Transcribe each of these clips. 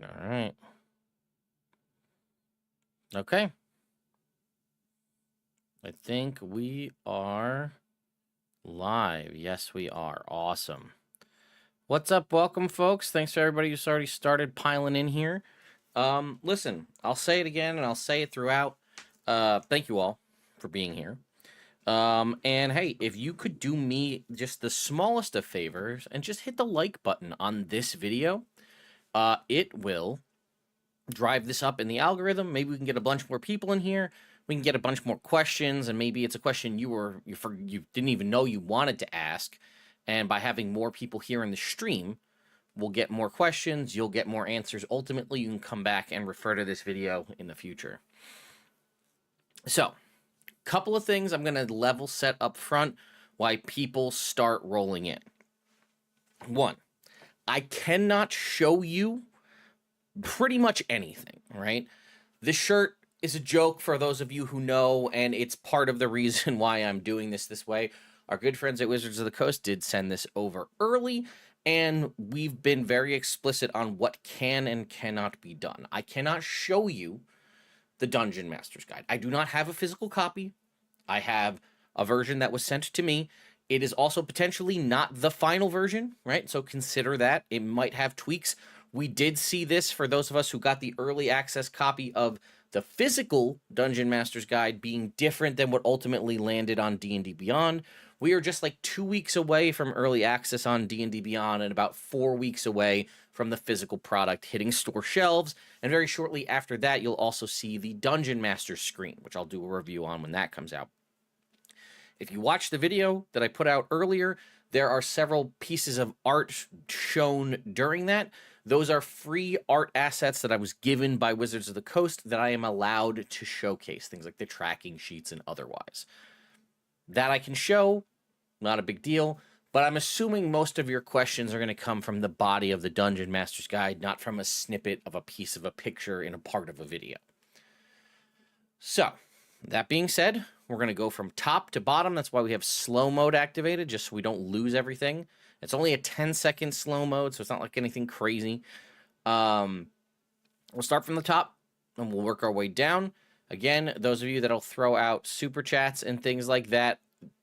All right. Okay. I think we are live. Yes, we are. Awesome. What's up? Welcome, folks. Thanks for everybody who's already started piling in here. Listen, I'll say it again and I'll say it throughout. Thank you all for being here. And hey, if you could do me just the smallest of favors and just hit the like button on this video, it will drive this up in the algorithm. Maybe we can get a bunch more people in here. We can get a bunch more questions, and maybe it's a question you didn't even know you wanted to ask. And by having more people here in the stream, we'll get more questions. You'll get more answers. Ultimately, you can come back and refer to this video in the future. So, couple of things I'm going to level set up front why people start rolling in. One, I cannot show you pretty much anything, right? This shirt is a joke for those of you who know, and it's part of the reason why I'm doing this way. Our good friends at Wizards of the Coast did send this over early, and we've been very explicit on what can and cannot be done. I cannot show you the Dungeon Master's Guide. I do not have a physical copy. I have a version that was sent to me. It is also potentially not the final version, right? So consider that. It might have tweaks. We did see this for those of us who got the early access copy of the physical Dungeon Master's Guide being different than what ultimately landed on D&D Beyond. We are just like 2 weeks away from early access on D&D Beyond and about 4 weeks away from the physical product hitting store shelves. And very shortly after that, you'll also see the Dungeon Master screen, which I'll do a review on when that comes out. If you watch the video that I put out earlier, there are several pieces of art shown during that. Those are free art assets that I was given by Wizards of the Coast that I am allowed to showcase, things like the tracking sheets and otherwise. That I can show, not a big deal, but I'm assuming most of your questions are going to come from the body of the Dungeon Master's Guide, not from a snippet of a piece of a picture in a part of a video. So, that being said, we're going to go from top to bottom. That's why we have slow mode activated, just so we don't lose everything. It's only a 10-second slow mode, so it's not like anything crazy. We'll start from the top, and we'll work our way down. Again, those of you that'll throw out super chats and things like that,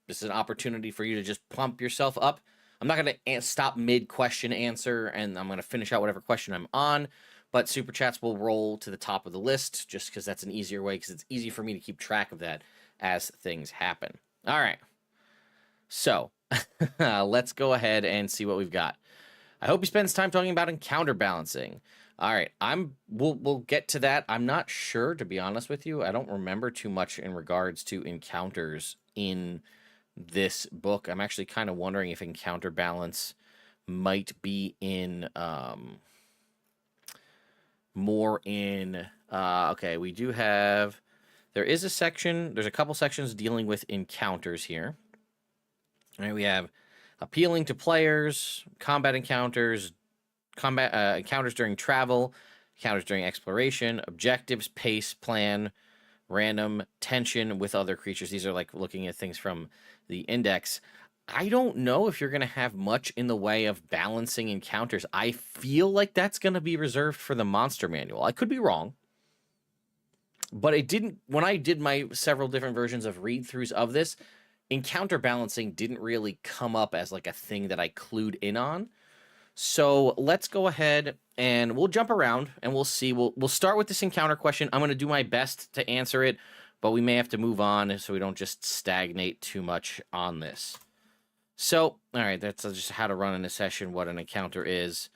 this is an opportunity for you to just pump yourself up. I'm not going to stop mid-question answer, and I'm going to finish out whatever question I'm on. But super chats will roll to the top of the list just because that's an easier way, because it's easy for me to keep track of that as things happen. All right. So let's go ahead and see what we've got. I hope he spends time talking about encounter balancing. All right. We'll get to that. I'm not sure, to be honest with you. I don't remember too much in regards to encounters in this book. I'm actually kind of wondering if encounter balance might be in more in okay, we do have, there's a couple sections dealing with encounters here. All right, we have appealing to players, combat encounters, encounters during travel, encounters during exploration, objectives, pace, plan, random, tension with other creatures. These are like looking at things from the index. I don't know if you're going to have much in the way of balancing encounters. I feel like that's going to be reserved for the monster manual. I could be wrong. But it didn't, when I did my several different versions of read-throughs of this, encounter balancing didn't really come up as like a thing that I clued in on. So let's go ahead and we'll jump around and we'll see. We'll start with this encounter question. I'm going to do my best to answer it, but we may have to move on so we don't just stagnate too much on this. So, all right, that's just how to run in a session, what an encounter is.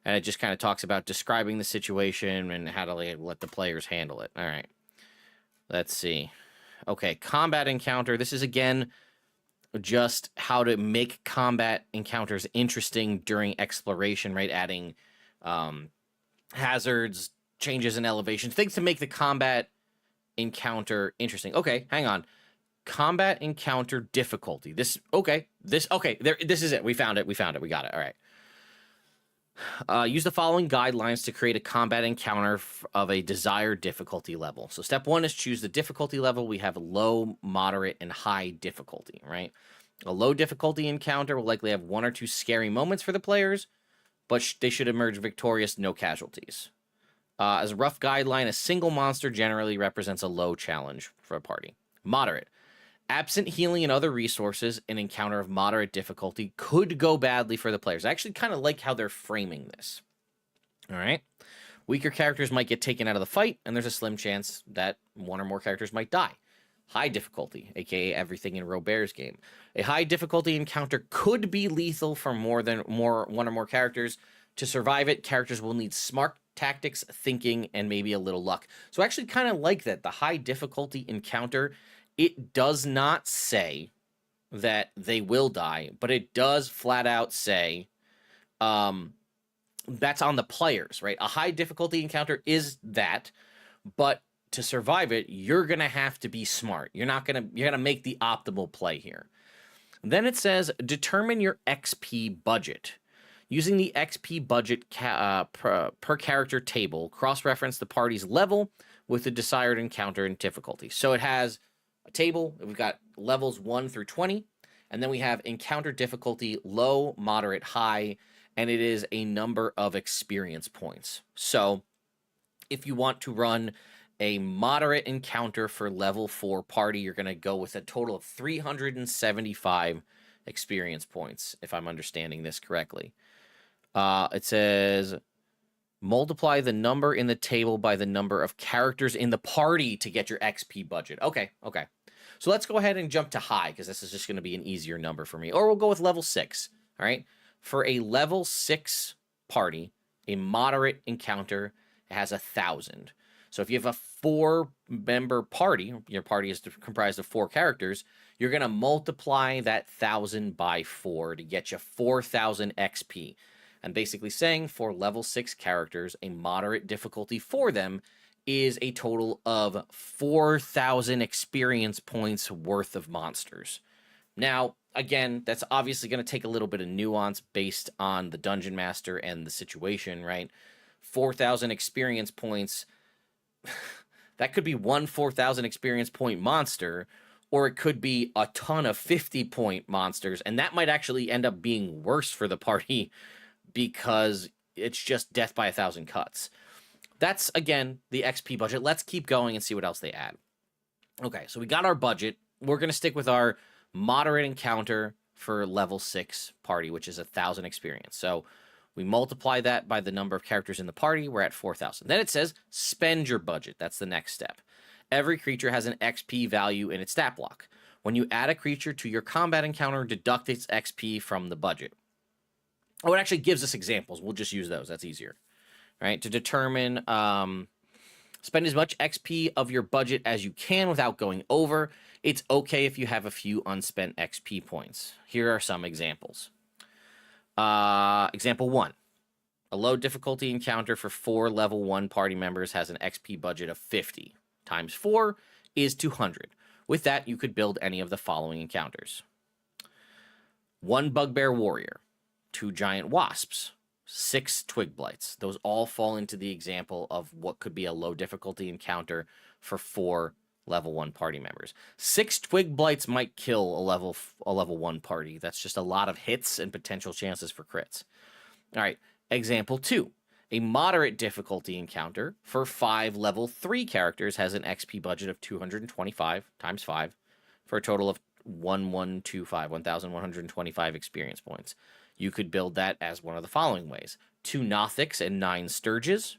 And it just kind of talks about describing the situation and how to let the players handle it. All right, let's see. Okay, combat encounter. This is, again, just how to make combat encounters interesting during exploration, right? Adding hazards, changes in elevation, things to make the combat encounter interesting. Okay, hang on. Combat encounter difficulty. This is it. We found it. We got it. All right. Use the following guidelines to create a combat encounter of a desired difficulty level. So step 1 is choose the difficulty level. We have low, moderate, and high difficulty, right? A low difficulty encounter will likely have 1 or 2 scary moments for the players, but they should emerge victorious, no casualties. As a rough guideline, a single monster generally represents a low challenge for a party. Moderate. Absent healing and other resources, an encounter of moderate difficulty could go badly for the players. I actually kind of like how they're framing this. All right. Weaker characters might get taken out of the fight, and there's a slim chance that one or more characters might die. High difficulty, aka everything in Robert's game. A high difficulty encounter could be lethal for one or more characters. To survive it, characters will need smart tactics, thinking, and maybe a little luck. So I actually kind of like that. The high difficulty encounter, it does not say that they will die, but it does flat out say that's on the players, right? A high difficulty encounter is that, but to survive it, you're going to have to be smart. You're going to make the optimal play here. Then it says, determine your XP budget. Using the XP budget per character table, cross-reference the party's level with the desired encounter and difficulty. So it has a table. We've got levels 1 through 20, and then we have encounter difficulty, low, moderate, high, and it is a number of experience points. So if you want to run a moderate encounter for level 4 party, you're going to go with a total of 375 experience points, if I'm understanding this correctly. It says, multiply the number in the table by the number of characters in the party to get your XP budget. Okay. So let's go ahead and jump to high, because this is just going to be an easier number for me. Or we'll go with level 6, all right? For a level 6 party, a moderate encounter has 1,000. So if you have a 4-member party, your party is comprised of 4 characters, you're going to multiply that 1,000 by 4 to get you 4,000 XP. And basically saying for level 6 characters, a moderate difficulty for them is a total of 4,000 experience points worth of monsters. Now, again, that's obviously going to take a little bit of nuance based on the Dungeon Master and the situation, right? 4,000 experience points, that could be one 4,000 experience point monster, or it could be a ton of 50-point monsters, and that might actually end up being worse for the party because it's just death by 1,000 cuts. That's, again, the XP budget. Let's keep going and see what else they add. Okay, so we got our budget. We're going to stick with our moderate encounter for level 6 party, which is 1,000 experience. So we multiply that by the number of characters in the party. We're at 4,000. Then it says spend your budget. That's the next step. Every creature has an XP value in its stat block. When you add a creature to your combat encounter, deduct its XP from the budget. Oh, it actually gives us examples. We'll just use those. That's easier. All right, to determine, spend as much XP of your budget as you can without going over. It's okay if you have a few unspent XP points. Here are some examples. Example 1. A low difficulty encounter for 4 level 1 party members has an XP budget of 50. Times 4 is 200. With that, you could build any of the following encounters. 1 bugbear warrior, 2 giant wasps, 6 twig blights. Those all fall into the example of what could be a low difficulty encounter for 4 level 1 party members. 6 twig blights might kill a level 1 party. That's just a lot of hits and potential chances for crits. All right, example 2. A moderate difficulty encounter for 5 level 3 characters has an XP budget of 225 times 5 for a total of 1,125 experience points. You could build that as one of the following ways. 2 Nothics and 9 Sturges,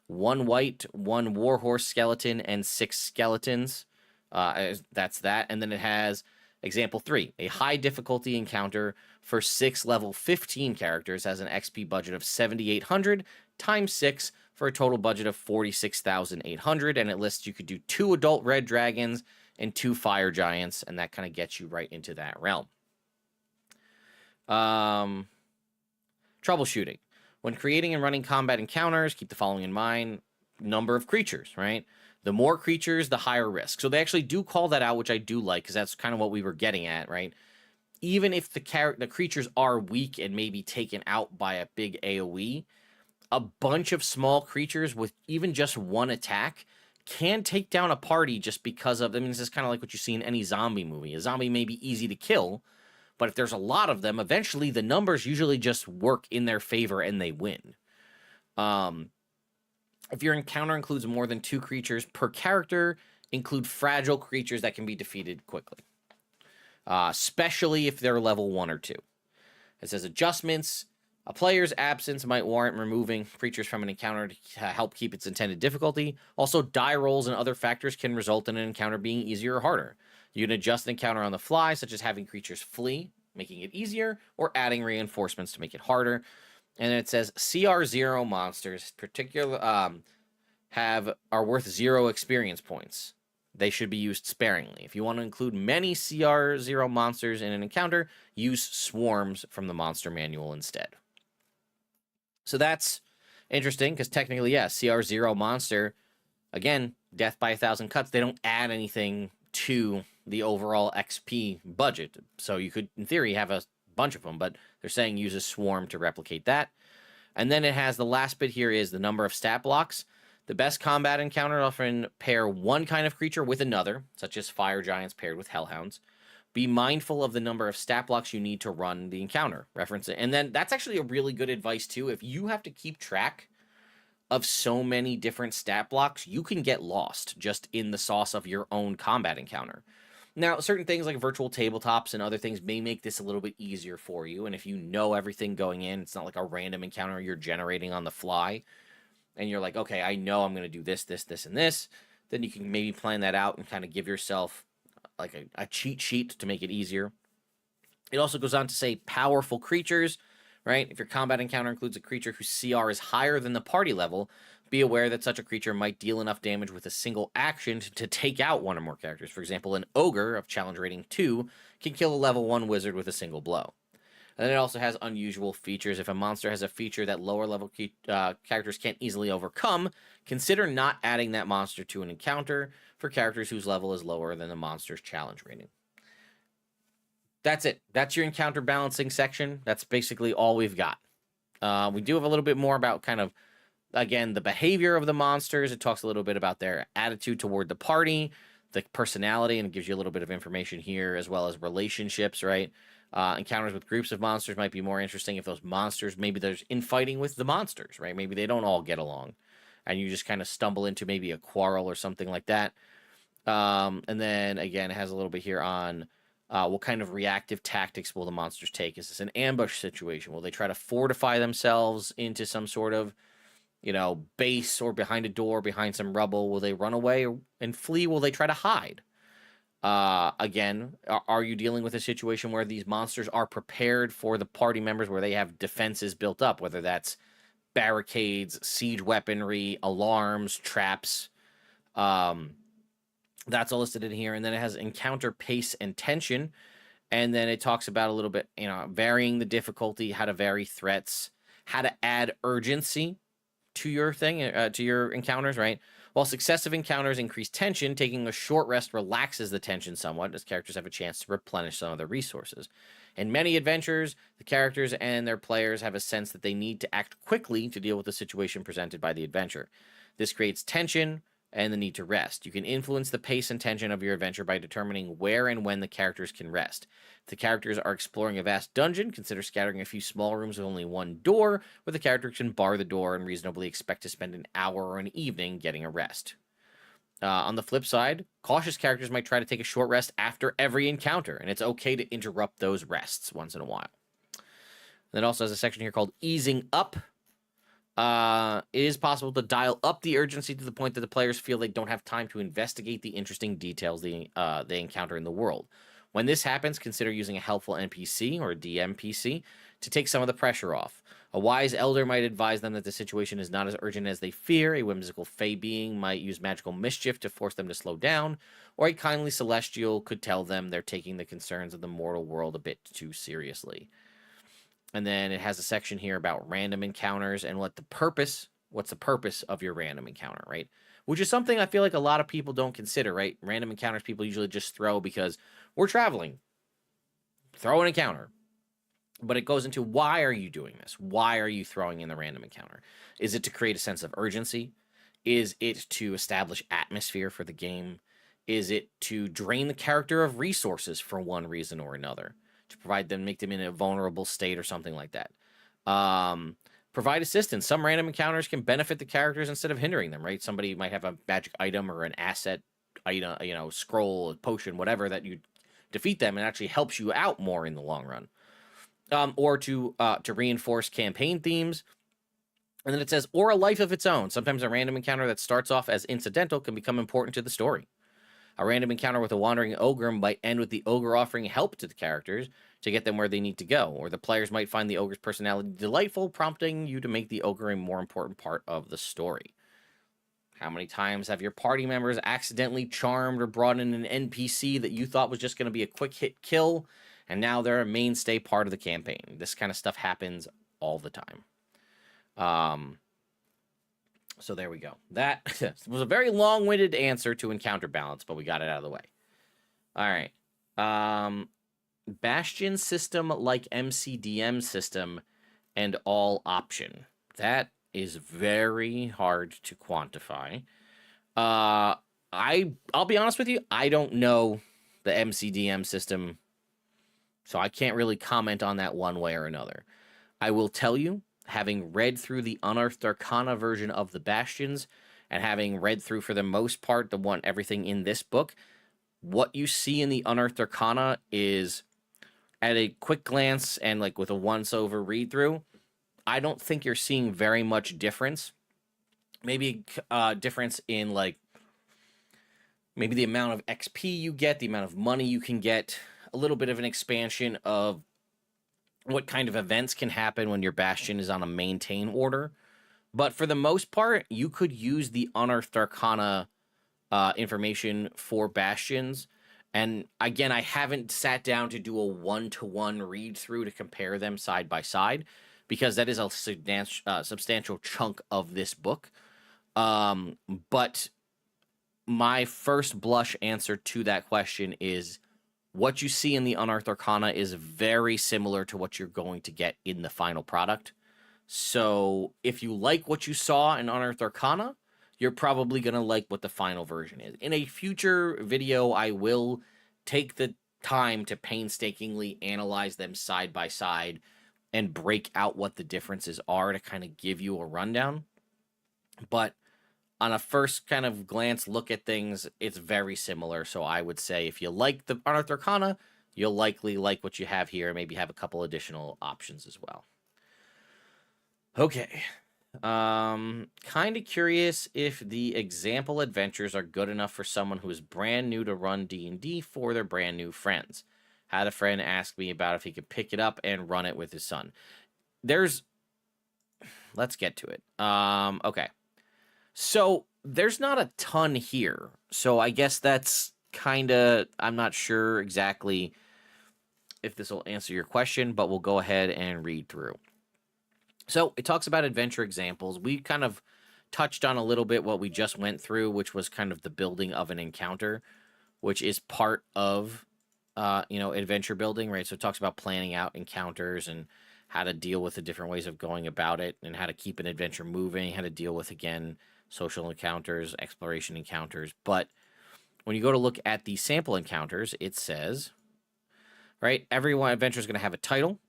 1 white, 1 warhorse skeleton, and 6 skeletons. That's that. And then it has example 3. A high difficulty encounter for 6 level 15 characters has an XP budget of 7,800 times 6 for a total budget of 46,800. And it lists you could do 2 adult red dragons and 2 fire giants, and that kind of gets you right into that realm. Troubleshooting. When creating and running combat encounters, keep the following in mind. Number of creatures, right? The more creatures, the higher risk. So they actually do call that out, which I do like, because that's kind of what we were getting at, right? Even if the creatures are weak and maybe taken out by a big AoE, a bunch of small creatures with even just 1 attack can take down a party just because of, I mean, this is kind of like what you see in any zombie movie. A zombie may be easy to kill, but if there's a lot of them, eventually the numbers usually just work in their favor and they win. If your encounter includes more than 2 creatures per character, include fragile creatures that can be defeated quickly, especially if they're level 1 or 2. It says adjustments. A player's absence might warrant removing creatures from an encounter to help keep its intended difficulty. Also, die rolls and other factors can result in an encounter being easier or harder. You can adjust an encounter on the fly, such as having creatures flee, making it easier, or adding reinforcements to make it harder. And then it says CR0 monsters are worth 0 experience points. They should be used sparingly. If you want to include many CR0 monsters in an encounter, use swarms from the monster manual instead. So that's interesting, because technically, yeah, CR0 monster, again, death by 1,000 cuts, they don't add anything to the overall XP budget. So you could, in theory, have a bunch of them, but they're saying use a swarm to replicate that. And then it has the last bit here is the number of stat blocks. The best combat encounter often pair one kind of creature with another, such as fire giants paired with hellhounds. Be mindful of the number of stat blocks you need to run the encounter. Reference it. And then that's actually a really good advice too. If you have to keep track of so many different stat blocks, you can get lost just in the sauce of your own combat encounter. Now, certain things like virtual tabletops and other things may make this a little bit easier for you. And if you know everything going in, it's not like a random encounter you're generating on the fly. And you're like, okay, I know I'm going to do this, this, this, and this. Then you can maybe plan that out and kind of give yourself like a cheat sheet to make it easier. It also goes on to say powerful creatures, right? If your combat encounter includes a creature whose CR is higher than the party level, be aware that such a creature might deal enough damage with a single action to take out one or more characters. For example, an ogre of challenge rating 2 can kill a level 1 wizard with a single blow. And then it also has unusual features. If a monster has a feature that lower level characters can't easily overcome, consider not adding that monster to an encounter for characters whose level is lower than the monster's challenge rating. That's it. That's your encounter balancing section. That's basically all we've got. We do have a little bit more about kind of, again, the behavior of the monsters. It talks a little bit about their attitude toward the party, the personality, and it gives you a little bit of information here, as well as relationships, right? Encounters with groups of monsters might be more interesting if those monsters, maybe there's infighting with the monsters, right? Maybe they don't all get along, and you just kind of stumble into maybe a quarrel or something like that. And then, again, it has a little bit here on what kind of reactive tactics will the monsters take? Is this an ambush situation? Will they try to fortify themselves into some sort of, base or behind a door, behind some rubble? Will they run away and flee? Will they try to hide? Again, are you dealing with a situation where these monsters are prepared for the party members, where they have defenses built up, whether that's barricades, siege weaponry, alarms, traps? That's all listed in here. And then it has encounter pace and tension. And then it talks about a little bit, varying the difficulty, how to vary threats, how to add urgency to your thing, to your encounters, right? While successive encounters increase tension, taking a short rest relaxes the tension somewhat, as characters have a chance to replenish some of their resources. In many adventures, the characters and their players have a sense that they need to act quickly to deal with the situation presented by the adventure. This creates tension and the need to rest. You can influence the pace and tension of your adventure by determining where and when the characters can rest. If the characters are exploring a vast dungeon, consider scattering a few small rooms with only one door, where the character can bar the door and reasonably expect to spend an hour or an evening getting a rest. On the flip side, cautious characters might try to take a short rest after every encounter, and it's okay to interrupt those rests once in a while. Then it also has a section here called Easing Up. It is possible to dial up the urgency to the point that the players feel they don't have time to investigate the interesting details they encounter in the world. When this happens, consider using a helpful NPC or a DMPC to take some of the pressure off. A wise elder might advise them that the situation is not as urgent as they fear. A whimsical fey being might use magical mischief to force them to slow down, or a kindly celestial could tell them they're taking the concerns of the mortal world a bit too seriously. And then it has a section here about random encounters and what's the purpose of your random encounter, right? Which is something I feel like a lot of people don't consider, right? Random encounters people usually just throw because we're traveling. Throw an encounter. But it goes into, why are you doing this? Why are you throwing in the random encounter? Is it to create a sense of urgency? Is it to establish atmosphere for the game? Is it to drain the character of resources for one reason or another? To provide them, make them in a vulnerable state or something like that. Provide assistance. Some random encounters can benefit the characters instead of hindering them, right? Somebody might have a magic item or an asset item, scroll, potion, whatever, that you defeat them and actually helps you out more in the long run. Or to reinforce campaign themes. And then it says, or a life of its own. Sometimes a random encounter that starts off as incidental can become important to the story. A random encounter with a wandering ogre might end with the ogre offering help to the characters to get them where they need to go, or the players might find the ogre's personality delightful, prompting you to make the ogre a more important part of the story. How many times have your party members accidentally charmed or brought in an NPC that you thought was just going to be a quick hit kill, and now they're a mainstay part of the campaign? This kind of stuff happens all the time. So there we go. That was a very long-winded answer to encounter balance, but we got it out of the way. All right. Bastion system like MCDM system and all option. That is very hard to quantify. I'll be honest with you, I don't know the MCDM system, so I can't really comment on that one way or another. I will tell you, having read through the Unearthed Arcana version of the Bastions, and having read through, for the most part, everything in this book, what you see in the Unearthed Arcana is, at a quick glance and like with a once-over read-through, I don't think you're seeing very much difference. Maybe a difference in like maybe the amount of XP you get, the amount of money you can get, a little bit of an expansion of what kind of events can happen when your Bastion is on a maintain order. But for the most part, you could use the Unearthed Arcana information for Bastions. And again, I haven't sat down to do a one-to-one read-through to compare them side by side, because that is a substantial chunk of this book. But my first blush answer to that question is, what you see in the Unearthed Arcana is very similar to what you're going to get in the final product. So if you like what you saw in Unearthed Arcana, you're probably going to like what the final version is. In a future video, I will take the time to painstakingly analyze them side by side and break out what the differences are to kind of give you a rundown. But on a first kind of glance look at things, it's very similar. So I would say if you like the Unearthed Arcana, you'll likely like what you have here. Maybe have a couple additional options as well. Okay. Kind of curious if the example adventures are good enough for someone who is brand new to run D&D for their brand new friends. Had a friend ask me about if he could pick it up and run it with his son. Let's get to it. Okay. So there's not a ton here. So I guess that's kind of, I'm not sure exactly if this will answer your question, but we'll go ahead and read through. So it talks about adventure examples. We kind of touched on a little bit what we just went through, which was kind of the building of an encounter, which is part of, adventure building, right? So it talks about planning out encounters and how to deal with the different ways of going about it and how to keep an adventure moving, how to deal with, again, social encounters, exploration encounters. But when you go to look at the sample encounters, it says, right, every one adventure is going to have a title.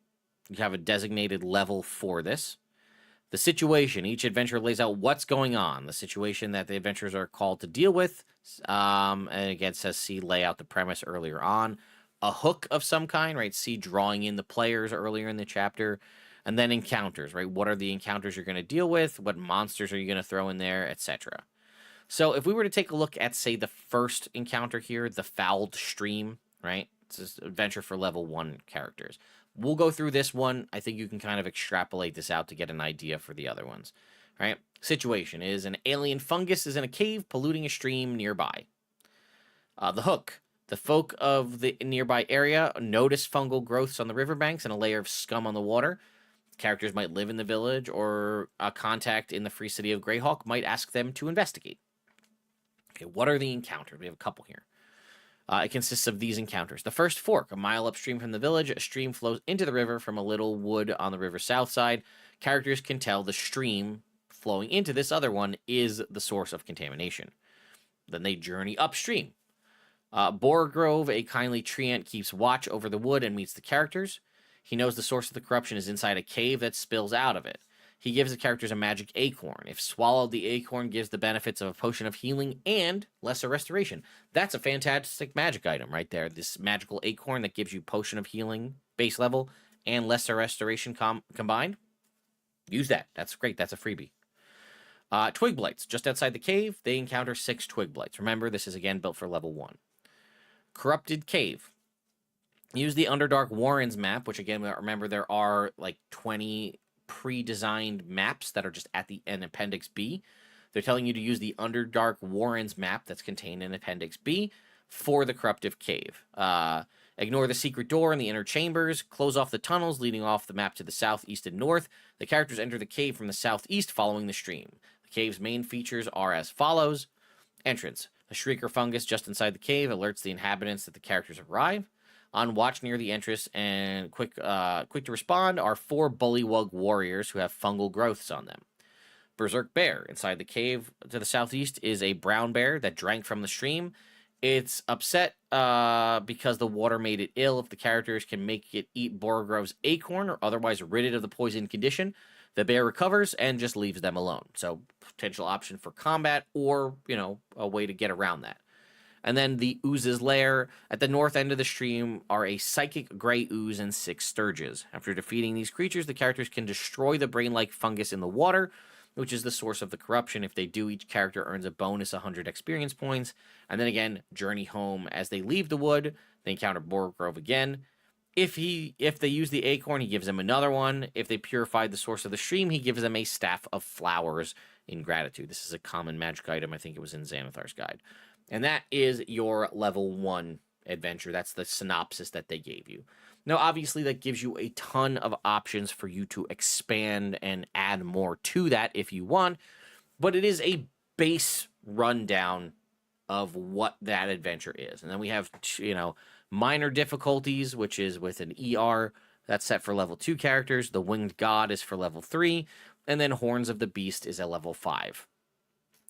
You have a designated level for this. The situation, each adventure lays out what's going on, the situation that the adventurers are called to deal with. And again, it says, see, lay out the premise earlier on. A hook of some kind, right? See, drawing in the players earlier in the chapter. And then encounters, right? What are the encounters you're going to deal with? What monsters are you going to throw in there, etc. So if we were to take a look at, say, the first encounter here, the Fouled Stream, right? It's an adventure for level 1 characters. We'll go through this one. I think you can kind of extrapolate this out to get an idea for the other ones, right? Situation is an alien fungus is in a cave polluting a stream nearby. The hook. The folk of the nearby area notice fungal growths on the riverbanks and a layer of scum on the water. Characters might live in the village, or a contact in the free city of Greyhawk might ask them to investigate. Okay, what are the encounters? We have a couple here. It consists of these encounters. The first fork, a mile upstream from the village, a stream flows into the river from a little wood on the river's south side. Characters can tell the stream flowing into this other one is the source of contamination. Then they journey upstream. Boar Grove, a kindly treant, keeps watch over the wood and meets the characters. He knows the source of the corruption is inside a cave that spills out of it. he gives the characters a magic acorn. If swallowed, the acorn gives the benefits of a potion of healing and lesser restoration. That's a fantastic magic item right there. This magical acorn that gives you potion of healing base level and lesser restoration combined. Use that. That's great. That's a freebie. Twig Blights. Just outside the cave, they encounter 6 Twig Blights. Remember, this is again built for level 1. Corrupted Cave. Use the Underdark Warrens map, which again, remember, there are like 20 pre-designed maps that are just at the end Appendix B. They're telling you to use the Underdark Warrens map that's contained in Appendix B for the Corruptive Cave. Ignore the secret door in the inner chambers. Close off the tunnels leading off the map to the south, east, and north. The characters enter the cave from the southeast following the stream. The cave's main features are as follows. Entrance. A shrieker fungus just inside the cave alerts the inhabitants that the characters arrive. On watch near the entrance and quick to respond are 4 bullywug warriors who have fungal growths on them. Berserk Bear. Inside the cave to the southeast is a brown bear that drank from the stream. It's upset because the water made it ill. If the characters can make it eat Borogrove's acorn or otherwise rid it of the poison condition, the bear recovers and just leaves them alone. So potential option for combat or, a way to get around that. And then the Ooze's Lair. At the north end of the stream are a psychic gray ooze and 6 sturges. After defeating these creatures, the characters can destroy the brain-like fungus in the water, which is the source of the corruption. If they do, each character earns a bonus 100 experience points. And then again, journey home. As they leave the wood, they encounter Borogrove again. If they use the acorn, he gives them another one. If they purified the source of the stream, he gives them a staff of flowers in gratitude. This is a common magic item. I think it was in Xanathar's guide. And that is your level 1 adventure. That's the synopsis that they gave you. Now, obviously, that gives you a ton of options for you to expand and add more to that if you want. But it is a base rundown of what that adventure is. And then we have, minor difficulties, which is with an ER. That's set for level 2 characters. The Winged God is for level 3. And then Horns of the Beast is a level 5.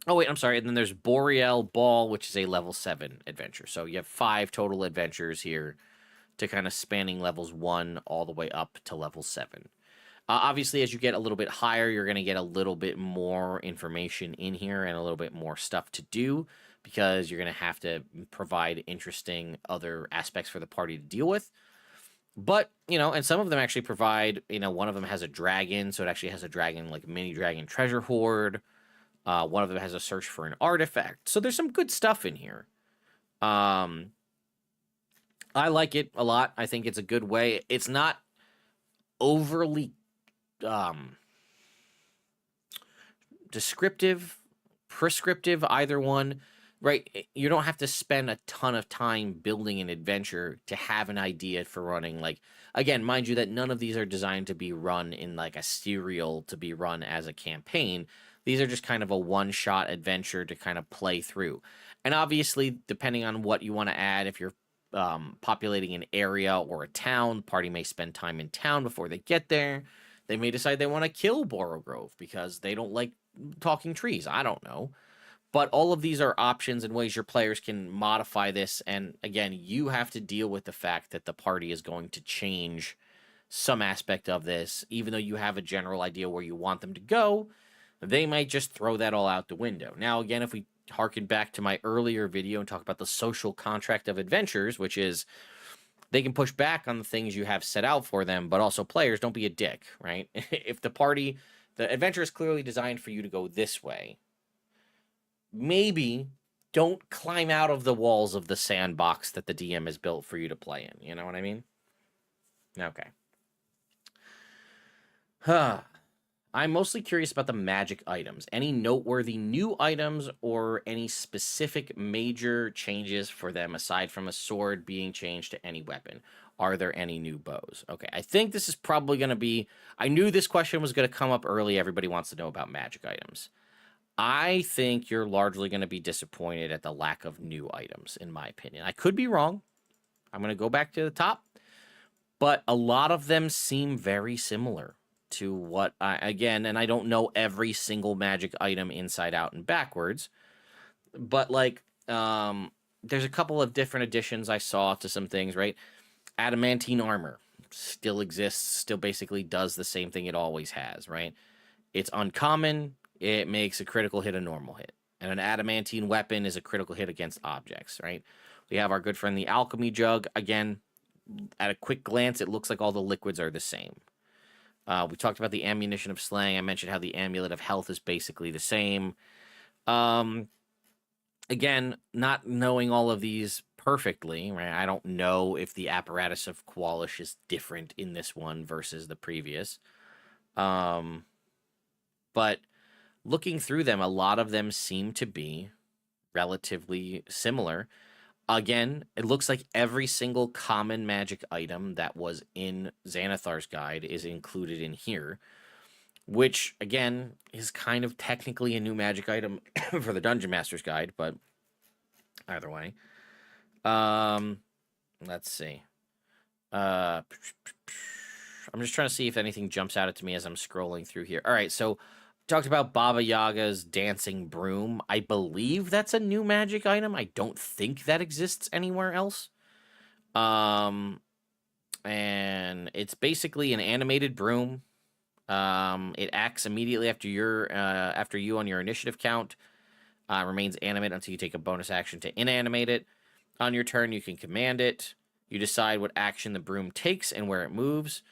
Oh, wait, I'm sorry. And then there's Boreal Ball, which is a level 7 adventure. So you have 5 total adventures here to kind of spanning levels 1 all the way up to level 7. Obviously, as you get a little bit higher, you're going to get a little bit more information in here and a little bit more stuff to do because you're going to have to provide interesting other aspects for the party to deal with. But, and some of them actually provide, one of them has a dragon, so it actually has a dragon, like a mini dragon treasure hoard. One of them has a search for an artifact. So there's some good stuff in here. I like it a lot. I think it's a good way. It's not overly descriptive, prescriptive, either one, right? You don't have to spend a ton of time building an adventure to have an idea for running. Like, again, mind you that none of these are designed to be run in like a serial to be run as a campaign. These are just kind of a one-shot adventure to kind of play through. And obviously, depending on what you want to add, if you're populating an area or a town, the party may spend time in town before they get there. They may decide they want to kill Borogrove because they don't like talking trees. I don't know. But all of these are options and ways your players can modify this. And again, you have to deal with the fact that the party is going to change some aspect of this. Even though you have a general idea where you want them to go, they might just throw that all out the window. Now, again, if we harken back to my earlier video and talk about the social contract of adventures, which is they can push back on the things you have set out for them, but also players, don't be a dick, right? If the adventure is clearly designed for you to go this way, maybe don't climb out of the walls of the sandbox that the DM has built for you to play in. You know what I mean? Okay. I'm mostly curious about the magic items. Any noteworthy new items or any specific major changes for them aside from a sword being changed to any weapon? Are there any new bows? Okay, I think this is probably going to be... I knew this question was going to come up early. Everybody wants to know about magic items. I think you're largely going to be disappointed at the lack of new items, in my opinion. I could be wrong. I'm going to go back to the top. But a lot of them seem very similar to what again, and I don't know every single magic item inside out and backwards, but like there's a couple of different additions I saw to some things, right? Adamantine armor still exists, still basically does the same thing it always has, right? It's uncommon. It makes a critical hit a normal hit. And an adamantine weapon is a critical hit against objects, right? We have our good friend, the alchemy jug. Again, at a quick glance, it looks like all the liquids are the same. We talked about the ammunition of slaying. I mentioned how the amulet of health is basically the same. Again, not knowing all of these perfectly, right? I don't know if the apparatus of Qualish is different in this one versus the previous. But looking through them, a lot of them seem to be relatively similar. Again, it looks like every single common magic item that was in Xanathar's guide is included in here, which, again, is kind of technically a new magic item for the Dungeon Master's Guide, but either way. Let's see. I'm just trying to see if anything jumps out at me as I'm scrolling through here. All right, so talked about Baba Yaga's dancing broom. I believe that's a new magic item. I don't think that exists anywhere else. And it's basically an animated broom. It acts immediately after you on your initiative count. Remains animate until you take a bonus action to inanimate it. On your turn, you can command it. You decide what action the broom takes and where it moves.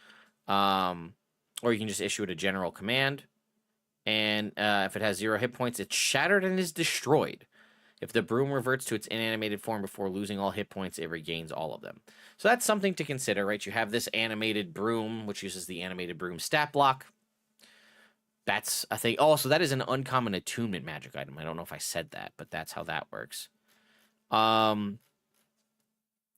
Or you can just issue it a general command. And if it has 0 hit points, it's shattered and is destroyed. If the broom reverts to its inanimated form before losing all hit points, it regains all of them. So that's something to consider, right? You have this animated broom, which uses the animated broom stat block. That's a thing. Oh, so that is an uncommon attunement magic item. I don't know if I said that, but that's how that works.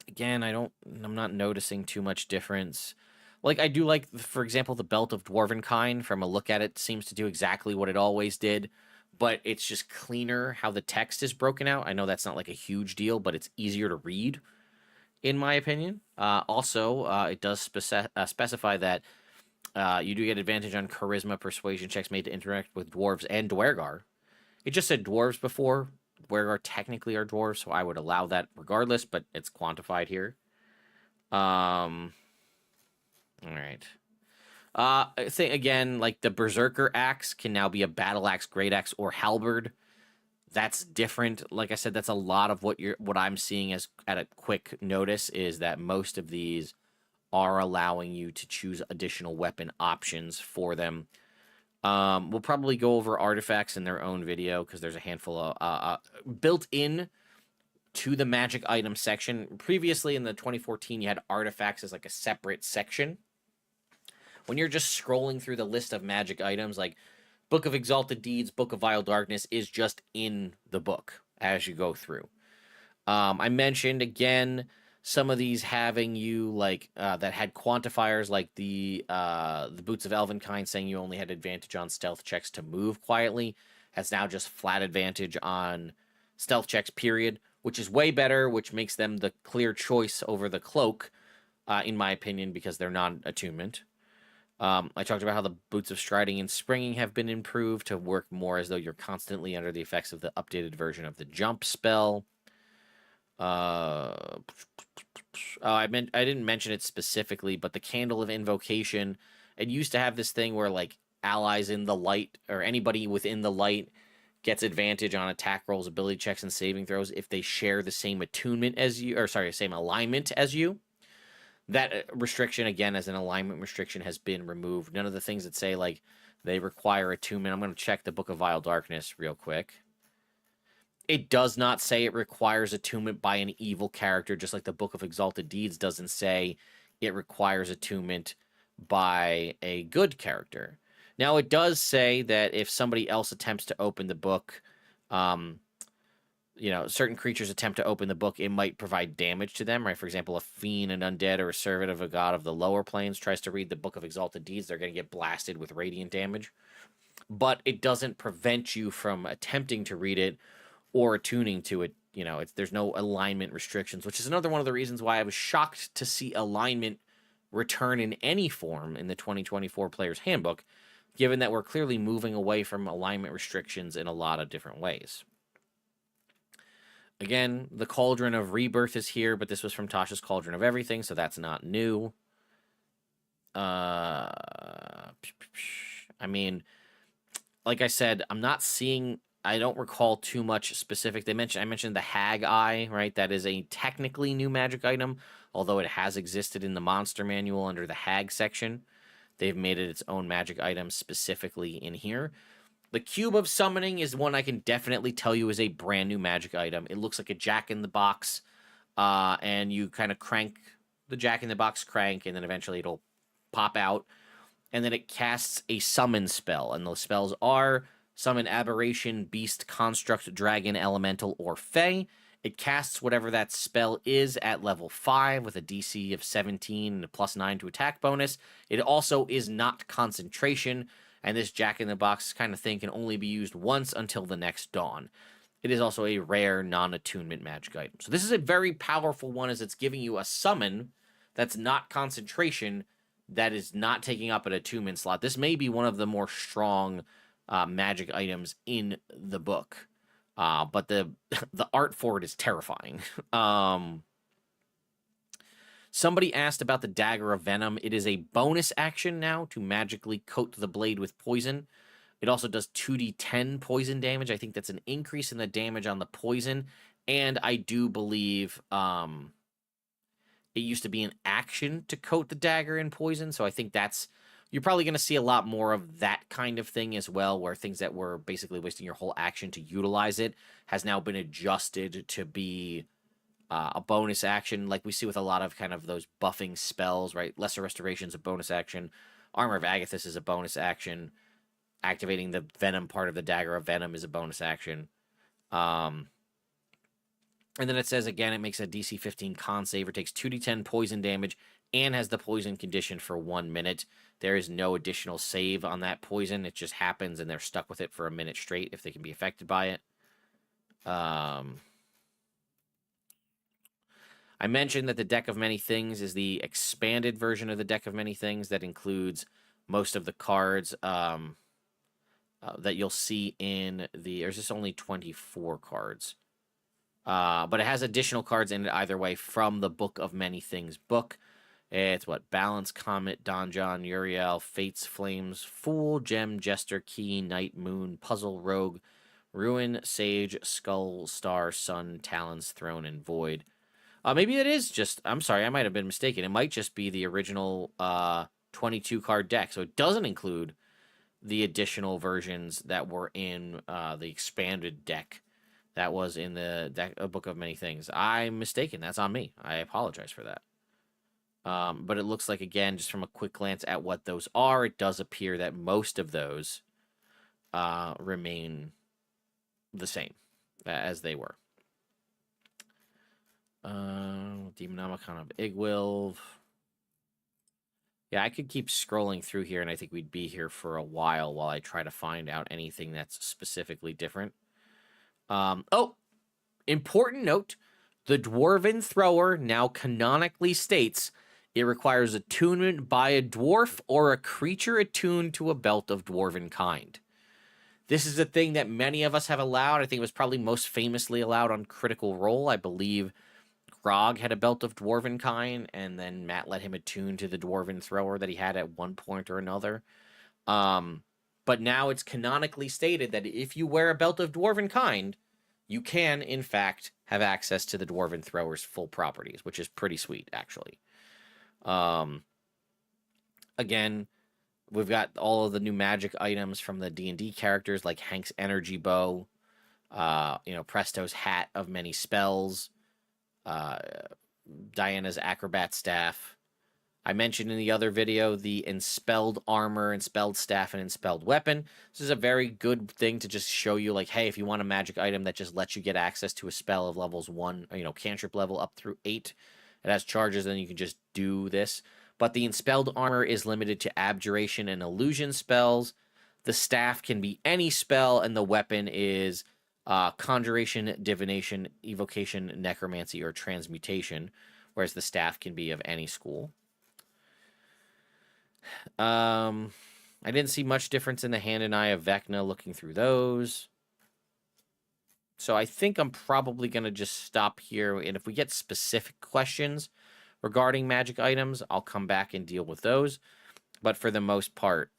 Again, I'm not noticing too much difference. Like, I do like, for example, the Belt of Dwarvenkind. From a look at it, seems to do exactly what it always did, but it's just cleaner how the text is broken out. I know that's not like a huge deal, but it's easier to read, in my opinion. Also, it does specify that you do get advantage on charisma persuasion checks made to interact with dwarves and Dwergar. It just said dwarves before. Dwergar technically are dwarves, so I would allow that regardless, but it's quantified here. All right. I think, again, like the Berserker axe can now be a battle axe, great axe, or halberd. That's different. Like I said, that's a lot of what I'm seeing as at a quick notice is that most of these are allowing you to choose additional weapon options for them. We'll probably go over artifacts in their own video because there's a handful of built in to the magic item section. Previously in the 2014, you had artifacts as like a separate section. When you're just scrolling through the list of magic items, like Book of Exalted Deeds, Book of Vile Darkness is just in the book as you go through. I mentioned, again, some of these having you like that had quantifiers, like the Boots of Elvenkind saying you only had advantage on stealth checks to move quietly, has now just flat advantage on stealth checks, period, which is way better, which makes them the clear choice over the cloak, in my opinion, because they're non-attunement. I talked about how the Boots of Striding and Springing have been improved to work more as though you're constantly under the effects of the updated version of the jump spell. I didn't mention it specifically, but the Candle of Invocation, it used to have this thing where like allies in the light or anybody within the light gets advantage on attack rolls, ability checks, and saving throws if they share the same attunement as you, or sorry, same alignment as you. That restriction, again, as an alignment restriction, has been removed. None of the things that say like they require attunement. I'm going to check the Book of Vile Darkness real quick. It does not say it requires attunement by an evil character, just like the Book of Exalted Deeds doesn't say it requires attunement by a good character. Now, it does say that if somebody else attempts to open the book, certain creatures attempt to open the book, it might provide damage to them, right? For example, a fiend, an undead, or a servant of a god of the lower planes tries to read the Book of Exalted Deeds, they're going to get blasted with radiant damage. But it doesn't prevent you from attempting to read it or attuning to it. There's no alignment restrictions, which is another one of the reasons why I was shocked to see alignment return in any form in the 2024 Player's Handbook, given that we're clearly moving away from alignment restrictions in a lot of different ways. Again, the Cauldron of Rebirth is here, but this was from Tasha's Cauldron of Everything, so that's not new. I mean, like I said, I'm not seeing. I don't recall too much specific. I mentioned the Hag Eye, right? That is a technically new magic item, although it has existed in the monster manual under the Hag section. They've made it its own magic item specifically in here. The Cube of Summoning is one I can definitely tell you is a brand new magic item. It looks like a Jack in the Box, and you kind of crank the Jack in the Box crank, and then eventually it'll pop out, and then it casts a summon spell, and those spells are Summon Aberration, Beast, Construct, Dragon, Elemental, or Fey. It casts whatever that spell is at level 5 with a DC of 17 and a +9 to attack bonus. It also is not concentration, and this Jack-in-the-Box kind of thing can only be used once until the next dawn. It is also a rare non-attunement magic item. So this is a very powerful one, as it's giving you a summon that's not concentration, that is not taking up an attunement slot. This may be one of the more strong magic items in the book. But the art for it is terrifying. Somebody asked about the Dagger of Venom. It is a bonus action now to magically coat the blade with poison. It also does 2d10 poison damage. I think that's an increase in the damage on the poison. And I do believe it used to be an action to coat the dagger in poison. So I think that's... You're probably going to see a lot more of that kind of thing as well, where things that were basically wasting your whole action to utilize it has now been adjusted to be a bonus action, like we see with a lot of kind of those buffing spells, right? Lesser Restoration is a bonus action. Armor of Agathis is a bonus action. Activating the Venom part of the Dagger of Venom is a bonus action. And then it says, again, it makes a DC 15 con save, or takes 2d10 poison damage, and has the poison condition for 1 minute. There is no additional save on that poison. It just happens, and they're stuck with it for a minute straight if they can be affected by it. I mentioned that the Deck of Many Things is the expanded version of the Deck of Many Things that includes most of the cards that you'll see in the... There's just only 24 cards. But it has additional cards in it either way from the Book of Many Things book. It's what? Balance, Comet, Donjon, Uriel, Fates, Flames, Fool, Gem, Jester, Key, Night, Moon, Puzzle, Rogue, Ruin, Sage, Skull, Star, Sun, Talons, Throne, and Void. Maybe it is just... I'm sorry, I might have been mistaken. It might just be the original 22-card deck. So it doesn't include the additional versions that were in the expanded deck that was in the Book of Many Things. I'm mistaken. That's on me. I apologize for that. But it looks like, again, just from a quick glance at what those are, it does appear that most of those remain the same as they were. Demonomicon of Igwilv. Yeah, I could keep scrolling through here, and I think we'd be here for a while I try to find out anything that's specifically different. Oh, important note. The Dwarven Thrower now canonically states it requires attunement by a dwarf or a creature attuned to a belt of dwarven kind. This is a thing that many of us have allowed. I think it was probably most famously allowed on Critical Role. I believe Grog had a belt of dwarven kind, and then Matt let him attune to the Dwarven Thrower that he had at one point or another. But now it's canonically stated that if you wear a belt of dwarven kind, you can, in fact, have access to the Dwarven Thrower's full properties, which is pretty sweet, actually. Again, we've got all of the new magic items from the D&D characters, like Hank's Energy Bow, Presto's Hat of Many Spells, Diana's Acrobat Staff. I mentioned in the other video the Enspelled Armor, Enspelled Staff, and Enspelled Weapon. This is a very good thing to just show you, like, hey, if you want a magic item that just lets you get access to a spell of levels 1, cantrip level up through 8, it has charges, then you can just do this. But the Enspelled Armor is limited to Abjuration and Illusion spells. The Staff can be any spell, and the weapon is Conjuration, Divination, Evocation, Necromancy, or Transmutation, whereas the Staff can be of any school. I didn't see much difference in the Hand and Eye of Vecna looking through those. So I think I'm probably going to just stop here. And if we get specific questions regarding magic items, I'll come back and deal with those. But for the most part,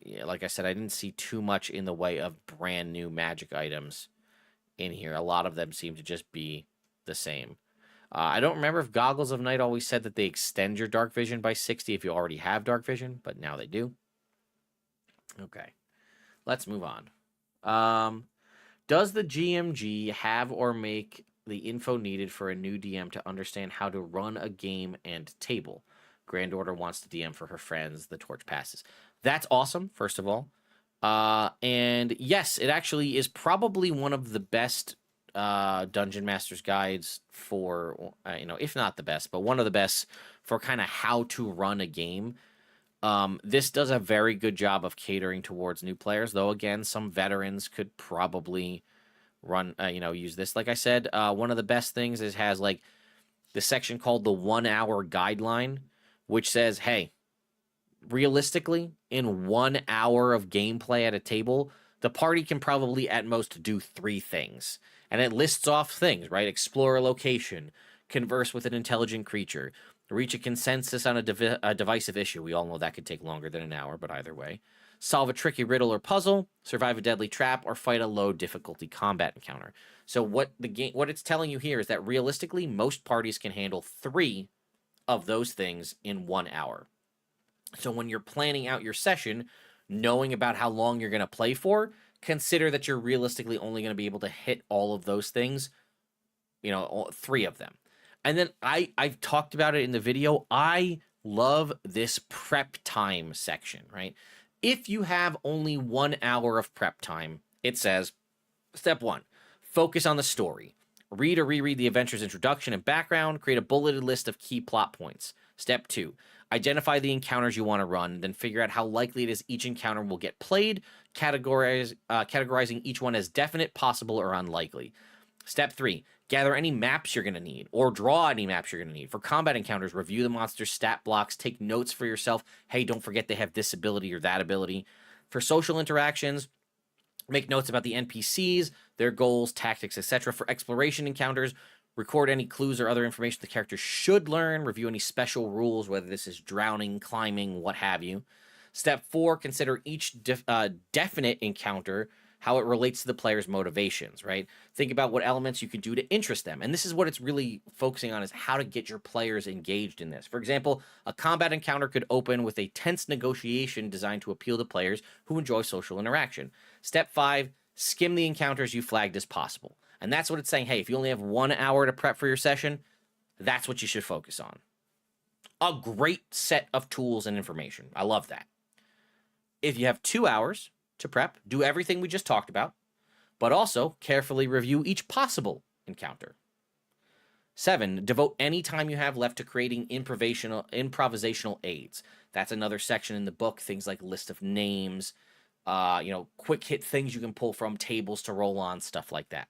Yeah, like I said, I didn't see too much in the way of brand new magic items in here. A lot of them seem to just be the same. I don't remember if Goggles of Night always said that they extend your dark vision by 60 if you already have dark vision, but now they do. Okay, let's move on. Does the GMG have or make the info needed for a new DM to understand how to run a game and table? Grand Order wants to DM for her friends. The torch passes. That's awesome, first of all. And yes, it actually is probably one of the best Dungeon Master's guides for, if not the best, but one of the best for kind of how to run a game. This does a very good job of catering towards new players, though, again, some veterans could probably use this. Like I said, one of the best things is has like the section called the 1 hour guideline, which says, hey, realistically, in 1 hour of gameplay at a table, the party can probably at most do 3 things. And it lists off things, right? Explore a location, converse with an intelligent creature, reach a consensus on a divisive issue. We all know that could take longer than an hour, but either way. Solve a tricky riddle or puzzle, survive a deadly trap, or fight a low difficulty combat encounter. So what it's telling you here is that realistically, most parties can handle 3 of those things in 1 hour. So when you're planning out your session, knowing about how long you're going to play for, consider that you're realistically only going to be able to hit all of those things, 3 of them. And then I've talked about it in the video. I love this prep time section, right? If you have only 1 hour of prep time, it says, step 1, focus on the story. Read or reread the adventure's introduction and background. Create a bulleted list of key plot points. Step 2, identify the encounters you want to run, then figure out how likely it is each encounter will get played, categorizing each one as definite, possible, or unlikely. Step 3, gather any maps you're going to need, or draw any maps you're going to need. For combat encounters, review the monster's stat blocks, take notes for yourself. Hey, don't forget they have this ability or that ability. For social interactions, make notes about the NPCs, their goals, tactics, etc. For exploration encounters, record any clues or other information the character should learn, review any special rules, whether this is drowning, climbing, what have you. Step 4, consider each definite encounter, how it relates to the player's motivations, right? Think about what elements you could do to interest them. And this is what it's really focusing on, is how to get your players engaged in this. For example, a combat encounter could open with a tense negotiation designed to appeal to players who enjoy social interaction. Step 5, skim the encounters you flagged as possible. And that's what it's saying. Hey, if you only have 1 hour to prep for your session, that's what you should focus on. A great set of tools and information. I love that. If you have 2 hours to prep, do everything we just talked about, but also carefully review each possible encounter. 7, devote any time you have left to creating improvisational aids. That's another section in the book, things like list of names, quick hit things you can pull from tables to roll on, stuff like that.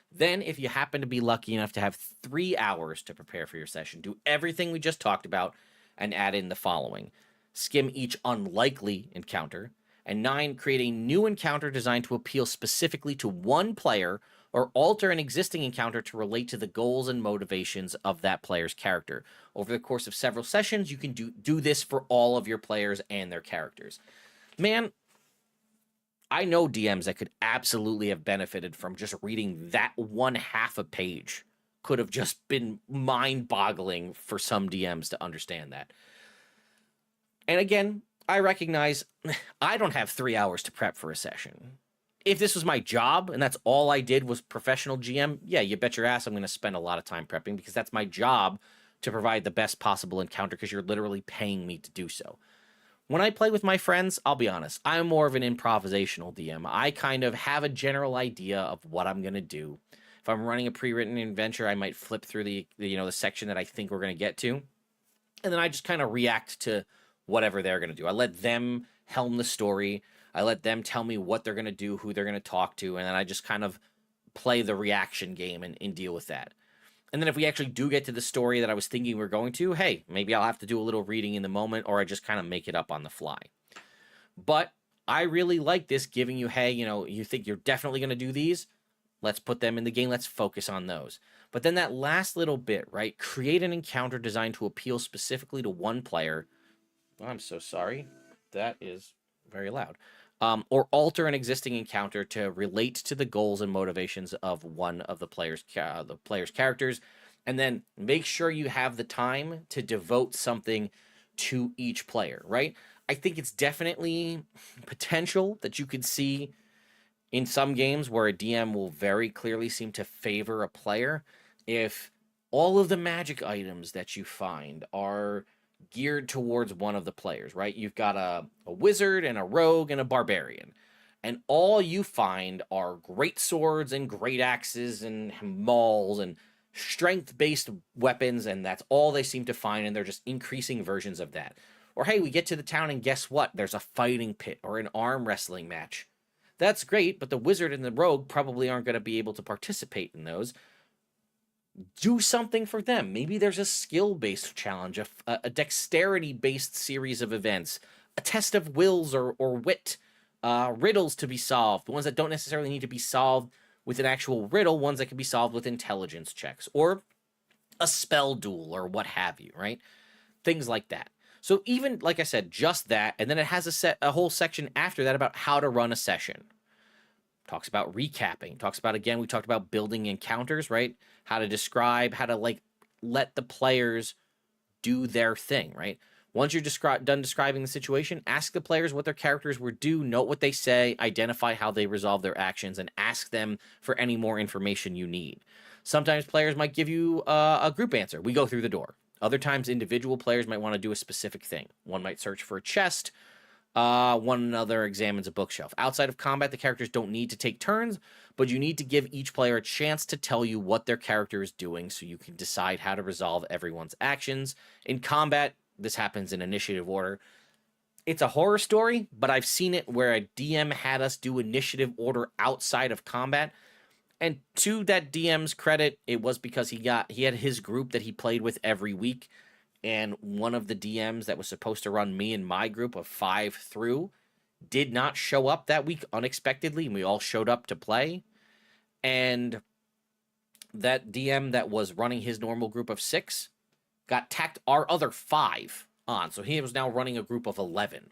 Then, if you happen to be lucky enough to have 3 hours to prepare for your session, do everything we just talked about and add in the following. Skim each unlikely encounter. And 9, create a new encounter designed to appeal specifically to one player, or alter an existing encounter to relate to the goals and motivations of that player's character. Over the course of several sessions, you can do this for all of your players and their characters. Man, I know DMs that could absolutely have benefited from just reading that 1/2 a page. Could have just been mind-boggling for some DMs to understand that. And again, I recognize I don't have 3 hours to prep for a session. If this was my job and that's all I did was professional GM, yeah, you bet your ass I'm going to spend a lot of time prepping, because that's my job, to provide the best possible encounter, because you're literally paying me to do so. When I play with my friends, I'll be honest, I'm more of an improvisational DM. I kind of have a general idea of what I'm going to do. If I'm running a pre-written adventure, I might flip through the section that I think we're going to get to, and then I just kind of react to whatever they're going to do. I let them helm the story. I let them tell me what they're going to do, who they're going to talk to, and then I just kind of play the reaction game and deal with that. And then if we actually do get to the story that I was thinking we're going to, hey, maybe I'll have to do a little reading in the moment, or I just kind of make it up on the fly. But I really like this, giving you, hey, you think you're definitely going to do these? Let's put them in the game. Let's focus on those. But then that last little bit, right? Create an encounter designed to appeal specifically to one player. Oh, I'm so sorry. That is very loud. Or alter an existing encounter to relate to the goals and motivations of one of the player's characters, and then make sure you have the time to devote something to each player. Right? I think it's definitely potential that you could see in some games where a DM will very clearly seem to favor a player if all of the magic items that you find are geared towards one of the players, right? You've got a wizard and a rogue and a barbarian. And all you find are great swords and great axes and mauls and strength based weapons, and that's all they seem to find, and they're just increasing versions of that. Or hey, we get to the town and guess what? There's a fighting pit or an arm wrestling match. That's great, but the wizard and the rogue probably aren't going to be able to participate in those. Do something for them. Maybe there's a skill-based challenge, a dexterity-based series of events, a test of wills or wit, riddles to be solved, ones that don't necessarily need to be solved with an actual riddle, ones that can be solved with intelligence checks, or a spell duel or what have you, right? Things like that. So even, like I said, just that, and then it has a whole section after that about how to run a session. Talks about recapping, talks about, again, we talked about building encounters, right? How to describe, how to like let the players do their thing, right? Once you're done describing the situation, ask the players what their characters were do, note what they say, identify how they resolve their actions, and ask them for any more information you need. Sometimes players might give you a group answer. We go through the door. Other times, individual players might want to do a specific thing. One might search for a chest. One another examines a bookshelf. Outside of combat, the characters don't need to take turns, but you need to give each player a chance to tell you what their character is doing so you can decide how to resolve everyone's actions. In combat, this happens in initiative order. It's a horror story, but I've seen it where a DM had us do initiative order outside of combat. And to that DM's credit, it was because he had his group that he played with every week. And one of the DMs that was supposed to run me and my group of 5 through did not show up that week unexpectedly, and we all showed up to play. And that DM that was running his normal group of 6 got tacked our other 5 on, so he was now running a group of 11.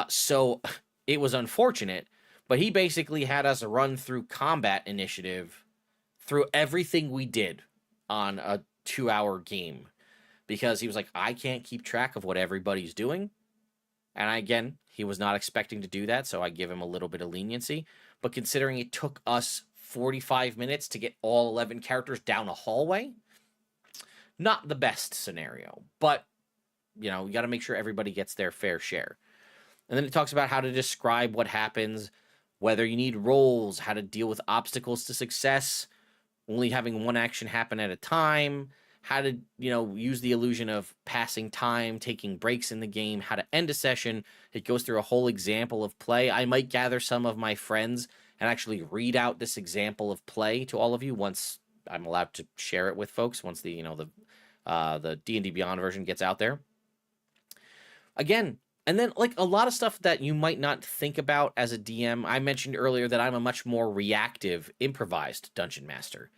So it was unfortunate, but he basically had us run through combat initiative through everything we did on a 2-hour game. Because he was like, I can't keep track of what everybody's doing. And again, he was not expecting to do that, so I give him a little bit of leniency. But considering it took us 45 minutes to get all 11 characters down a hallway, not the best scenario. But, you know, you got to make sure everybody gets their fair share. And then it talks about how to describe what happens, whether you need rolls, how to deal with obstacles to success, only having one action happen at a time, how to, use the illusion of passing time, taking breaks in the game, how to end a session. It goes through a whole example of play. I might gather some of my friends and actually read out this example of play to all of you once I'm allowed to share it with folks, once the D&D Beyond version gets out there. Again, and then like a lot of stuff that you might not think about as a DM. I mentioned earlier that I'm a much more reactive, improvised dungeon master.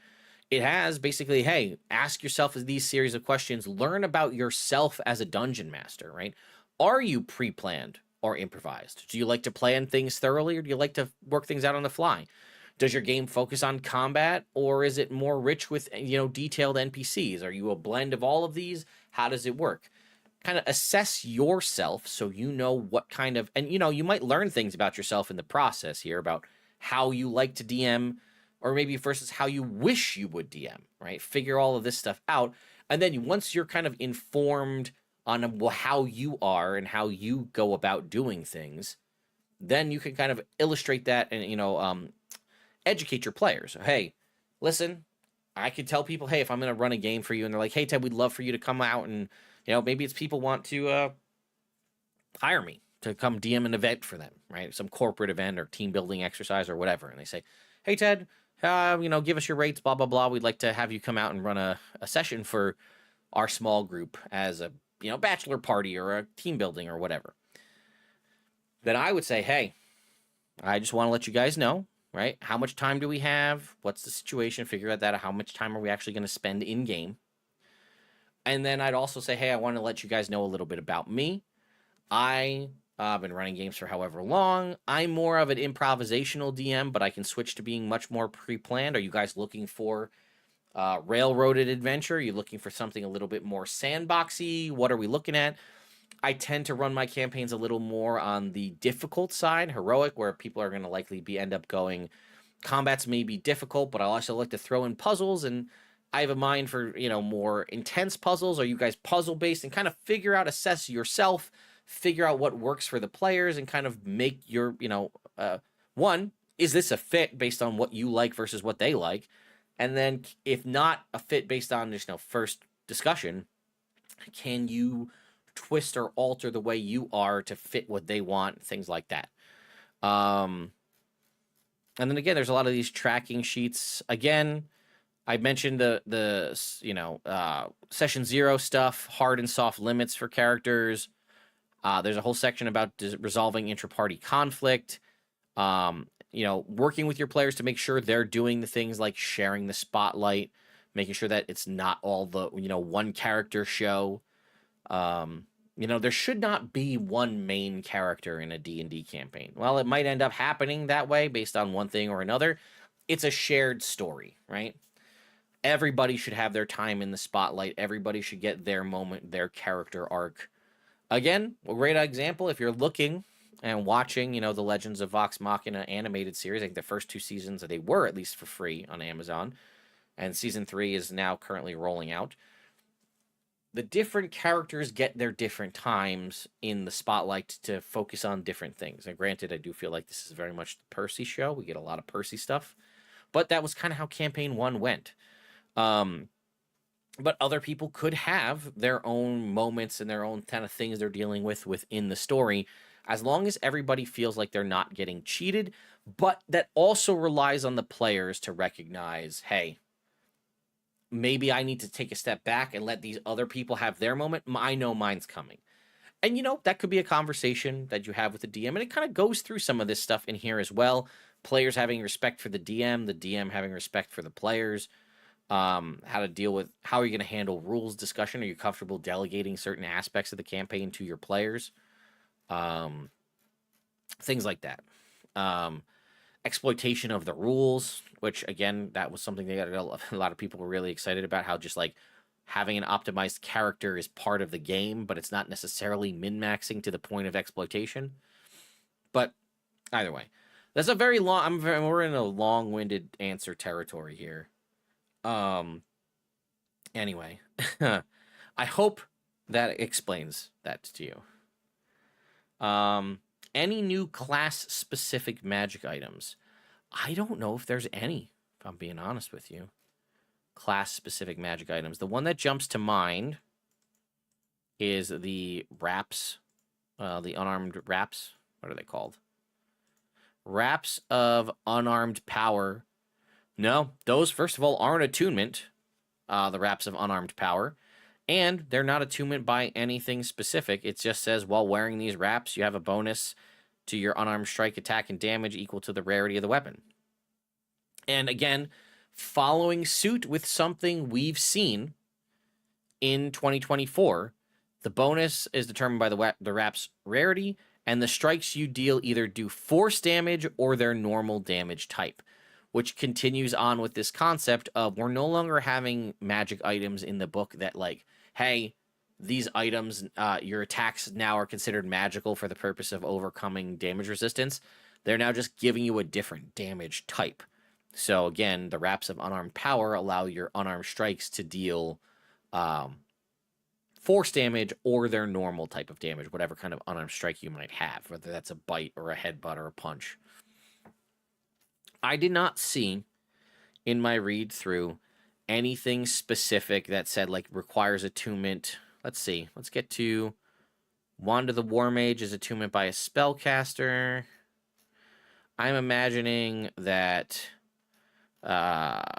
It has basically, hey, ask yourself these series of questions. Learn about yourself as a dungeon master, right? Are you pre-planned or improvised? Do you like to plan things thoroughly, or do you like to work things out on the fly? Does your game focus on combat, or is it more rich with, detailed NPCs? Are you a blend of all of these? How does it work? Kind of assess yourself so you know what kind of, and you might learn things about yourself in the process here about how you like to DM, or maybe versus how you wish you would DM, right? Figure all of this stuff out. And then once you're kind of informed on how you are and how you go about doing things, then you can kind of illustrate that and, educate your players. Hey, listen, I could tell people, hey, if I'm going to run a game for you, and they're like, hey, Ted, we'd love for you to come out and, maybe it's people want to hire me to come DM an event for them, right? Some corporate event or team building exercise or whatever. And they say, hey, Ted, give us your rates, blah, blah, blah. We'd like to have you come out and run a session for our small group as a, bachelor party or a team building or whatever. Then I would say, hey, I just want to let you guys know, right? How much time do we have? What's the situation? Figure out that. How much time are we actually going to spend in game? And then I'd also say, hey, I want to let you guys know a little bit about me. I've been running games for however long. I'm more of an improvisational DM, but I can switch to being much more pre-planned. Are you guys looking for railroaded adventure? Are you looking for something a little bit more sandboxy? What are we looking at? I tend to run my campaigns a little more on the difficult side, heroic, where people are going to likely end up going. Combats may be difficult, but I also like to throw in puzzles, and I have a mind for more intense puzzles. Are you guys puzzle based, and kind of assess yourself, figure out what works for the players, and kind of make your one, is this a fit based on what you like versus what they like, and then if not a fit based on just first discussion, can you twist or alter the way you are to fit what they want, things like that. And then again, there's a lot of these tracking sheets. Again, I mentioned the session 0 stuff, hard and soft limits for characters. There's a whole section about resolving intra-party conflict. Working with your players to make sure they're doing the things like sharing the spotlight, making sure that it's not all the one character show. There should not be one main character in a D&D campaign. Well, it might end up happening that way based on one thing or another. It's a shared story, right? Everybody should have their time in the spotlight. Everybody should get their moment, their character arc. Again, a great example, if you're looking and watching, the Legends of Vox Machina animated series, I think the first 2 seasons, they were at least for free on Amazon, and season 3 is now currently rolling out. The different characters get their different times in the spotlight to focus on different things. And granted, I do feel like this is very much the Percy show. We get a lot of Percy stuff. But that was kind of how Campaign 1 went. But other people could have their own moments and their own kind of things they're dealing with within the story, as long as everybody feels like they're not getting cheated. But that also relies on the players to recognize, hey, maybe I need to take a step back and let these other people have their moment. I know mine's coming. And, that could be a conversation that you have with the DM. And it kind of goes through some of this stuff in here as well. Players having respect for the DM having respect for the players. How to deal with, how are you going to handle rules discussion? Are you comfortable delegating certain aspects of the campaign to your players? Things like that. Exploitation of the rules, which again, that was something that a lot of people were really excited about, how just like having an optimized character is part of the game, but it's not necessarily min-maxing to the point of exploitation. But either way, that's a very long, we're in a long-winded answer territory here. Anyway, I hope that explains that to you. Any new class-specific magic items? I don't know if there's any, if I'm being honest with you. Class-specific magic items. The one that jumps to mind is the wraps, the unarmed wraps. What are they called? Wraps of unarmed power. No, those, first of all, aren't attunement, the wraps of unarmed power. And they're not attunement by anything specific. It just says, while wearing these wraps, you have a bonus to your unarmed strike, attack, and damage equal to the rarity of the weapon. And again, following suit with something we've seen in 2024, the bonus is determined by the wrap's rarity, and the strikes you deal either do force damage or their normal damage type, which continues on with this concept of we're no longer having magic items in the book that like, hey, these items, your attacks now are considered magical for the purpose of overcoming damage resistance. They're now just giving you a different damage type. So again, the wraps of unarmed power allow your unarmed strikes to deal force damage or their normal type of damage, whatever kind of unarmed strike you might have, whether that's a bite or a headbutt or a punch. I did not see in my read through anything specific that said like requires attunement. Let's see. Let's get to Wand of the War Mage is attunement by a spellcaster. I'm imagining that the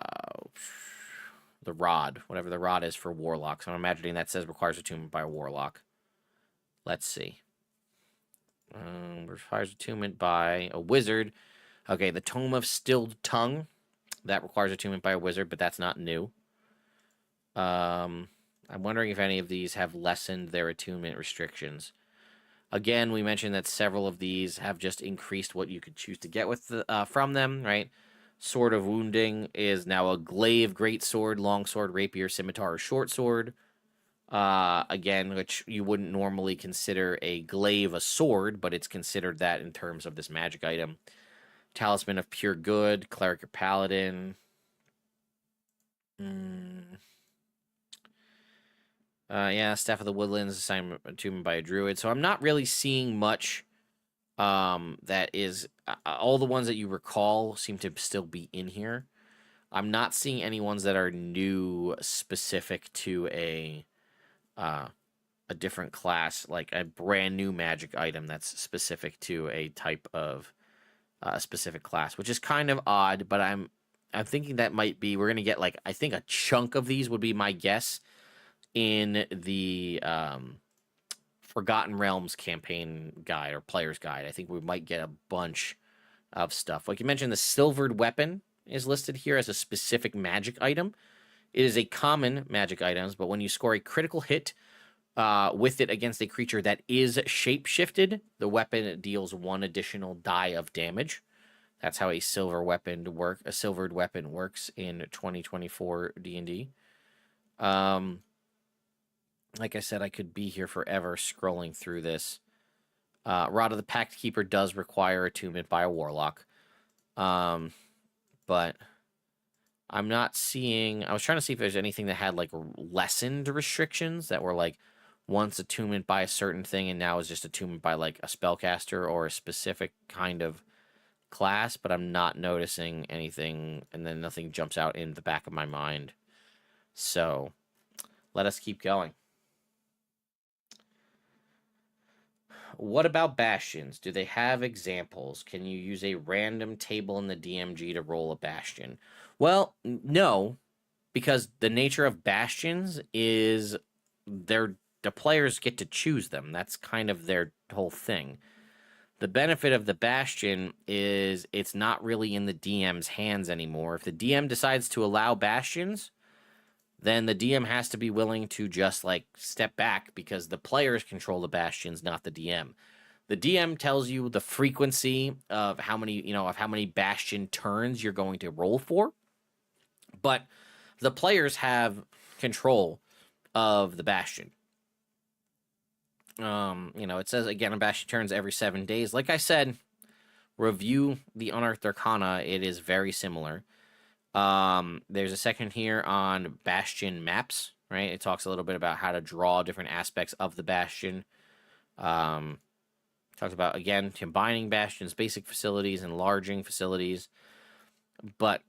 rod, whatever the rod is for warlocks, I'm imagining that says requires attunement by a warlock. Let's see. Requires attunement by a wizard. Okay, the Tome of Stilled Tongue. That requires attunement by a wizard, but that's not new. I'm wondering if any of these have lessened their attunement restrictions. Again, we mentioned that several of these have just increased what you could choose to get with from them, right? Sword of Wounding is now a glaive, greatsword, longsword, rapier, scimitar, or short sword. Again, which you wouldn't normally consider a glaive a sword, but it's considered that in terms of this magic item. Talisman of Pure Good, Cleric or Paladin. Yeah, Staff of the Woodlands, assignment attunement by a druid. So I'm not really seeing much that is all the ones that you recall seem to still be in here. I'm not seeing any ones that are new specific to a different class, like a brand new magic item that's specific to a type of specific class, which is kind of odd, but I'm thinking that might be, we're going to get like, I think a chunk of these would be my guess in the Forgotten Realms campaign guide or player's guide. I think we might get a bunch of stuff. Like you mentioned, the silvered weapon is listed here as a specific magic item. It is a common magic item, but when you score a critical hit with it against a creature that is shapeshifted, the weapon deals 1 additional die of damage. That's how a silvered weapon works in 2024 D&D. Like I said, I could be here forever scrolling through this. Rod of the Pact Keeper does require attunement by a warlock. But I'm not seeing... I was trying to see if there's anything that had, like, lessened restrictions that were, like, once attunement by a certain thing and now is just attunement by, like, a spellcaster or a specific kind of class, but I'm not noticing anything, and then nothing jumps out in the back of my mind. So, let us keep going. What about bastions? Do they have examples? Can you use a random table in the DMG to roll a bastion? Well, no, because the nature of bastions is the players get to choose them. That's kind of their whole thing. The benefit of the bastion is it's not really in the DM's hands anymore. If the DM decides to allow bastions, then the DM has to be willing to just like step back because the players control the bastions, not the DM. The DM tells you the frequency of how many bastion turns you're going to roll for, but the players have control of the bastion. It says again, a bastion turns every 7 days. Like I said, review the Unearthed Arcana. It is very similar. There's a section here on bastion maps, right? It talks a little bit about how to draw different aspects of the bastion. Talks about, again, combining bastions, basic facilities, enlarging facilities. But,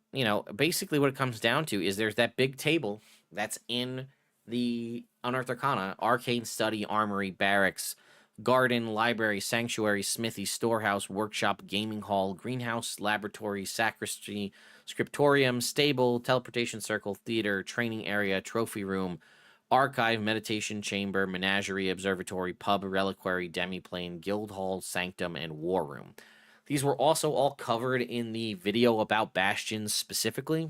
basically what it comes down to is there's that big table that's in the Unearthed Arcana: arcane study, armory, barracks, garden, library, sanctuary, smithy, storehouse, workshop, gaming hall, greenhouse, laboratory, sacristy, scriptorium, stable, teleportation circle, theater, training area, trophy room, archive, meditation chamber, menagerie, observatory, pub, reliquary, demiplane, guild hall, sanctum, and war room. These were also all covered in the video about bastions specifically,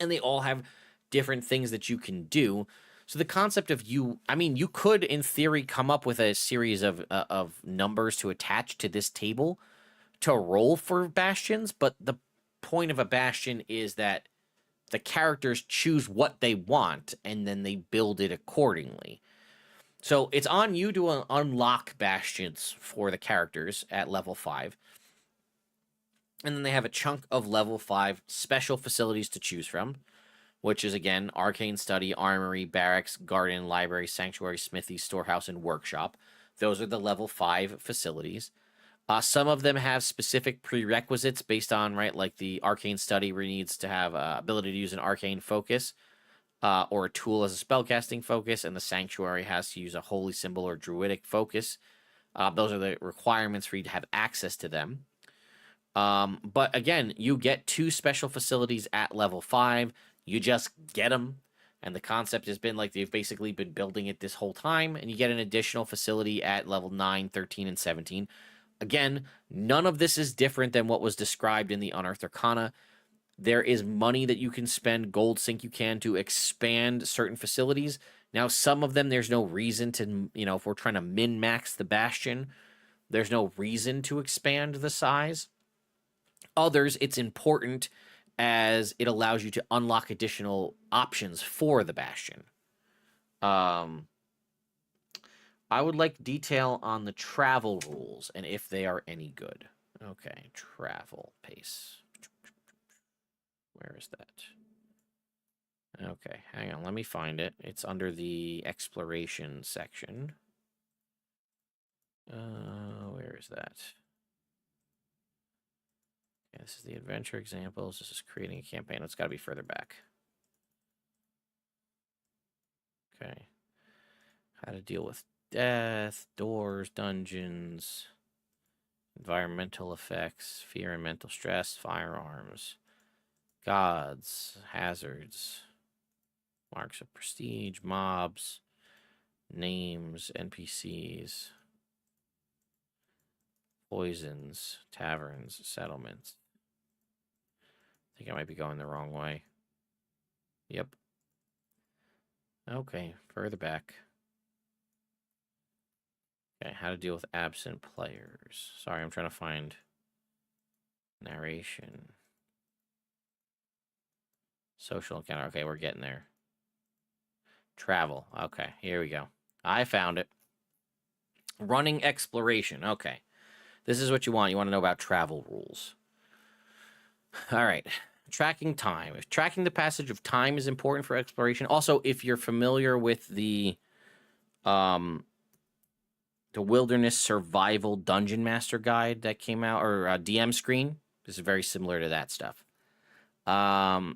and they all have different things that you can do. So the concept of you could, in theory, come up with a series of numbers to attach to this table to roll for bastions, but the point of a bastion is that the characters choose what they want, and then they build it accordingly. So it's on you to unlock bastions for the characters at level 5. And then they have a chunk of level 5 special facilities to choose from, which is, again, arcane study, armory, barracks, garden, library, sanctuary, smithy, storehouse, and workshop. Those are the level 5 facilities. Some of them have specific prerequisites based on, like the arcane study where he needs to have ability to use an arcane focus or a tool as a spellcasting focus, and the sanctuary has to use a holy symbol or druidic focus. Those are the requirements for you to have access to them. But again, you get 2 special facilities at level 5. You just get them. And the concept has been like they've basically been building it this whole time. And you get an additional facility at level 9, 13, and 17. Again, none of this is different than what was described in the Unearthed Arcana. There is money that you can spend, gold sink you can, to expand certain facilities. Now, some of them, there's no reason to, if we're trying to min-max the Bastion, there's no reason to expand the size. Others, it's important as it allows you to unlock additional options for the Bastion. I would like detail on the travel rules and if they are any good. Okay, travel pace. Where is that? Okay, hang on. Let me find it. It's under the exploration section. Where is that? Okay, this is the adventure examples. This is creating a campaign. It's got to be further back. Okay. How to deal with death, doors, dungeons, environmental effects, fear and mental stress, firearms, gods, hazards, marks of prestige, mobs, names, NPCs, poisons, taverns, settlements. I think I might be going the wrong way. Yep. Okay, further back. Okay, how to deal with absent players. Sorry, I'm trying to find narration. Social encounter. Okay, we're getting there. Travel. Okay, here we go. I found it. Running exploration. Okay. This is what you want. You want to know about travel rules. All right. Tracking time. If tracking the passage of time is important for exploration. Also, if you're familiar with the Wilderness Survival Dungeon Master Guide that came out, or DM screen, this is very similar to that stuff. All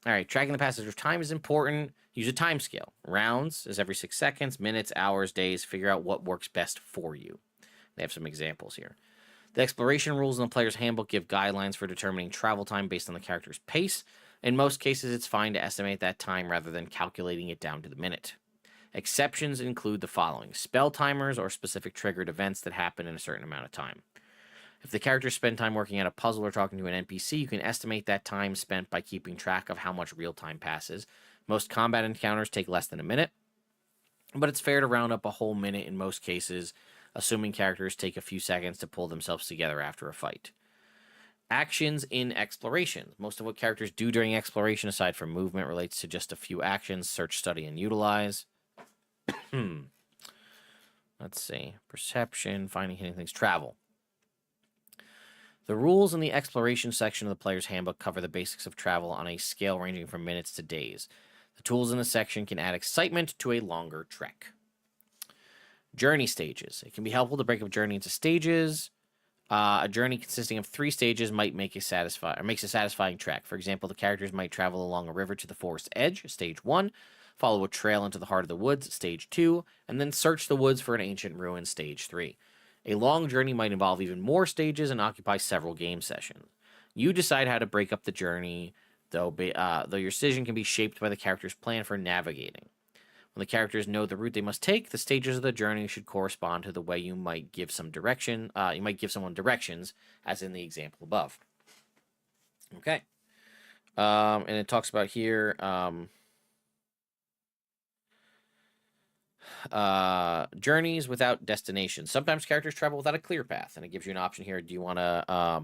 right. Tracking the passage of time is important. Use a time scale. Rounds is every 6 seconds, minutes, hours, days. Figure out what works best for you. They have some examples here. The exploration rules in the player's handbook give guidelines for determining travel time based on the character's pace. In most cases, it's fine to estimate that time rather than calculating it down to the minute. Exceptions include the following: spell timers or specific triggered events that happen in a certain amount of time. If the character spent time working at a puzzle or talking to an NPC, you can estimate that time spent by keeping track of how much real time passes. Most combat encounters take less than a minute, but it's fair to round up a whole minute in most cases, assuming characters take a few seconds to pull themselves together after a fight. Actions in exploration. Most of what characters do during exploration, aside from movement, relates to just a few actions: search, study, and utilize. Let's see. Perception, finding hidden things, travel. The rules in the exploration section of the player's handbook cover the basics of travel on a scale ranging from minutes to days. The tools in the section can add excitement to a longer trek. Journey stages. It can be helpful to break up journey into stages. A journey consisting of 3 stages might makes a satisfying trek. For example, the characters might travel along a river to the forest edge, stage 1, follow a trail into the heart of the woods, stage 2, and then search the woods for an ancient ruin, stage 3. A long journey might involve even more stages and occupy several game sessions. You decide how to break up the journey, though your decision can be shaped by the character's plan for navigating. When the characters know the route they must take, the stages of the journey should correspond to the way you might give some direction. You might give someone directions, as in the example above. Okay. And it talks about here journeys without destination. Sometimes characters travel without a clear path, and it gives you an option here. Do you want to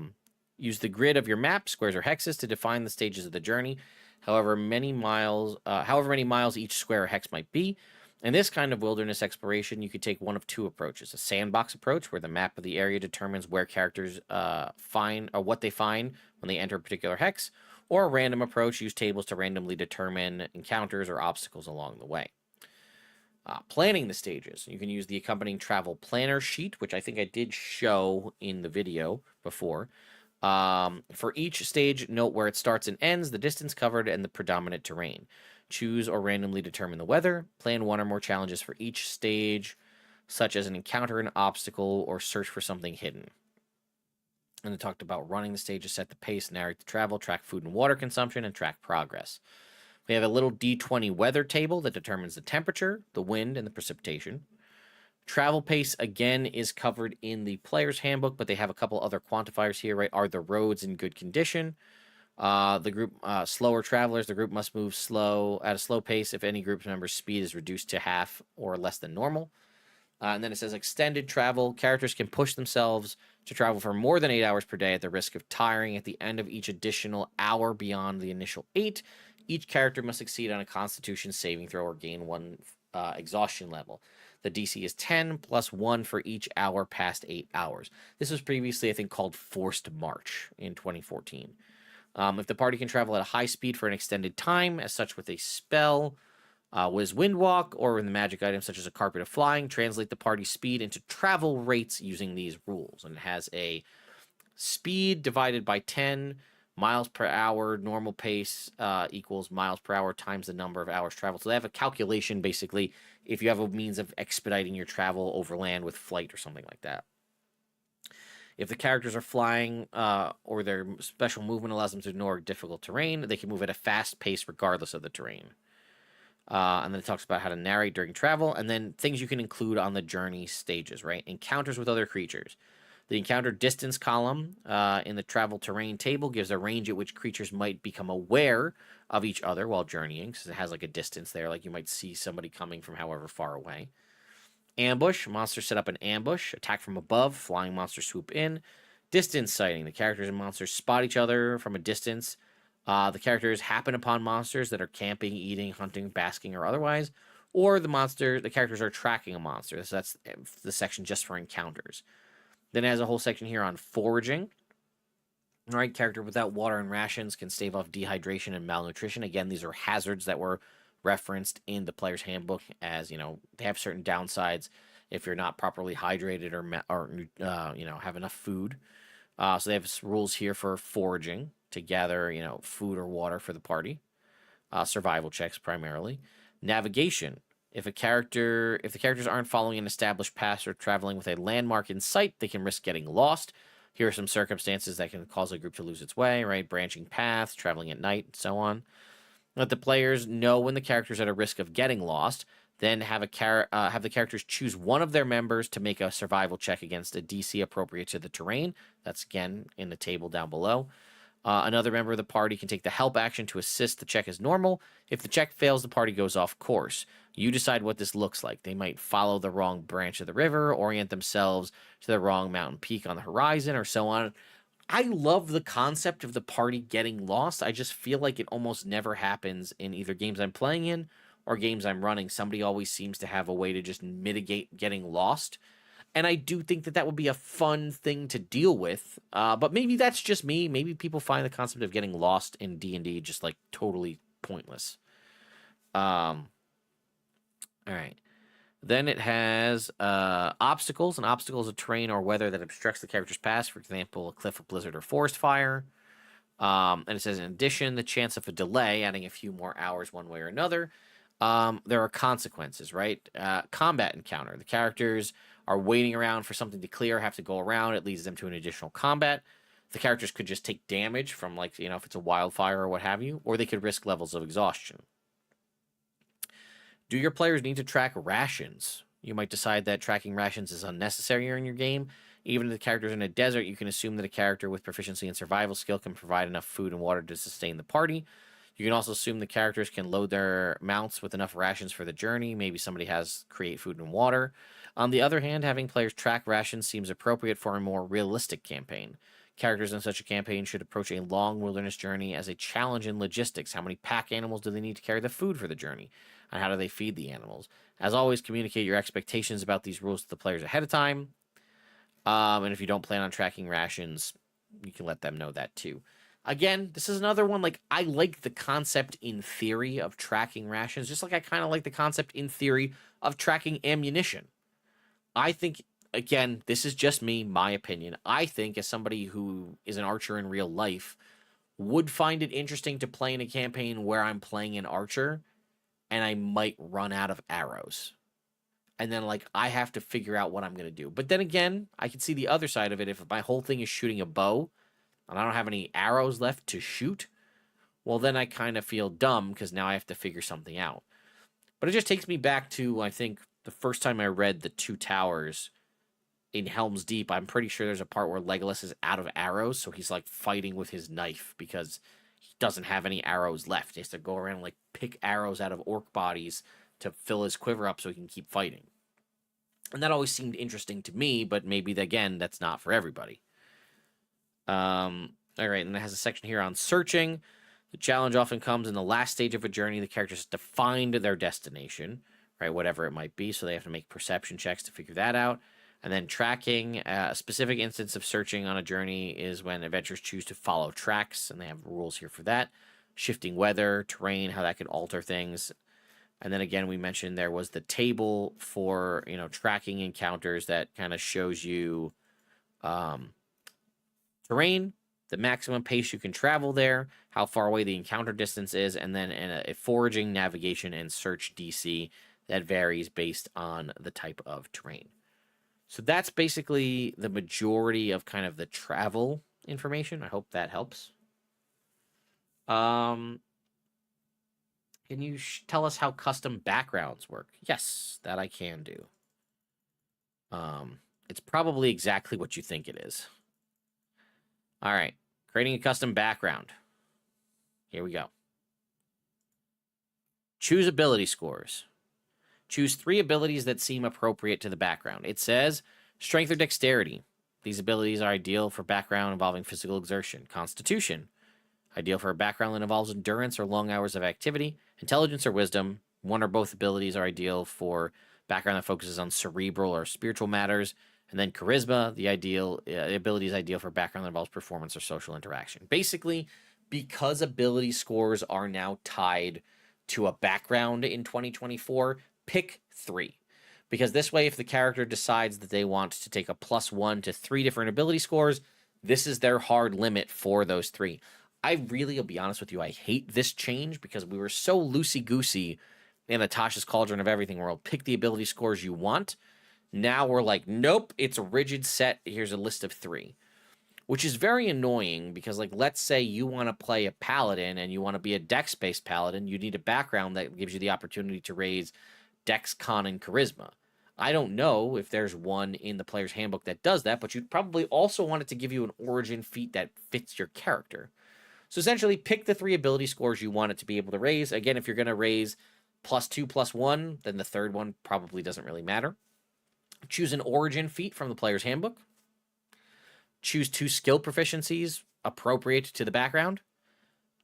use the grid of your map, squares or hexes, to define the stages of the journey? However many miles each square or hex might be. In this kind of wilderness exploration, you could take one of 2 approaches: a sandbox approach, where the map of the area determines where characters find or what they find when they enter a particular hex, or a random approach, use tables to randomly determine encounters or obstacles along the way. Planning the stages. You can use the accompanying travel planner sheet, which I think I did show in the video before. For each stage, note where it starts and ends, the distance covered, and the predominant terrain. Choose or randomly determine the weather. Plan 1 or more challenges for each stage, such as an encounter an obstacle or search for something hidden. And it talked about running the stages, set the pace, narrate the travel, track food and water consumption, and track progress. We have a little D20 weather table that determines the temperature, the wind, and the precipitation. Travel pace, again, is covered in the player's handbook, but they have a couple other quantifiers here, right? Are the roads in good condition? The group slower travelers, the group must move slow at a slow pace if any group member's speed is reduced to half or less than normal. And then it says extended travel. Characters can push themselves to travel for more than 8 hours per day at the risk of tiring at the end of each additional hour beyond the initial 8. Each character must succeed on a Constitution saving throw or gain 1 exhaustion level. The DC is 10 plus 1 for each hour past 8 hours. This was previously, I think, called Forced March in 2014. If the party can travel at a high speed for an extended time, as such with a spell, was Windwalk, or in the magic items such as a Carpet of Flying, translate the party speed into travel rates using these rules. And it has a speed divided by 10 miles per hour, normal pace equals miles per hour times the number of hours traveled. So they have a calculation, basically, if you have a means of expediting your travel over land with flight or something like that. If the characters are flying or their special movement allows them to ignore difficult terrain, they can move at a fast pace regardless of the terrain. And then it talks about how to narrate during travel, and then things you can include on the journey stages, right? Encounters with other creatures. The encounter distance column in the travel terrain table gives a range at which creatures might become aware of each other while journeying, because it has like a distance there, like you might see somebody coming from however far away. Ambush. Monsters set up an ambush. Attack from above. Flying monsters swoop in. Distance sighting. The characters and monsters spot each other from a distance. The characters happen upon monsters that are camping, eating, hunting, basking, or otherwise. Or the characters are tracking a monster. So that's the section just for encounters. Then it has a whole section here on foraging. Right, character without water and rations can stave off dehydration and malnutrition. Again, these are hazards that were referenced in the player's handbook as, they have certain downsides if you're not properly hydrated or have enough food. So they have rules here for foraging to gather, food or water for the party. Survival checks primarily. Navigation. If the characters aren't following an established path or traveling with a landmark in sight, they can risk getting lost. Here are some circumstances that can cause a group to lose its way, right? Branching paths, traveling at night, and so on. Let the players know when the character's at a risk of getting lost. Then have the characters choose one of their members to make a survival check against a DC appropriate to the terrain. That's, again, in the table down below. Another member of the party can take the help action to assist the check as normal. If the check fails, the party goes off course. You decide what this looks like. They might follow the wrong branch of the river, orient themselves to the wrong mountain peak on the horizon, or so on. I love the concept of the party getting lost. I just feel like it almost never happens in either games I'm playing in or games I'm running. Somebody always seems to have a way to just mitigate getting lost. And I do think that would be a fun thing to deal with. But maybe that's just me. Maybe people find the concept of getting lost in D&D just like totally pointless. All right. Then it has obstacles. An obstacle is a terrain or weather that obstructs the character's path. For example, a cliff, a blizzard, or forest fire. And it says, in addition, the chance of a delay, adding a few more hours one way or another. There are consequences, right? Combat encounter. The characters are waiting around for something to clear, have to go around. It leads them to an additional combat. The characters could just take damage from, if it's a wildfire or what have you, or they could risk levels of exhaustion. Do your players need to track rations? You might decide that tracking rations is unnecessary in your game. Even if the character's in a desert, you can assume that a character with proficiency in survival skill can provide enough food and water to sustain the party. You can also assume the characters can load their mounts with enough rations for the journey. Maybe somebody has create food and water. On the other hand, having players track rations seems appropriate for a more realistic campaign. Characters in such a campaign should approach a long wilderness journey as a challenge in logistics. How many pack animals do they need to carry the food for the journey? And how do they feed the animals? As always, communicate your expectations about these rules to the players ahead of time. And if you don't plan on tracking rations, you can let them know that too. Again, this is another one, I like the concept in theory of tracking rations, just like I kind of like the concept in theory of tracking ammunition. I think, again, this is just me, my opinion. I think as somebody who is an archer in real life, would find it interesting to play in a campaign where I'm playing an archer and I might run out of arrows. And then, I have to figure out what I'm going to do. But then again, I can see the other side of it. If my whole thing is shooting a bow and I don't have any arrows left to shoot, well, then I kind of feel dumb because now I have to figure something out. But it just takes me back to, I think, the first time I read The Two Towers in Helm's Deep. I'm pretty sure there's a part where Legolas is out of arrows, so he's, fighting with his knife because he doesn't have any arrows left. He has to go around and like pick arrows out of orc bodies to fill his quiver up so he can keep fighting. And that always seemed interesting to me, but maybe, again, that's not for everybody. All right, and it has a section here on searching. The challenge often comes in the last stage of a journey. The characters have to find their destination, right, whatever it might be, so they have to make perception checks to figure that out. And then tracking, a specific instance of searching on a journey is when adventurers choose to follow tracks, and they have rules here for that. Shifting weather, terrain, how that could alter things. And then again, we mentioned there was the table for, tracking encounters that kind of shows you terrain, the maximum pace you can travel there, how far away the encounter distance is, and then a foraging, navigation, and search DC that varies based on the type of terrain. So that's basically the majority of kind of the travel information. I hope that helps. Can you tell us how custom backgrounds work? Yes, that I can do. It's probably exactly what you think it is. All right, creating a custom background. Here we go. Choose ability scores. Choose 3 abilities that seem appropriate to the background. It says strength or dexterity. These abilities are ideal for background involving physical exertion. Constitution. Ideal for a background that involves endurance or long hours of activity. Intelligence or wisdom. One or both abilities are ideal for background that focuses on cerebral or spiritual matters. And then charisma, the ability is ideal for background that involves performance or social interaction. Basically, because ability scores are now tied to a background in 2024, pick 3. Because this way, if the character decides that they want to take a +1 to 3 different ability scores, this is their hard limit for those 3. I'll be honest with you, I hate this change because we were so loosey-goosey in the Tasha's Cauldron of Everything world. Pick the ability scores you want. Now we're like, nope, it's a rigid set. Here's a list of 3, which is very annoying because, like, let's say you want to play a paladin and you want to be a dex-based paladin. You need a background that gives you the opportunity to raise dex, con, and charisma. I don't know if there's one in the player's handbook that does that, but you'd probably also want it to give you an origin feat that fits your character. So essentially, pick the 3 ability scores you want it to be able to raise. Again, if you're going to raise +2, +1, then the third one probably doesn't really matter. Choose an origin feat from the player's handbook. Choose 2 skill proficiencies appropriate to the background.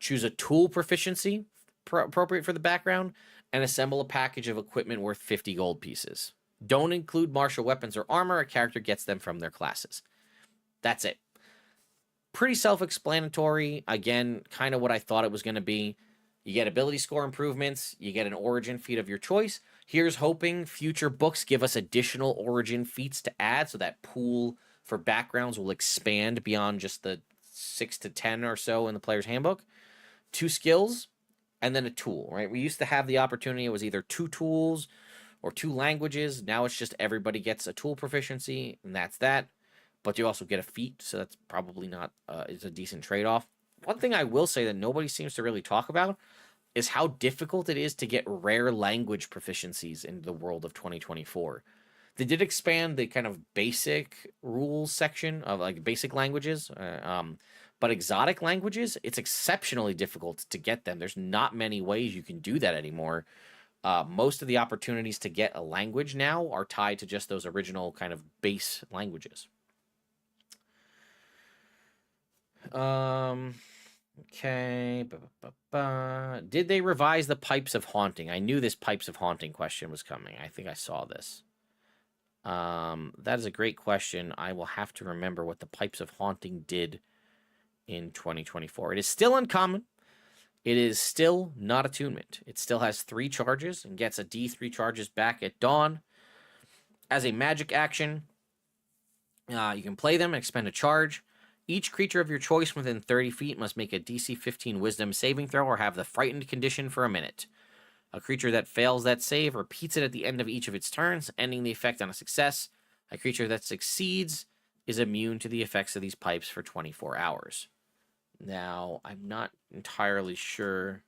Choose a tool proficiency appropriate for the background. And assemble a package of equipment worth 50 gold pieces. Don't include martial weapons or armor. A character gets them from their classes. That's it. Pretty self-explanatory. Again, kind of what I thought it was going to be. You get ability score improvements. You get an origin feat of your choice. Here's hoping future books give us additional origin feats to add so that pool for backgrounds will expand beyond just the 6 to 10 or so in the player's handbook. 2 skills and then a tool, right? We used to have the opportunity. It was either 2 tools or 2 languages. Now it's just everybody gets a tool proficiency and that's that. But you also get a feat, so that's probably not is a decent trade-off. One thing I will say that nobody seems to really talk about is how difficult it is to get rare language proficiencies in the world of 2024. They did expand the kind of basic rules section of like basic languages, but exotic languages, it's exceptionally difficult to get them. There's not many ways you can do that anymore. Most of the opportunities to get a language now are tied to just those original kind of base languages. Okay. Did they revise the Pipes of Haunting? I knew this Pipes of Haunting question was coming. I think I saw this. That is a great question. I will have to remember what the Pipes of Haunting did in 2024. It is still uncommon. It is still not attunement. It still has 3 charges and gets a D3 charges back at dawn. As a magic action, you can play them and expend a charge. Each creature of your choice within 30 feet must make a DC 15 Wisdom saving throw or have the frightened condition for a minute. A creature that fails that save repeats it at the end of each of its turns, ending the effect on a success. A creature that succeeds is immune to the effects of these pipes for 24 hours. Now, I'm not entirely sure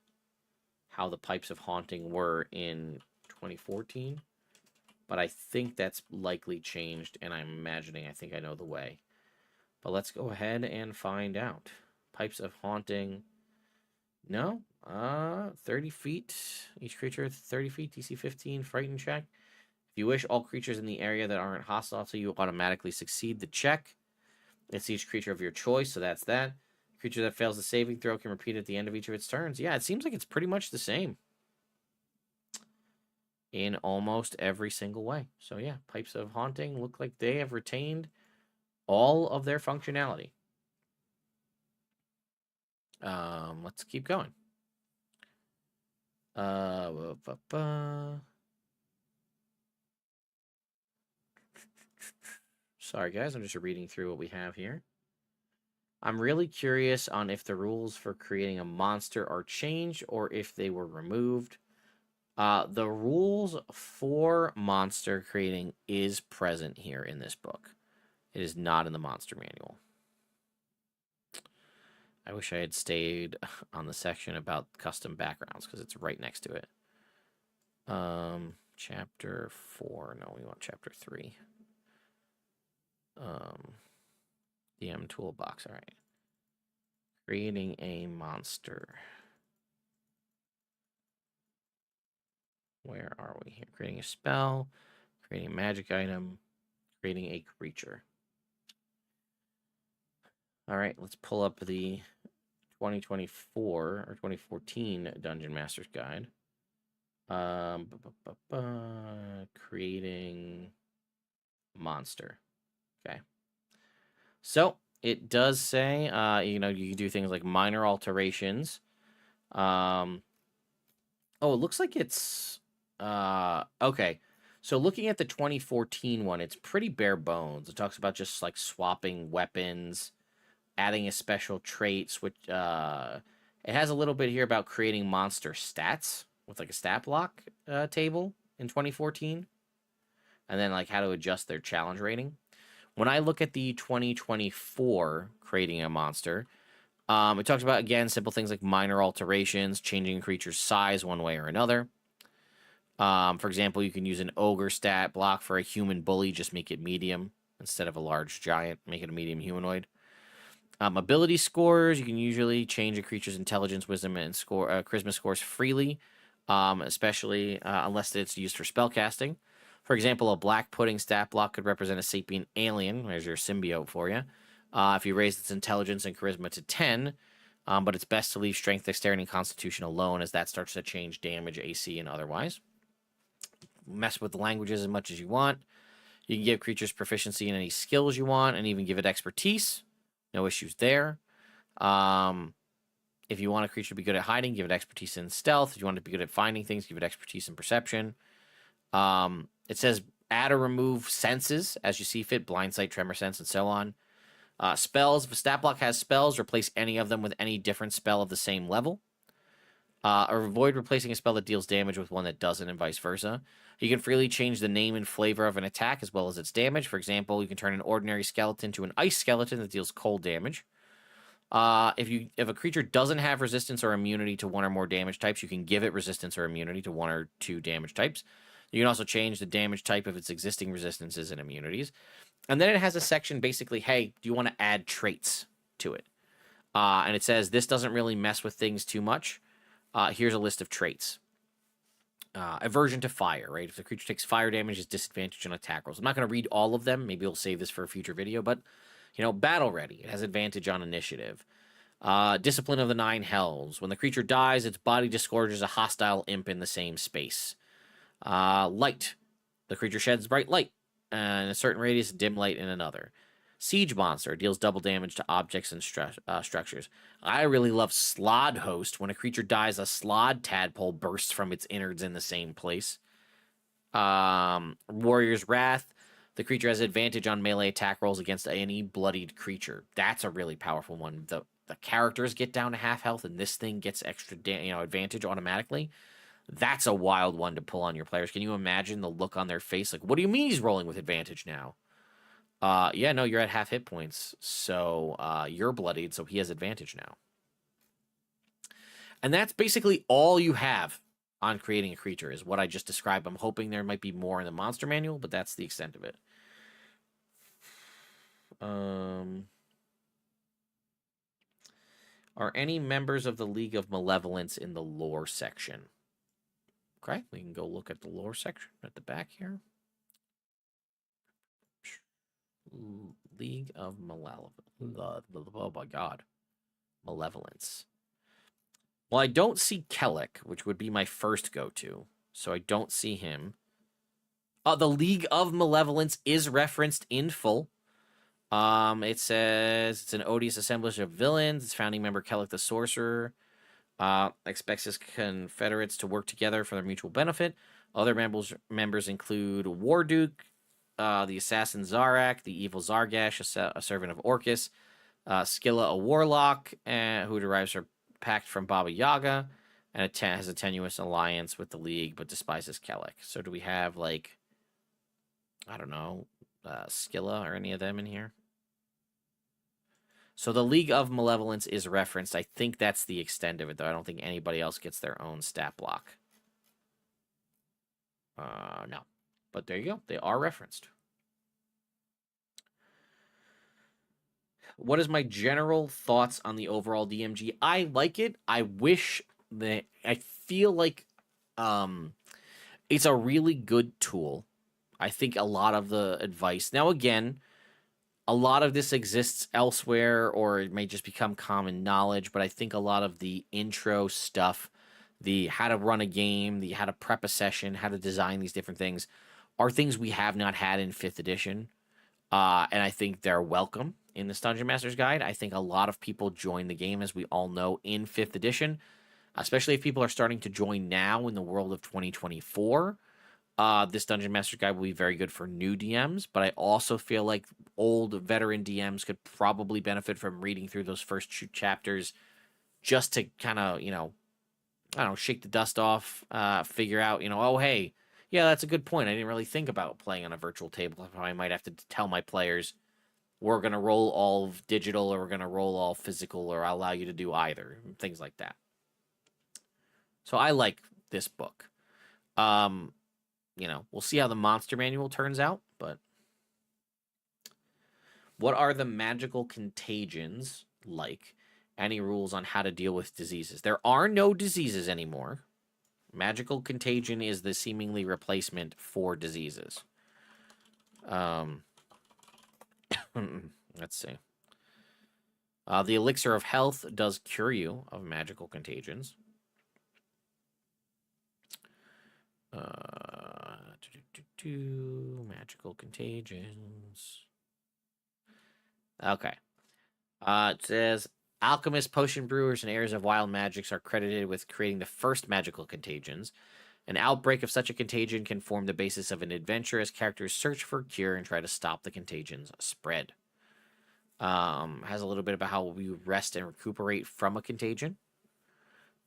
how the Pipes of Haunting were in 2014, but I think that's likely changed, and I'm imagining I think I know the way. But let's go ahead and find out. Pipes of Haunting. No. 30 feet. Each creature 30 feet, DC 15, frightened check. If you wish, all creatures in the area that aren't hostile to you automatically succeed the check. It's each creature of your choice, so that's that. Creature that fails the saving throw can repeat at the end of each of its turns. Yeah, it seems like it's pretty much the same in almost every single way. So yeah, Pipes of Haunting look like they have retained all of their functionality. Let's keep going. Sorry, guys. I'm just reading through what we have here. I'm really curious on if the rules for creating a monster are changed or if they were removed. The rules for monster creating is present here in this book. It is not in the monster manual. I wish I had stayed on the section about custom backgrounds because it's right next to it. Chapter 4. No, we want chapter 3. DM toolbox. All right. Creating a monster. Where are we here? Creating a spell, creating a magic item, creating a creature. All right, let's pull up the 2024 or 2014 Dungeon Master's Guide. Creating monster. Okay. So it does say, you know, you can do things like minor alterations. Oh, it looks like it's okay. So looking at the 2014 one, it's pretty bare bones. It talks about just like swapping weapons, adding a special traits, which it has a little bit here about creating monster stats with like a stat block table in 2014, and then like how to adjust their challenge rating. When I look at the 2024 creating a monster, it talks about, again, simple things like minor alterations, changing a creature's size one way or another. For example, you can use an ogre stat block for a human bully, just make it medium instead of a large giant, make it a medium humanoid. Ability scores, you can usually change a creature's intelligence, wisdom, and charisma scores freely, especially unless it's used for spellcasting. For example, a black pudding stat block could represent a sapient alien. There's your symbiote for you. If you raise its intelligence and charisma to 10, but it's best to leave strength, dexterity, and constitution alone, as that starts to change damage, AC, and otherwise. Mess with the languages as much as you want. You can give creatures proficiency in any skills you want, and even give it expertise. No issues there. If you want a creature to be good at hiding, give it expertise in stealth. If you want it to be good at finding things, give it expertise in perception. It says add or remove senses as you see fit, blind sight, tremor sense, and so on. Spells, if a stat block has spells, replace any of them with any different spell of the same level. Or avoid replacing a spell that deals damage with one that doesn't, and vice versa. You can freely change the name and flavor of an attack as well as its damage. For example, you can turn an ordinary skeleton to an ice skeleton that deals cold damage. If a creature doesn't have resistance or immunity to one or more damage types, you can give it resistance or immunity to one or two damage types. You can also change the damage type of its existing resistances and immunities. And then it has a section basically, hey, do you want to add traits to it? And it says this doesn't really mess with things too much. Here's a list of traits. Aversion to fire, right? If the creature takes fire damage, it's disadvantage on attack rolls. I'm not going to read all of them. Maybe we'll save this for a future video, but, you know, battle ready. It has advantage on initiative. Discipline of the Nine Hells. When the creature dies, its body disgorges a hostile imp in the same space. Light. The creature sheds bright light in a certain radius, dim light in another. Siege Monster deals double damage to objects and structures. I really love Slod Host. When a creature dies, a slod tadpole bursts from its innards in the same place. Warrior's Wrath. The creature has advantage on melee attack rolls against any bloodied creature. That's a really powerful one. The characters get down to half health, and this thing gets extra advantage automatically. That's a wild one to pull on your players. Can you imagine the look on their face? Like, what do you mean he's rolling with advantage now? Yeah, no, you're at half hit points, so you're bloodied, so he has advantage now. And that's basically all you have on creating a creature, is what I just described. I'm hoping there might be more in the monster manual, but that's the extent of it. All Are any members of the League of Malevolence in the lore section? Okay, we can go look at the lore section at the back here. League of Malevolence. Oh my god. Malevolence. Well, I don't see Kellic, which would be my first go-to. So I don't see him. The League of Malevolence is referenced in full. It says it's an odious assemblage of villains. Its founding member, Kellic the Sorcerer, expects his confederates to work together for their mutual benefit. Other members include Warduke, the assassin Zarak, the evil Zargash, a servant of Orcus, Scylla, a warlock, who derives her pact from Baba Yaga, and has a tenuous alliance with the League, but despises Kellic. So do we have, like, I don't know, Scylla or any of them in here? So the League of Malevolence is referenced. I think that's the extent of it, though. I don't think anybody else gets their own stat block. No. But there you go. They are referenced. What is my general thoughts on the overall DMG? I like it. I wish that... I feel like it's a really good tool. I think a lot of the advice... Now, again, a lot of this exists elsewhere, or it may just become common knowledge, but I think a lot of the intro stuff, the how to run a game, the how to prep a session, how to design these different things, are things we have not had in 5th edition. And I think they're welcome in this Dungeon Master's Guide. I think a lot of people join the game, as we all know, in 5th edition, especially if people are starting to join now in the world of 2024. This Dungeon Master's Guide will be very good for new DMs, but I also feel like old veteran DMs could probably benefit from reading through those first 2 chapters just to kind of, I don't know, shake the dust off, figure out, oh, hey, yeah, that's a good point. I didn't really think about playing on a virtual table. I might have to tell my players, we're going to roll all digital, or we're going to roll all physical, or I'll allow you to do either, things like that. So I like this book. We'll see how the monster manual turns out, but what are the magical contagions like? Any rules on how to deal with diseases? There are no diseases anymore. Magical contagion is the seemingly replacement for diseases. Let's see. The elixir of health does cure you of magical contagions. Magical contagions. Okay. It says alchemists, potion brewers, and heirs of wild magics are credited with creating the first magical contagions. An outbreak of such a contagion can form the basis of an adventure as characters search for a cure and try to stop the contagin's spread. Has a little bit about how we rest and recuperate from a contagion.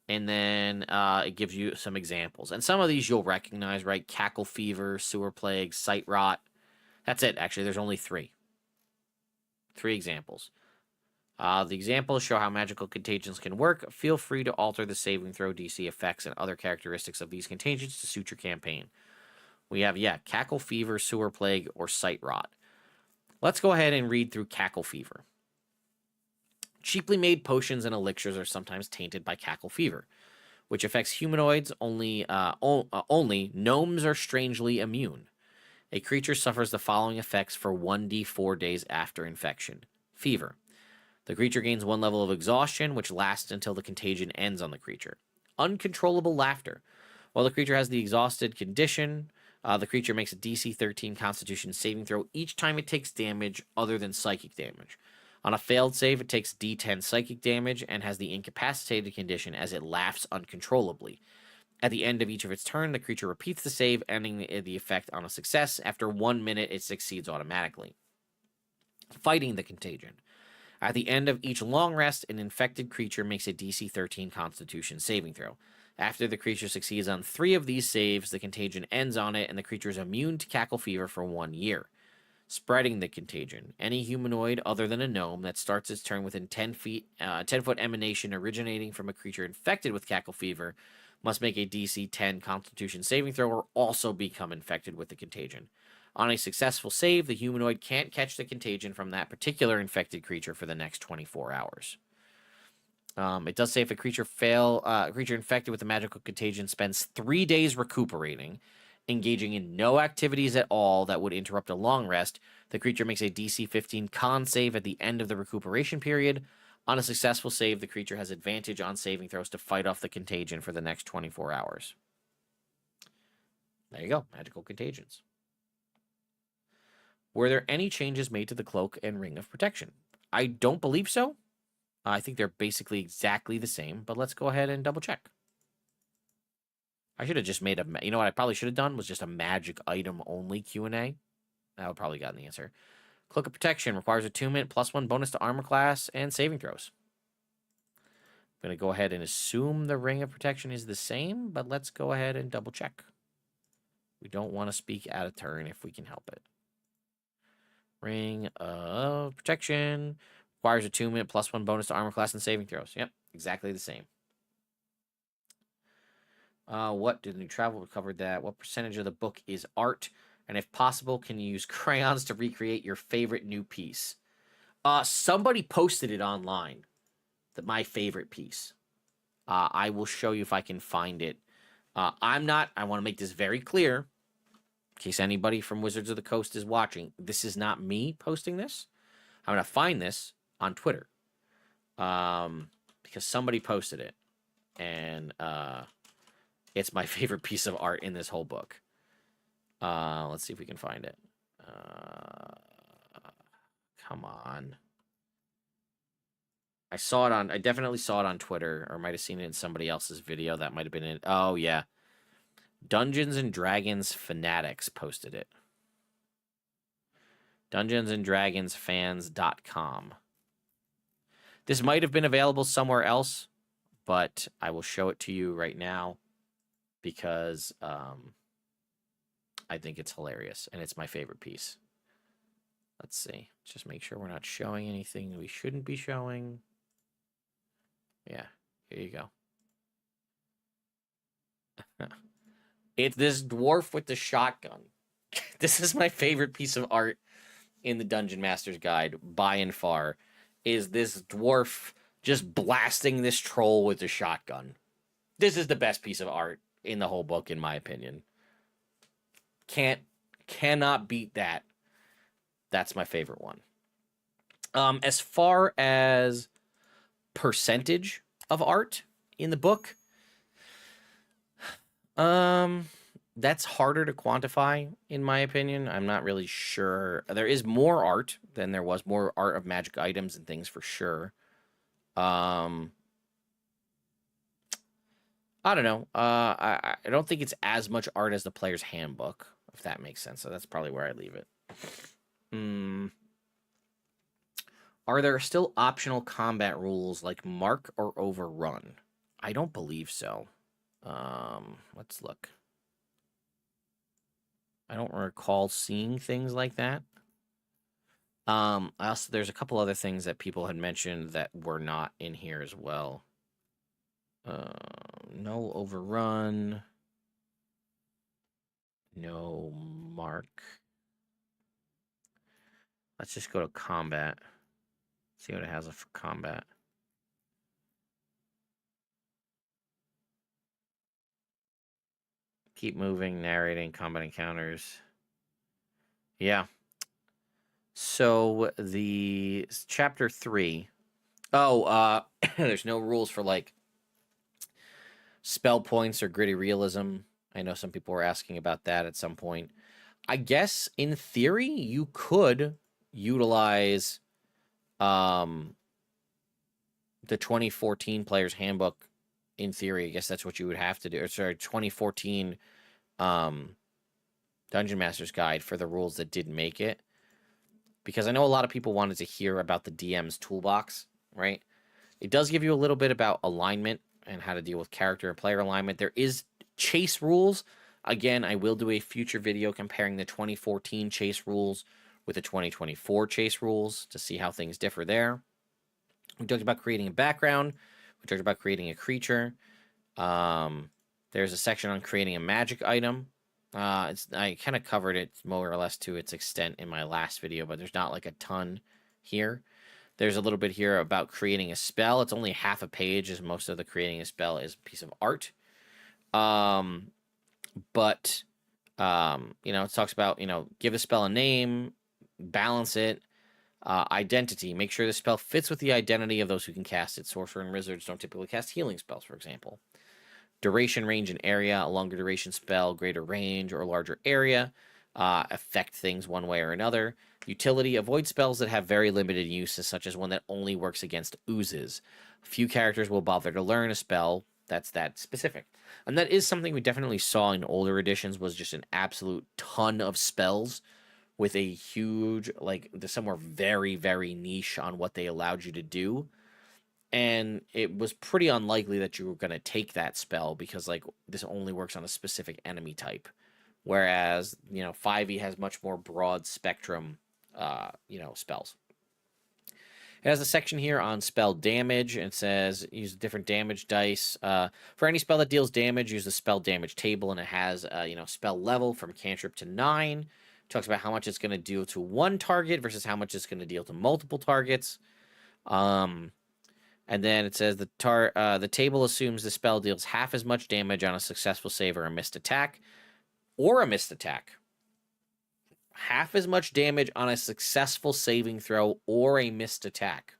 And then it gives you some examples. And some of these you'll recognize, right? Cackle fever, sewer plague, sight rot. That's it, actually. There's only 3. 3 examples. The examples show how magical contagions can work. Feel free to alter the saving throw, DC effects, and other characteristics of these contagions to suit your campaign. We have, Cackle fever, sewer plague, or sight rot. Let's go ahead and read through Cackle fever. Cheaply made potions and elixirs are sometimes tainted by cackle fever, which affects humanoids only. Only gnomes are strangely immune. A creature suffers the following effects for 1d4 days after infection. Fever. The creature gains 1 level of exhaustion, which lasts until the contagion ends on the creature. Uncontrollable laughter. While the creature has the exhausted condition, the creature makes a DC 13 Constitution saving throw each time it takes damage other than psychic damage. On a failed save, it takes D10 psychic damage and has the incapacitated condition as it laughs uncontrollably. At the end of each of its turn, the creature repeats the save, ending the effect on a success. After 1 minute, it succeeds automatically. Fighting the contagion. At the end of each long rest, an infected creature makes a DC 13 Constitution saving throw. After the creature succeeds on 3 of these saves, the contagion ends on it, and the creature is immune to cackle fever for 1 year. Spreading the contagion. Any humanoid other than a gnome that starts its turn within 10-foot emanation originating from a creature infected with cackle fever must make a DC 10 Constitution saving throw or also become infected with the contagion. On a successful save, the humanoid can't catch the contagion from that particular infected creature for the next 24 hours. It does say if a creature creature infected with a magical contagion spends 3 days recuperating, engaging in no activities at all that would interrupt a long rest, the creature makes a DC 15 con save at the end of the recuperation period. On a successful save, the creature has advantage on saving throws to fight off the contagion for the next 24 hours. There you go, magical contagions. Were there any changes made to the cloak and ring of protection? I don't believe so. I think they're basically exactly the same, but let's go ahead and double check. I should have just made a, you know what I probably should have done was just a magic item only Q&A. That would probably gotten the answer. Cloak of Protection requires attunement, +1 bonus to armor class and saving throws. I'm going to go ahead and assume the Ring of Protection is the same, but let's go ahead and double check. We don't want to speak out of turn if we can help it. Ring of Protection requires attunement, +1 bonus to armor class and saving throws. Yep, exactly the same. What did New Travel? We covered that. What percentage of the book is art? And if possible, can you use crayons to recreate your favorite new piece? Somebody posted it online. My favorite piece. I will show you if I can find it. I want to make this very clear, in case anybody from Wizards of the Coast is watching. This is not me posting this. I'm going to find this on Twitter. Because somebody posted it. And it's my favorite piece of art in this whole book. Let's see if we can find it. Come on. I definitely saw it on Twitter, or might have seen it in somebody else's video. That might have been it. Oh, yeah. Dungeons and Dragons Fanatics posted it. DungeonsandDragonsFans.com. This might have been available somewhere else, but I will show it to you right now because I think it's hilarious, and it's my favorite piece. Let's see. Just make sure we're not showing anything we shouldn't be showing. Yeah, here you go. It's this dwarf with the shotgun. This is my favorite piece of art in the Dungeon Master's Guide, by and far, is this dwarf just blasting this troll with a shotgun. This is the best piece of art in the whole book, in my opinion. Cannot beat that. That's my favorite one. As far as percentage of art in the book, that's harder to quantify, in my opinion. I'm not really sure. There is more art than there was, more art of magic items and things for sure. I don't know. I don't think it's as much art as the player's handbook, if that makes sense. So that's probably where I leave it. Are there still optional combat rules like mark or overrun? I don't believe so. Let's look. I don't recall seeing things like that. There's a couple other things that people had mentioned that were not in here as well. No overrun. No mark. Let's just go to combat. See what it has for combat. Keep moving, narrating, combat encounters. Yeah. So the chapter 3. Oh, there's no rules for like spell points or gritty realism. I know some people were asking about that at some point. I guess in theory you could utilize the 2014 Player's Handbook. In theory, I guess that's what you would have to do. Or sorry, 2014 Dungeon Master's Guide for the rules that didn't make it. Because I know a lot of people wanted to hear about the DM's toolbox, right? It does give you a little bit about alignment and how to deal with character and player alignment. There is chase rules. Again, I will do a future video comparing the 2014 chase rules with the 2024 chase rules to see how things differ there. We talked about creating a background. We talked about creating a creature. There's a section on creating a magic item. I kind of covered it more or less to its extent in my last video, but there's not like a ton here. There's a little bit here about creating a spell. It's only half a page, as most of the creating a spell is a piece of art. But it talks about, give a spell a name, balance it, identity. Make sure the spell fits with the identity of those who can cast it. Sorcerer and wizards don't typically cast healing spells, for example. Duration, range, and area. A longer duration spell, greater range, or larger area affect things one way or another. Utility. Avoid spells that have very limited uses, such as one that only works against oozes. Few characters will bother to learn a spell that's that specific. And that is something we definitely saw in older editions, was just an absolute ton of spells with a huge, somewhere very, very niche on what they allowed you to do. And it was pretty unlikely that you were going to take that spell because, this only works on a specific enemy type. Whereas, 5e has much more broad spectrum, spells. It has a section here on spell damage, and it says use different damage dice. For any spell that deals damage, use the spell damage table, and it has, spell level from cantrip to 9. It talks about how much it's going to deal to one target versus how much it's going to deal to multiple targets. And then it says the table assumes the spell deals half as much damage on a successful save or a missed attack. Half as much damage on a successful saving throw or a missed attack.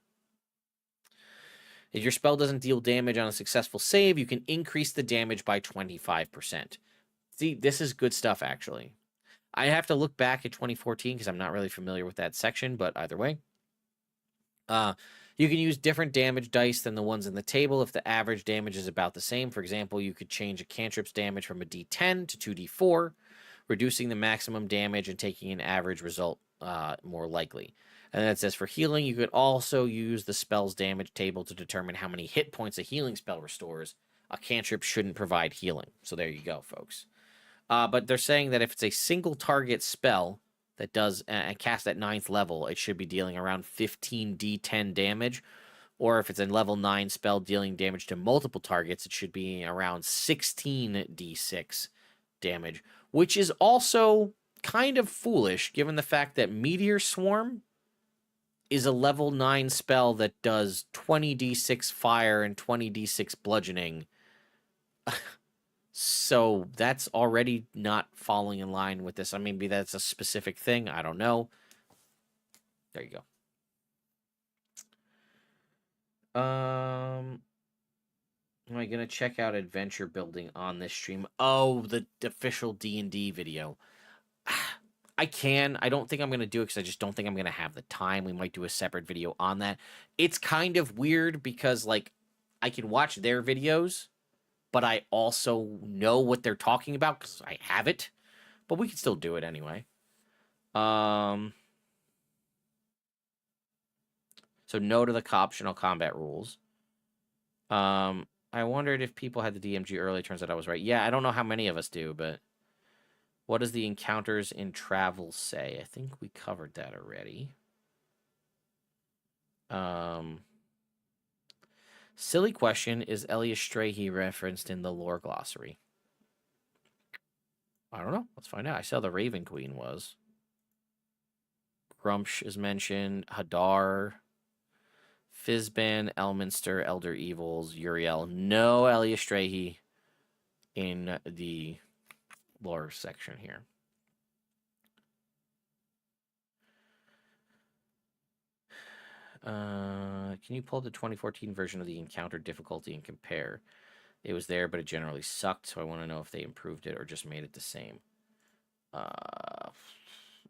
If your spell doesn't deal damage on a successful save, you can increase the damage by 25%. See, this is good stuff, actually. I have to look back at 2014 because I'm not really familiar with that section, but either way. You can use different damage dice than the ones in the table if the average damage is about the same. For example, you could change a cantrip's damage from a d10 to 2d4, reducing the maximum damage and taking an average result more likely. And then it says for healing, you could also use the spell's damage table to determine how many hit points a healing spell restores. A cantrip shouldn't provide healing. So there you go, folks. But they're saying that if it's a single target spell that does cast at 9th level, it should be dealing around 15 d10 damage. Or if it's a level 9 spell dealing damage to multiple targets, it should be around 16 d6 damage, which is also kind of foolish given the fact that Meteor Swarm is a level 9 spell that does 20d6 fire and 20d6 bludgeoning. So that's already not falling in line with this. I mean, maybe that's a specific thing. I don't know. There you go. Am I going to check out adventure building on this stream? Oh, the official D&D video. I can. I don't think I'm going to do it because I just don't think I'm going to have the time. We might do a separate video on that. It's kind of weird because, I can watch their videos, but I also know what they're talking about because I have it. But we can still do it anyway. So no to the optional combat rules. I wondered if people had the DMG early. Turns out I was right. Yeah, I don't know how many of us do, but what does the encounters in travel say? I think we covered that already. Silly question, is Elias Strahe referenced in the lore glossary? I don't know. Let's find out. I saw the Raven Queen was. Grumsh is mentioned. Hadar. Fizban, Elminster, Elder Evils, Uriel. No Elias Strahe in the lore section here. Can you pull up the 2014 version of the encounter difficulty and compare? It was there, but it generally sucked, so I want to know if they improved it or just made it the same.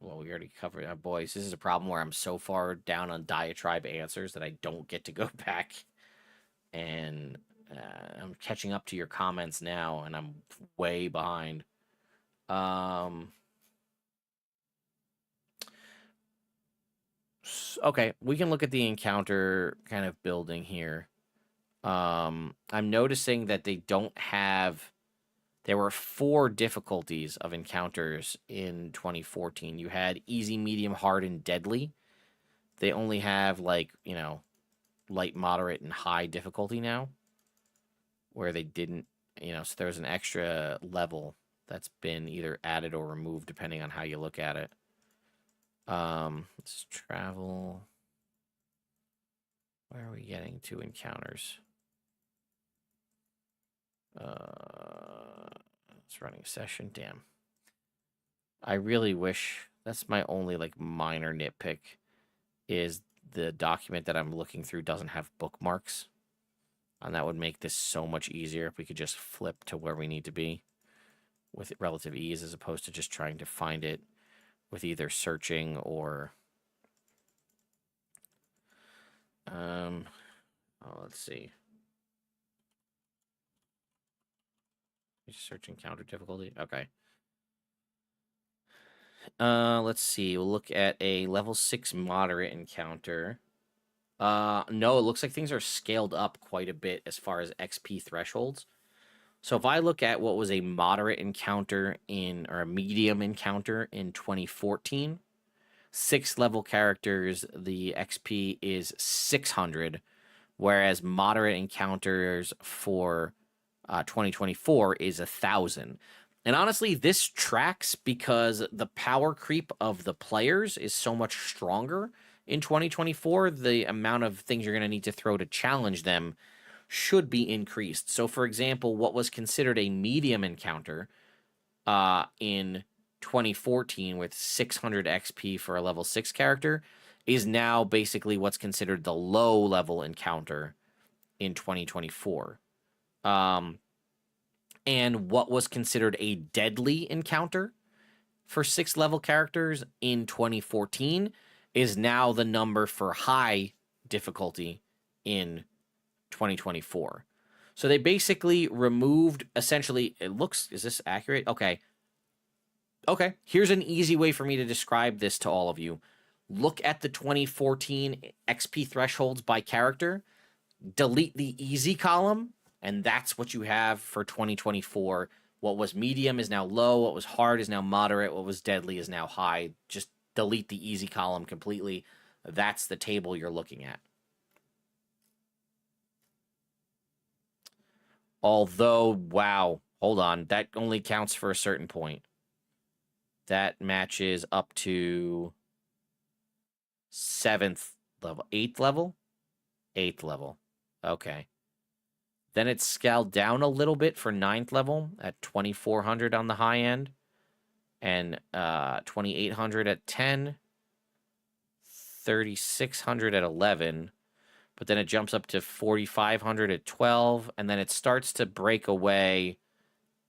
Well, we already covered that. Boys, this is a problem where I'm so far down on diatribe answers that I don't get to go back. And I'm catching up to your comments now, and I'm way behind. Okay, we can look at the encounter kind of building here. I'm noticing that they don't have... There were 4 difficulties of encounters in 2014. You had easy, medium, hard, and deadly. They only have, light, moderate, and high difficulty now. Where they didn't, so there's an extra level that's been either added or removed, depending on how you look at it. Let's travel. Where are we getting to encounters? It's running a session. Damn. I really wish that's my only like minor nitpick is the document that I'm looking through doesn't have bookmarks. And that would make this so much easier if we could just flip to where we need to be with relative ease as opposed to just trying to find it with either searching or let's see. Search encounter difficulty. Okay. Let's see. We'll look at a level 6 moderate encounter. No, it looks like things are scaled up quite a bit as far as XP thresholds. So if I look at what was a moderate encounter or a medium encounter in 2014, 6th level characters, the XP is 600, whereas moderate encounters for 2024 is 1,000. And honestly, this tracks because the power creep of the players is so much stronger in 2024. The amount of things you're going to need to throw to challenge them should be increased. So, for example, what was considered a medium encounter in 2014 with 600 XP for a level 6 character is now basically what's considered the low level encounter in 2024. And what was considered a deadly encounter for 6th level characters in 2014 is now the number for high difficulty in 2024. So they basically removed, essentially, it looks, is this accurate? Okay. Here's an easy way for me to describe this to all of you. Look at the 2014 XP thresholds by character, delete the easy column, and that's what you have for 2024. What was medium is now low. What was hard is now moderate. What was deadly is now high. Just delete the easy column completely. That's the table you're looking at. Although, wow, hold on. That only counts for a certain point. That matches up to 7th level. 8th level? 8th level. Okay. Then it's scaled down a little bit for 9th level at 2,400 on the high end. And 2,800 at 10. 3,600 at 11. But then it jumps up to 4,500 at 12. And then it starts to break away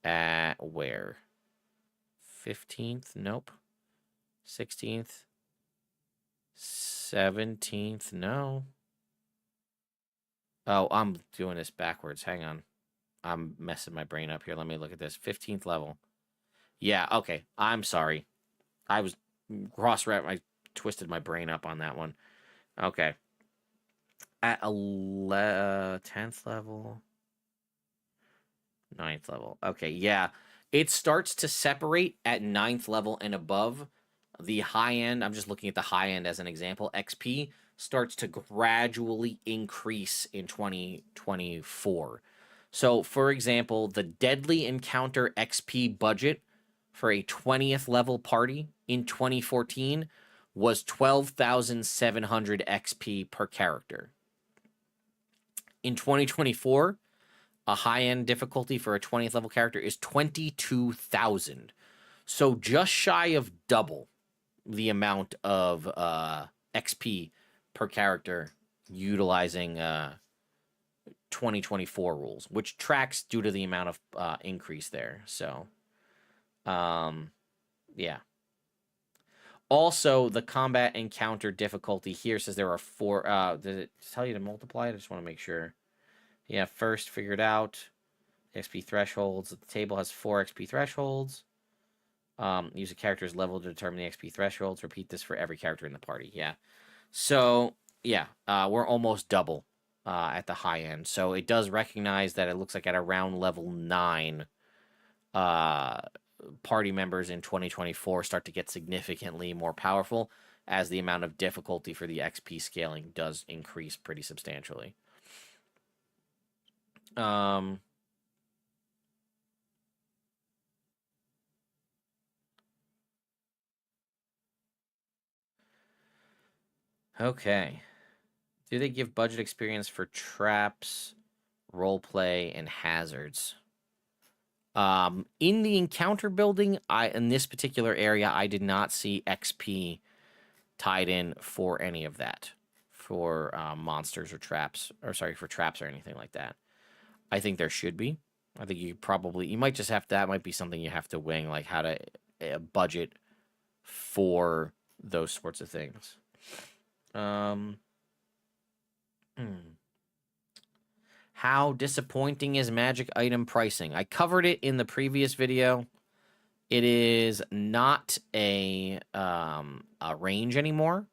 at where? 15th? Nope. 16th? 17th? No. Oh, I'm doing this backwards. Hang on. I'm messing my brain up here. Let me look at this. 15th level. Yeah, okay. I'm sorry. I was I twisted my brain up on that one. Okay. At 10th level. 9th level. Okay, yeah. It starts to separate at 9th level and above. The high end, I'm just looking at the high end as an example, XP starts to gradually increase in 2024. So, for example, the deadly encounter XP budget for a 20th level party in 2014 was 12,700 XP per character. In 2024, a high-end difficulty for a 20th level character is 22,000. So just shy of double the amount of XP per character utilizing 2024 rules, which tracks due to the amount of increase there. So, yeah. Also, the combat encounter difficulty here says there are 4. Did it tell you to multiply it? I just want to make sure. Yeah, first figured out XP thresholds. The table has 4 XP thresholds. Use a character's level to determine the XP thresholds. Repeat this for every character in the party. Yeah. So, yeah, we're almost double at the high end. So it does recognize that it looks like at around level 9, party members in 2024 start to get significantly more powerful as the amount of difficulty for the XP scaling does increase pretty substantially. Okay. Do they give budget experience for traps, roleplay, and hazards? In the encounter building, in this particular area, I did not see XP tied in for any of that, for monsters or traps, or sorry, for traps or anything like that. I think there should be. I think you might just have to, that might be something you have to wing, like how to budget for those sorts of things. How disappointing is magic item pricing? I covered it in the previous video. It is not a range anymore.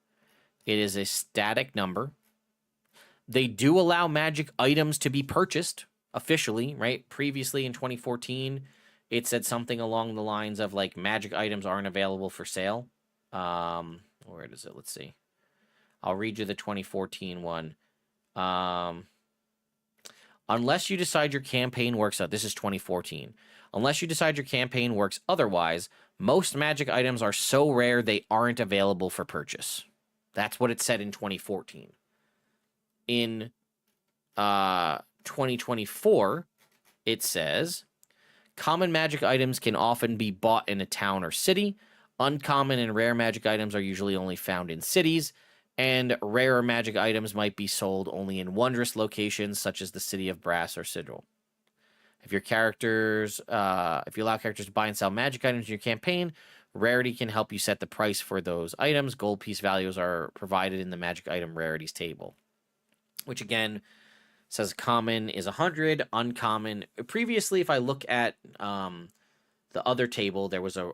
It is a static number. They do allow magic items to be purchased officially, right? Previously in 2014, it said something along the lines of like magic items aren't available for sale. Where is it? Let's see. I'll read you the 2014 one. Unless you decide your campaign works out, this is 2014. Unless you decide your campaign works otherwise, most magic items are so rare they aren't available for purchase. That's what it said in 2014. In 2024, it says, common magic items can often be bought in a town or city. Uncommon and rare magic items are usually only found in cities. And rarer magic items might be sold only in wondrous locations, such as the City of Brass or Sigil. If you allow characters to buy and sell magic items in your campaign, rarity can help you set the price for those items. Gold piece values are provided in the magic item rarities table, which again says common is 100, uncommon. Previously, if I look at the other table, there was a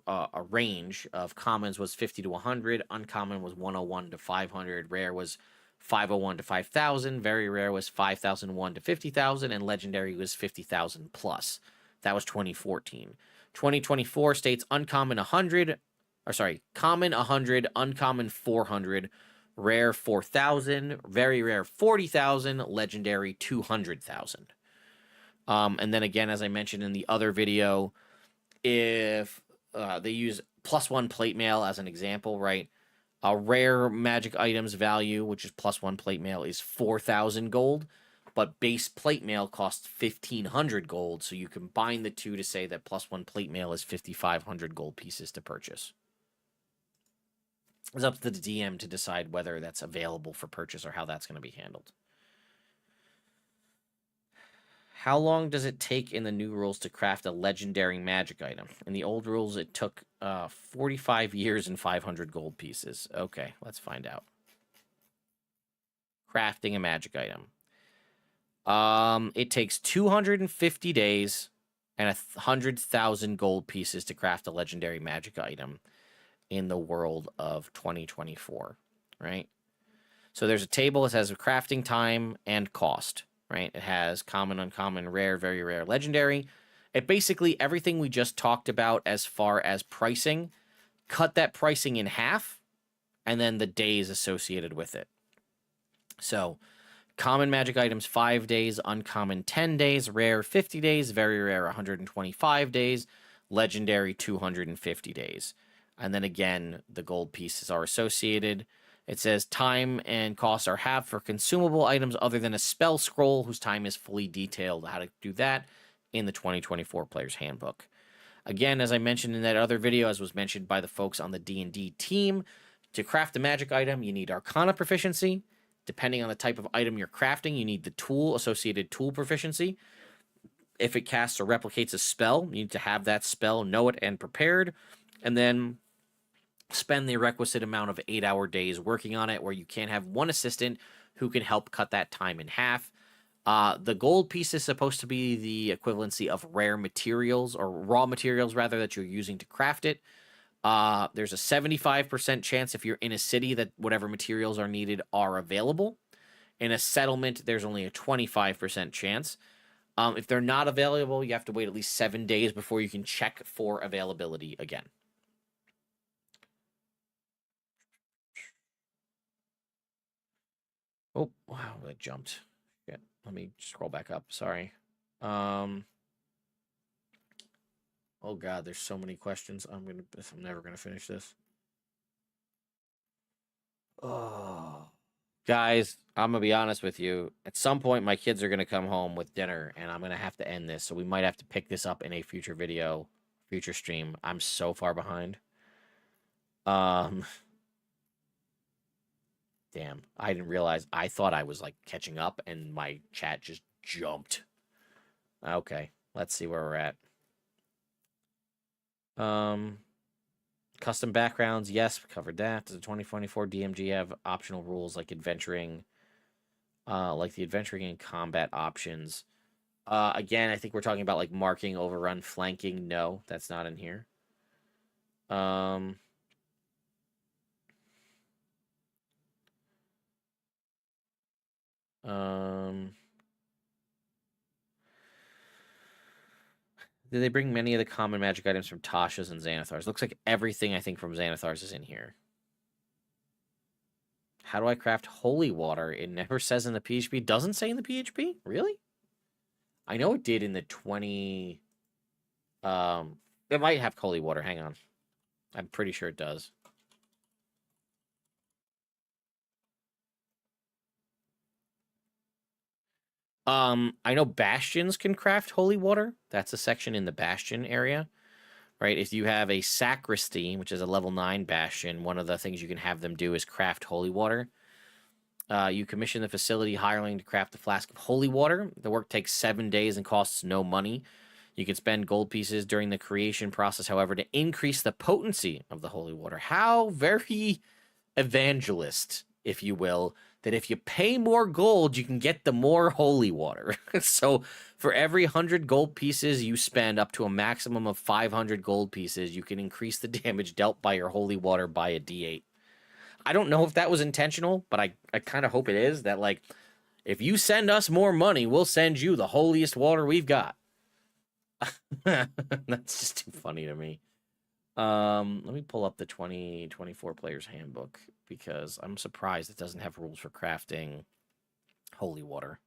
range of commons was 50 to 100, uncommon was 101 to 500, rare was 501 to 5,000, very rare was 5,001 to 50,000, and legendary was 50,000 plus. That was 2014. 2024 states uncommon 100, common 100, uncommon 400, rare 4,000, very rare 40,000, legendary 200,000. And then again, as I mentioned in the other video, if they use +1 plate mail as an example, right? A rare magic items value, which is +1 plate mail, is 4,000 gold, but base plate mail costs 1,500 gold. So you combine the two to say that +1 plate mail is 5,500 gold pieces to purchase. It's up to the DM to decide whether that's available for purchase or how that's going to be handled. How long does it take in the new rules to craft a legendary magic item? In the old rules, it took 45 years and 500 gold pieces. Okay, let's find out. Crafting a magic item. It takes 250 days and 100,000 gold pieces to craft a legendary magic item in the world of 2024, right? So there's a table that says crafting time and cost. Right? It has common, uncommon, rare, very rare, legendary. It basically, everything we just talked about as far as pricing, cut that pricing in half, and then the days associated with it. So, common magic items, 5 days, uncommon, 10 days, rare, 50 days, very rare, 125 days, legendary, 250 days. And then again, the gold pieces are associated. It says time and costs are halved for consumable items other than a spell scroll, whose time is fully detailed how to do that in the 2024 Player's Handbook. Again, as I mentioned in that other video, as was mentioned by the folks on the D&D team, to craft a magic item, you need Arcana proficiency. Depending on the type of item you're crafting, you need the associated tool proficiency. If it casts or replicates a spell, you need to have that spell, know it, and prepared. And then spend the requisite amount of 8-hour days working on it, where you can have one assistant who can help cut that time in half. The gold piece is supposed to be the equivalency of rare materials, or raw materials rather, that you're using to craft it. There's a 75% chance if you're in a city that whatever materials are needed are available. In a settlement, there's only a 25% chance. If they're not available, you have to wait at least 7 days before you can check for availability again. Oh, wow, that jumped. Yeah, let me scroll back up. Sorry. Oh god, there's so many questions. I'm never gonna finish this. Oh Guys, I'm gonna be honest with you. At some point, my kids are gonna come home with dinner, and I'm gonna have to end this. So we might have to pick this up in a future video, future stream. I'm so far behind. Um, damn, I didn't realize. I thought I was like catching up, and my chat just jumped. Okay, let's see where we're at. Custom backgrounds, yes, covered that. Does the 2024 DMG have optional rules like adventuring, like the adventuring and combat options? Again, I think we're talking about like marking, overrun, flanking. No, that's not in here. Um, did they bring many of the common magic items from Tasha's and Xanathar's? Looks like everything I think from Xanathar's is in here. How do I craft holy water? It never says in the PHP. Doesn't say in the PHP? Really? I know it did in the 20. It might have holy water. Hang on. I'm pretty sure it does. I know Bastions can craft holy water. That's a section in the Bastion area, right? If you have a sacristy, which is a level 9 Bastion, one of the things you can have them do is craft holy water. You commission the facility hireling to craft a flask of holy water. The work takes 7 days and costs no money. You can spend gold pieces during the creation process, however, to increase the potency of the holy water. How very evangelist, if you will, that if you pay more gold, you can get the more holy water. So for every 100 gold pieces you spend up to a maximum of 500 gold pieces, you can increase the damage dealt by your holy water by a d8. I don't know if that was intentional, but I kind of hope it is, that like, if you send us more money, we'll send you the holiest water we've got. That's just too funny to me. Let me pull up the 2024 Player's Handbook, because I'm surprised it doesn't have rules for crafting holy water.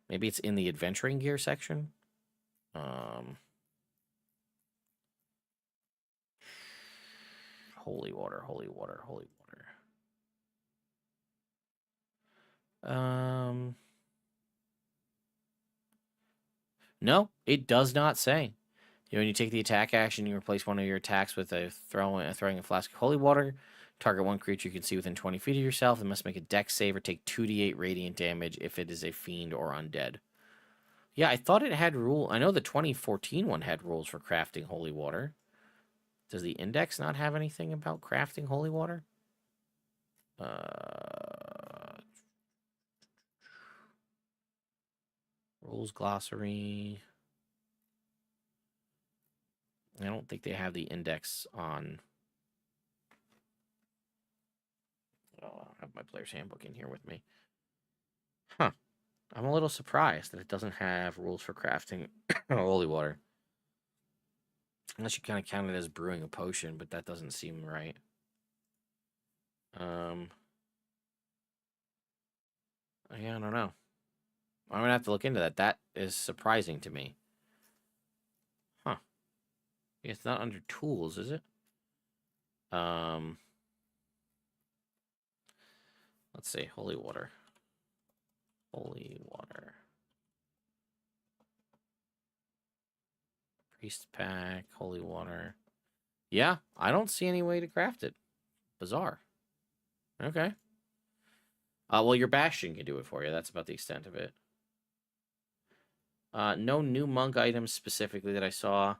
Maybe it's in the adventuring gear section. Holy water, holy water, holy water. No, it does not say. When you take the attack action, you replace one of your attacks with throwing a flask of holy water. Target one creature you can see within 20 feet of yourself. It must make a dex save or take 2d8 radiant damage if it is a fiend or undead. Yeah, I thought it had rule. I know the 2014 one had rules for crafting holy water. Does the index not have anything about crafting holy water? Rules glossary. I don't think they have the index on. Oh, I don't have my player's handbook in here with me. Huh. I'm a little surprised that it doesn't have rules for crafting holy water. Unless you kind of count it as brewing a potion, but that doesn't seem right. Yeah, I don't know. I'm gonna have to look into that. That is surprising to me. Huh. It's not under tools, is it? Let's see. Holy water. Holy water. Priest pack, holy water. Yeah, I don't see any way to craft it. Bizarre. Okay. Well, your Bastion can do it for you. That's about the extent of it. No new monk items specifically that I saw.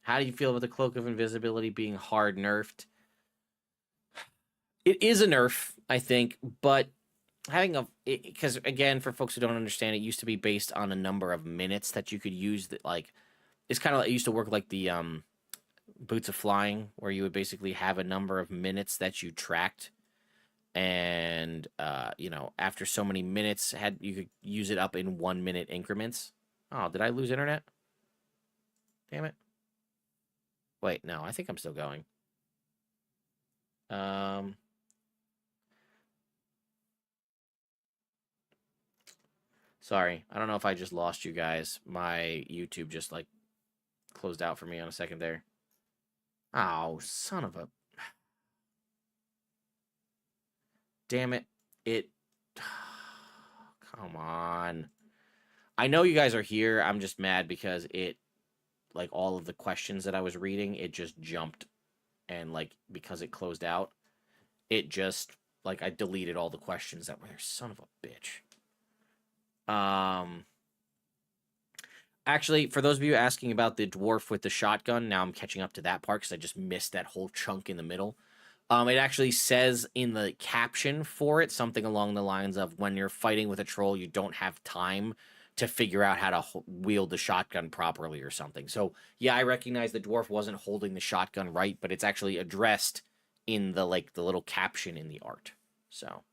How do you feel about the Cloak of Invisibility being hard nerfed? It is a nerf, I think, but having because again, for folks who don't understand, it used to be based on a number of minutes that you could use. That like, it's kind of like, it used to work like the Boots of Flying, where you would basically have a number of minutes that you tracked, and after so many minutes, you could use it up in 1 minute increments. Oh, did I lose internet? Damn it. Wait, no, I think I'm still going. Sorry, I don't know if I just lost you guys. My YouTube just like closed out for me on a second there. Oh, son of a... Damn it. it... Come on. I know you guys are here. I'm just mad because it, like, all of the questions that I was reading, it just jumped. And, like, because it closed out, it just, like, I deleted all the questions that were there. Son of a bitch. Actually, for those of you asking about the dwarf with the shotgun, now I'm catching up to that part because I just missed that whole chunk in the middle. It actually says in the caption for it something along the lines of, when you're fighting with a troll, you don't have time to figure out how to wield the shotgun properly or something. So, yeah, I recognize the dwarf wasn't holding the shotgun right, but it's actually addressed in the, like, the little caption in the art. So,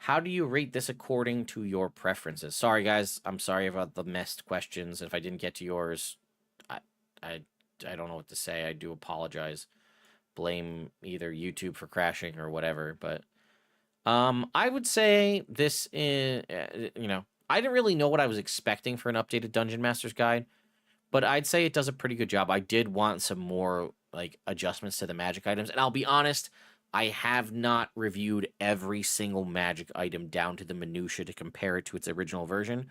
how do you rate this according to your preferences? Sorry, guys. I'm sorry about the messed questions. If I didn't get to yours, I don't know what to say. I do apologize. Blame either YouTube for crashing or whatever. But I would say this is, I didn't really know what I was expecting for an updated Dungeon Master's Guide, but I'd say it does a pretty good job. I did want some more, like, adjustments to the magic items, and I'll be honest, I have not reviewed every single magic item down to the minutia to compare it to its original version.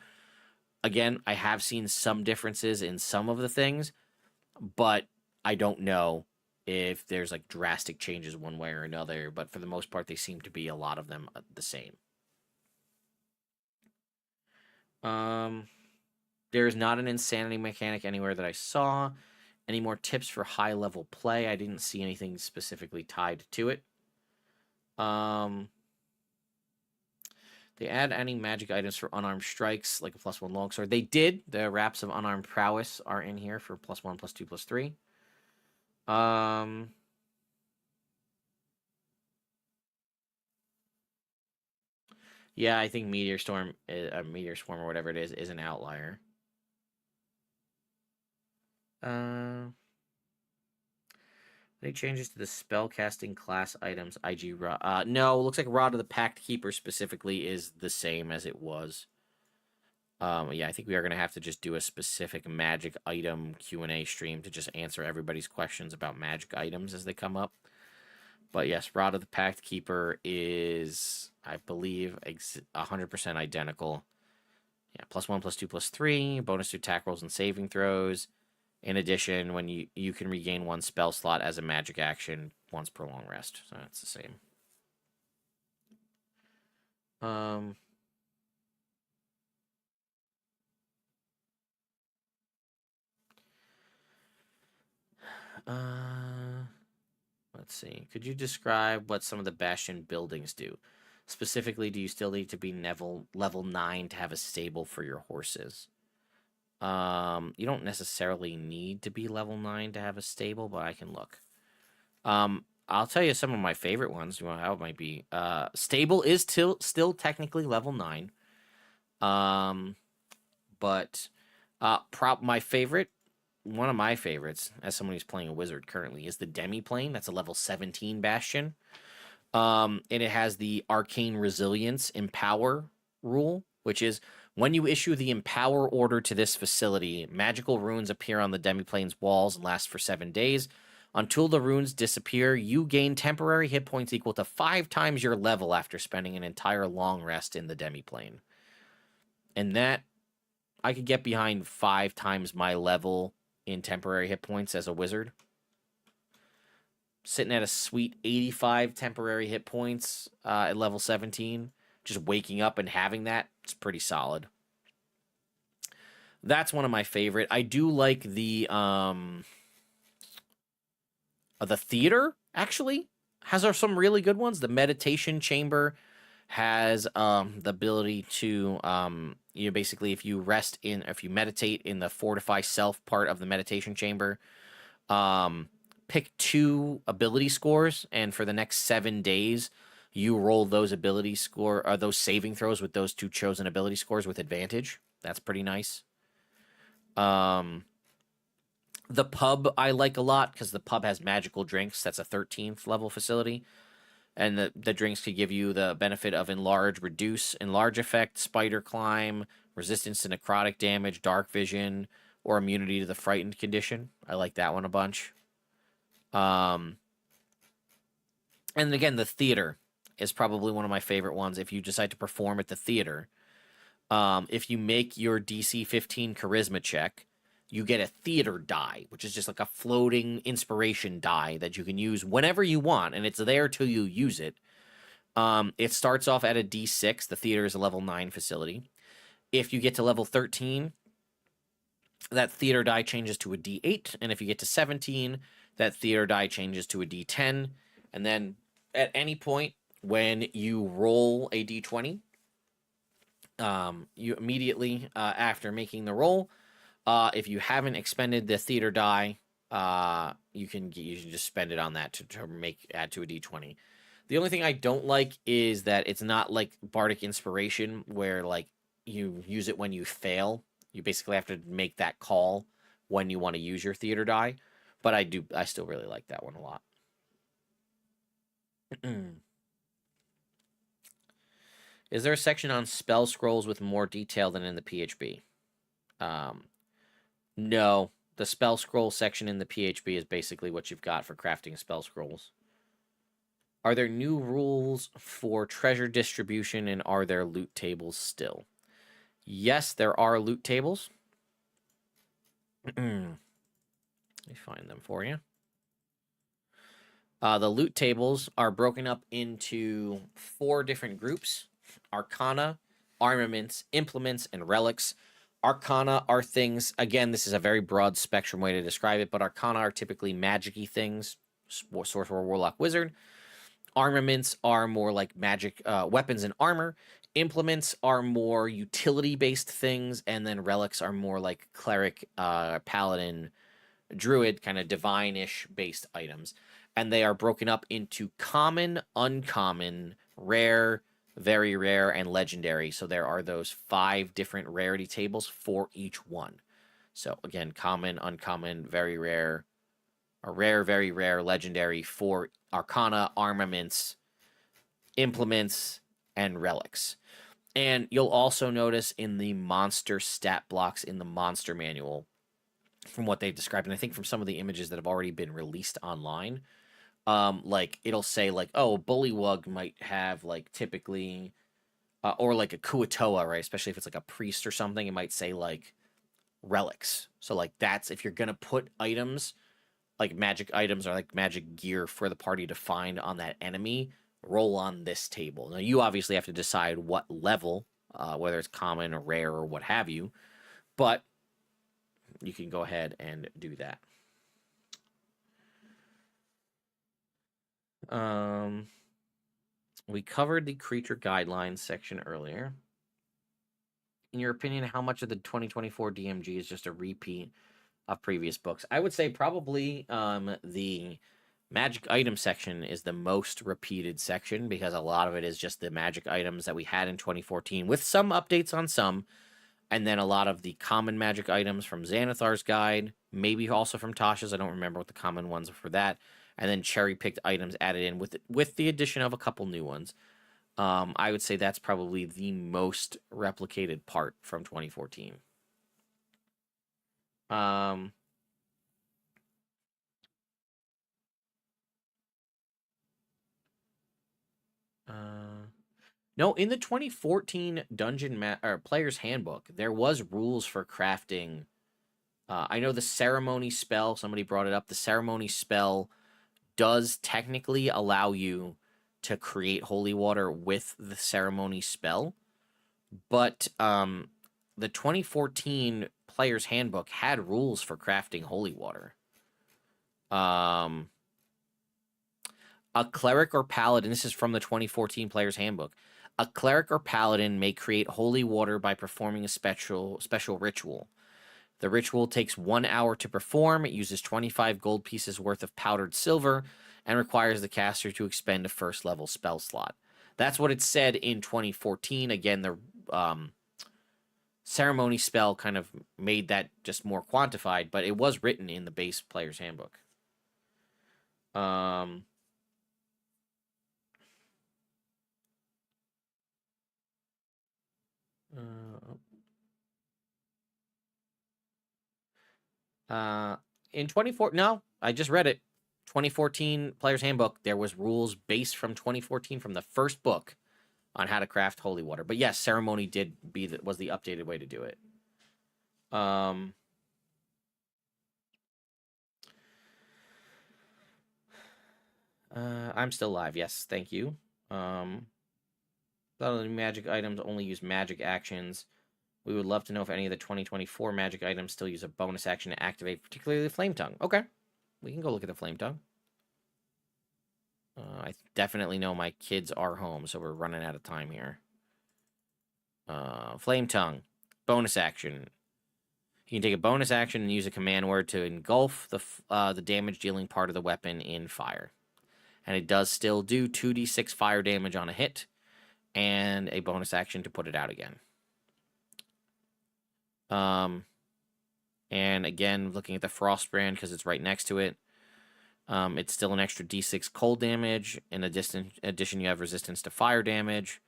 Again, I have seen some differences in some of the things, but I don't know if there's, like, drastic changes one way or another, but for the most part, they seem to be, a lot of them, the same. There's not an insanity mechanic anywhere that I saw. Any more tips for high-level play? I didn't see anything specifically tied to it. They add any magic items for unarmed strikes, like a +1 longsword. They did. The wraps of unarmed prowess are in here for +1, +2, +3. Yeah, I think Meteor Storm, Meteor Swarm or whatever it is an outlier. Any changes to the spellcasting class items? IG Rod. No, looks like Rod of the Pact Keeper specifically is the same as it was. Yeah, I think we are going to have to just do a specific magic item Q&A stream to just answer everybody's questions about magic items as they come up. But yes, Rod of the Pact Keeper is, I believe, 100% identical. Yeah, +1, +2, +3, bonus to attack rolls and saving throws. In addition, when you can regain 1 spell slot as a magic action once per long rest. So that's the same. Let's see. Could you describe what some of the Bastion buildings do? Specifically, do you still need to be level 9 to have a stable for your horses? You don't necessarily need to be level 9 to have a stable, but I can look. I'll tell you some of my favorite ones. You know how it might be. Stable is still technically level 9. But my favorite, one of my favorites, as someone who's playing a wizard currently, is the Demiplane. That's a level 17 Bastion. And it has the Arcane Resilience Empower rule, which is, when you issue the Empower order to this facility, magical runes appear on the Demiplane's walls and last for 7 days. Until the runes disappear, you gain temporary hit points equal to 5 times your level after spending an entire long rest in the Demiplane. And that, I could get behind 5 times my level in temporary hit points as a wizard. Sitting at a sweet 85 temporary hit points at level 17. Just waking up and having that, it's pretty solid. That's one of my favorite. I do like the theater, actually, has some really good ones. The meditation chamber has the ability to, basically, if you meditate in the fortify self part of the meditation chamber, pick 2 ability scores, and for the next 7 days, you roll those those saving throws with those 2 chosen ability scores with advantage. That's pretty nice. The pub I like a lot because the pub has magical drinks. That's a 13th level facility. And the drinks could give you the benefit of enlarge effect, spider climb, resistance to necrotic damage, dark vision, or immunity to the frightened condition. I like that one a bunch. And again, the theater is probably one of my favorite ones. If you decide to perform at the theater, if you make your DC 15 charisma check, you get a theater die, which is just like a floating inspiration die that you can use whenever you want, and it's there till you use it. It starts off at a D6. The theater is a level 9 facility. If you get to level 13, that theater die changes to a D8, and if you get to 17, that theater die changes to a D10, and then at any point when you roll a D20, you immediately after making the roll, if you haven't expended the theater die, you can just spend it on that to add to a D20. The only thing I don't like is that it's not like Bardic Inspiration, where like you use it when you fail. You basically have to make that call when you want to use your theater die. But I still really like that one a lot. Is there a section on spell scrolls with more detail than in the PHB? No. The spell scroll section in the PHB is basically what you've got for crafting spell scrolls. Are there new rules for treasure distribution, and are there loot tables still? Yes, there are loot tables. Let me find them for you. The loot tables are broken up into 4 different groups: Arcana, Armaments, Implements, and Relics. Arcana are things, again, this is a very broad spectrum way to describe it, but Arcana are typically magic-y things, Sorcerer, Warlock, Wizard. Armaments are more like magic weapons and armor. Implements are more utility-based things, and then relics are more like cleric, paladin, druid, kind of divine-ish based items. And they are broken up into common, uncommon, rare, very rare, and legendary. So there are those 5 different rarity tables for each one. So again, common, uncommon, very rare, a rare, very rare, legendary for Arcana, Armaments, Implements, and Relics. And you'll also notice in the monster stat blocks in the monster manual, from what they've described, and I think from some of the images that have already been released online, like it'll say like, oh, Bullywug might have like typically, or like a Kuatoa, right? Especially if it's like a priest or something, it might say like relics. So like that's if you're gonna put items like magic items or like magic gear for the party to find on that enemy, roll on this table. Now you obviously have to decide what level, whether it's common or rare or what have you, but you can go ahead and do that. We covered the creature guidelines section earlier. In your opinion, how much of the 2024 DMG is just a repeat of previous books? I would say probably the magic item section is the most repeated section, because a lot of it is just the magic items that we had in 2014 with some updates on some, and then a lot of the common magic items from Xanathar's guide, maybe also from Tasha's. I don't remember what the common ones are for that. And then cherry-picked items added in with the addition of a couple new ones. I would say that's probably the most replicated part from 2014. No, in the 2014 or Player's Handbook, there was rules for crafting. I know the ceremony spell, somebody brought it up, the ceremony spell does technically allow you to create holy water with the ceremony spell, but the 2014 Player's Handbook had rules for crafting holy water. A cleric or paladin, this is from the 2014 Player's Handbook. A cleric or paladin may create holy water by performing a special ritual. The ritual takes 1 hour to perform. It uses 25 gold pieces worth of powdered silver and requires the caster to expend a first level spell slot. That's what it said in 2014. Again, the ceremony spell kind of made that just more quantified, but it was written in the base Player's Handbook. In 24, no, I just read it. 2014 Player's Handbook, there was rules based from 2014 from the first book on how to craft holy water. But yes, ceremony was the updated way to do it. I'm still live. Yes, thank you. A lot of the magic items only use magic actions. We would love to know if any of the 2024 magic items still use a bonus action to activate, particularly the Flame Tongue. Okay, we can go look at the Flame Tongue. I definitely know my kids are home, so we're running out of time here. Flame Tongue, bonus action. You can take a bonus action and use a command word to engulf the damage dealing part of the weapon in fire. And it does still do 2d6 fire damage on a hit, and a bonus action to put it out again. And again, looking at the Frostbrand, because it's right next to it, it's still an extra d6 cold damage. In addition, you have resistance to fire damage,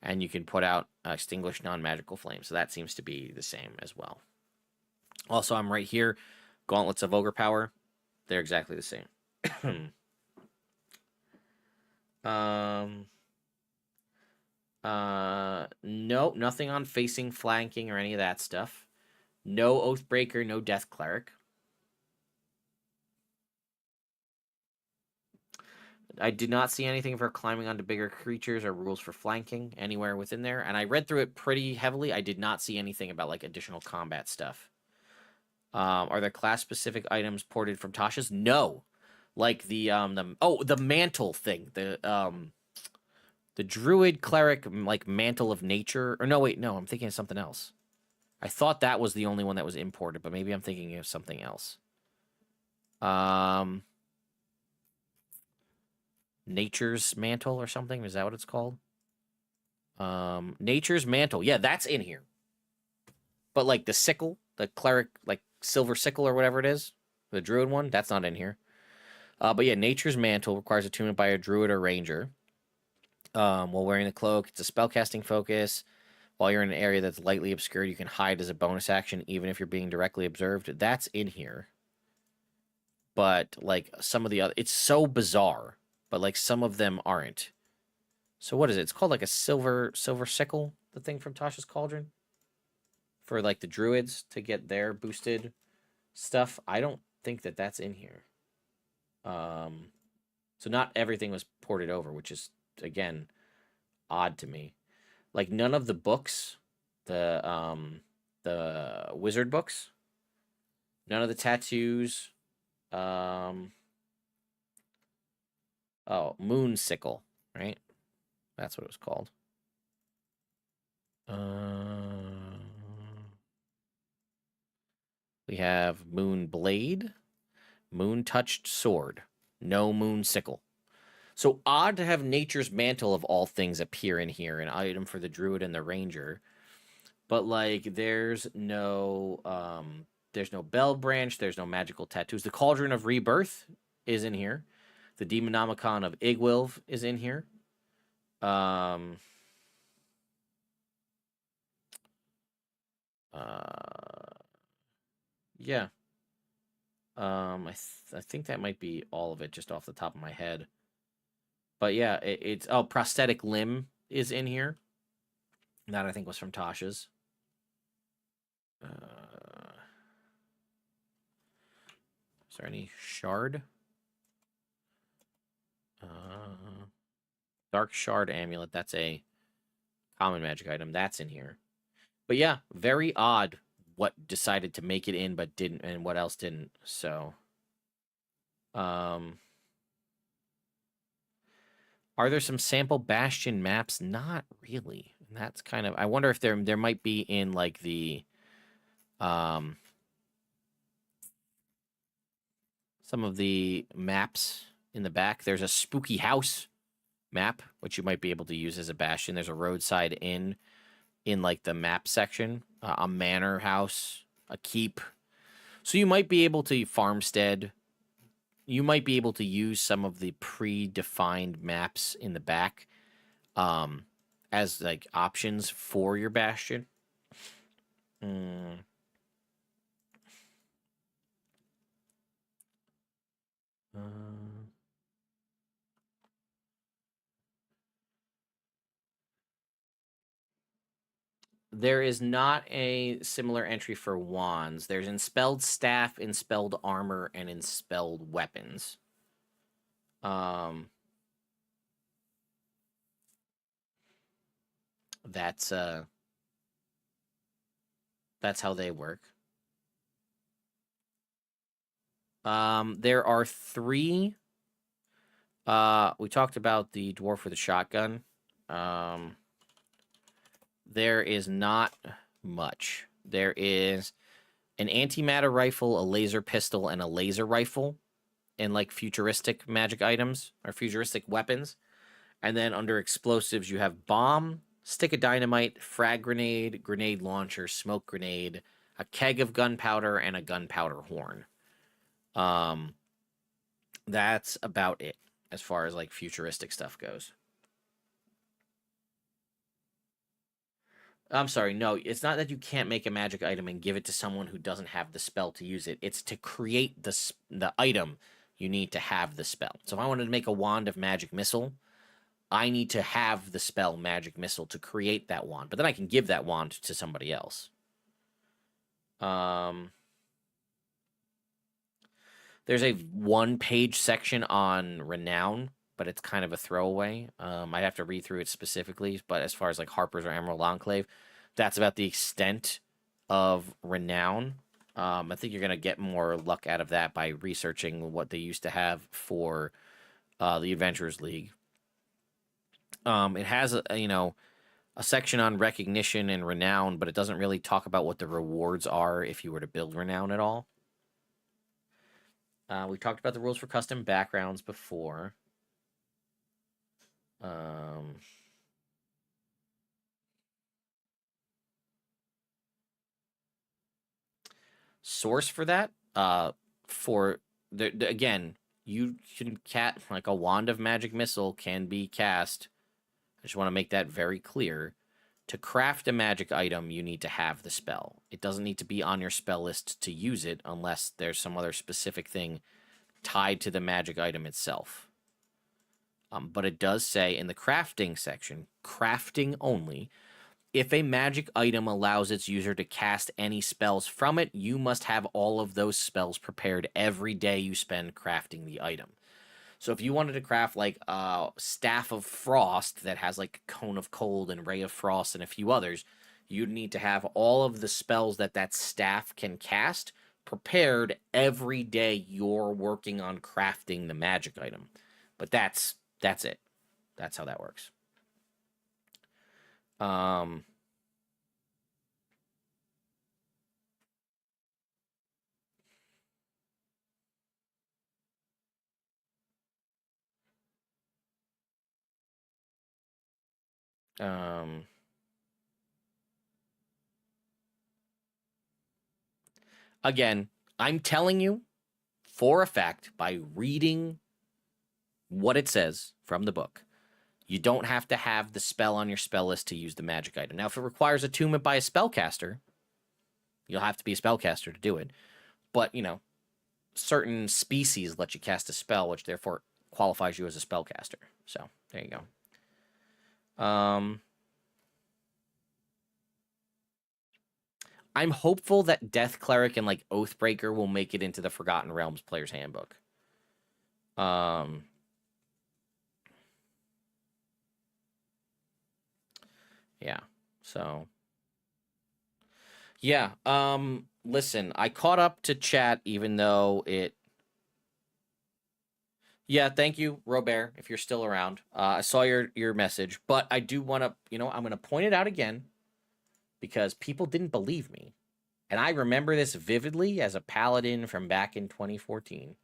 and you can put out extinguish non-magical flames. So that seems to be the same as well. Also, I'm right here. Gauntlets of Ogre Power. They're exactly the same. No, nothing on facing, flanking, or any of that stuff. No Oathbreaker, no Death Cleric. I did not see anything for climbing onto bigger creatures or rules for flanking anywhere within there. And I read through it pretty heavily. I did not see anything about like additional combat stuff. Are there class-specific items ported from Tasha's? No. Like the mantle thing. The druid cleric like mantle of nature. Or no, wait, no, I'm thinking of something else. I thought that was the only one that was imported, but maybe I'm thinking of something else. Nature's Mantle or something? Is that what it's called? Nature's Mantle. Yeah, that's in here. But like the sickle, the cleric, like silver sickle or whatever it is, the druid one, that's not in here. But yeah, Nature's Mantle requires attunement by a druid or ranger. While wearing the cloak, it's a spellcasting focus. While you're in an area that's lightly obscured, you can hide as a bonus action, even if you're being directly observed. That's in here. But like some of the other, it's so bizarre. But like some of them aren't. So what is it? It's called like a silver sickle, the thing from Tasha's Cauldron. For like the druids to get their boosted stuff. I don't think that that's in here. So not everything was ported over, which is again odd to me. Like none of the books, the wizard books, none of the tattoos. Oh, Moon Sickle, right? That's what it was called. We have Moon Blade, Moon Touched Sword, no Moon Sickle. So odd to have Nature's Mantle of all things appear in here, an item for the Druid and the Ranger. But like, there's no Bell Branch, there's no magical tattoos. The Cauldron of Rebirth is in here. The Demonomicon of Igwilv is in here. Yeah. I think that might be all of it just off the top of my head. But yeah, it's prosthetic limb is in here. That I think was from Tasha's. Is there any shard? Dark Shard Amulet. That's a common magic item. That's in here. But yeah, very odd what decided to make it in but didn't, and what else didn't. So, are there some sample Bastion maps? Not really. And that's kind of, I wonder if there might be in like the some of the maps in the back. There's a spooky house map which you might be able to use as a Bastion. There's a roadside inn in like the map section, a manor house, a keep. So you might be able to farmstead. You might be able to use some of the predefined maps in the back as like options for your Bastion. There is not a similar entry for wands. There's Enspelled Staff, Enspelled Armor, and Enspelled Weapons. That's how they work. There are 3. We talked about the dwarf with a shotgun. There is not much. There is an antimatter rifle, a laser pistol, and a laser rifle in like futuristic magic items or futuristic weapons. And then under explosives, you have bomb, stick of dynamite, frag grenade, grenade launcher, smoke grenade, a keg of gunpowder, and a gunpowder horn. That's about it as far as like futuristic stuff goes. I'm sorry, no, it's not that you can't make a magic item and give it to someone who doesn't have the spell to use it. It's to create the item, you need to have the spell. So if I wanted to make a wand of magic missile, I need to have the spell magic missile to create that wand. But then I can give that wand to somebody else. There's a 1-page section on renown, but it's kind of a throwaway. I'd have to read through it specifically, but as far as like Harper's or Emerald Enclave, that's about the extent of renown. I think you're going to get more luck out of that by researching what they used to have for the Adventurers League. It has a section on recognition and renown, but it doesn't really talk about what the rewards are if you were to build renown at all. We talked about the rules for custom backgrounds before. Source for that, again, you can like a wand of magic missile can be cast. I just want to make that very clear. To craft a magic item, you need to have the spell. It doesn't need to be on your spell list to use it unless there's some other specific thing tied to the magic item itself. But it does say in the crafting section, crafting only, if a magic item allows its user to cast any spells from it, you must have all of those spells prepared every day you spend crafting the item. So if you wanted to craft like a Staff of Frost that has like Cone of Cold and Ray of Frost and a few others, you'd need to have all of the spells that staff can cast prepared every day you're working on crafting the magic item. But that's it. That's how that works. Again, I'm telling you for a fact by reading what it says from the book, you don't have to have the spell on your spell list to use the magic item. Now, if it requires attunement by a spellcaster, you'll have to be a spellcaster to do it. But, certain species let you cast a spell, which therefore qualifies you as a spellcaster. So, there you go. I'm hopeful that Death Cleric and like Oathbreaker will make it into the Forgotten Realms Player's Handbook. Yeah. So. Yeah. Listen, I caught up to chat even though it. Yeah, thank you, Robert, if you're still around. I saw your message, but I do want to, I'm going to point it out again because people didn't believe me. And I remember this vividly as a paladin from back in 2014.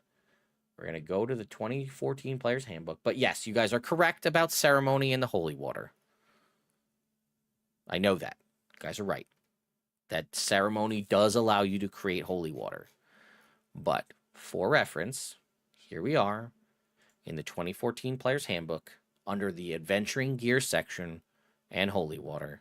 We're going to go to the 2014 Player's Handbook. But yes, you guys are correct about ceremony and the holy water. I know that. You guys are right. That ceremony does allow you to create holy water. But for reference, here we are in the 2014 Player's Handbook under the Adventuring Gear section and holy water.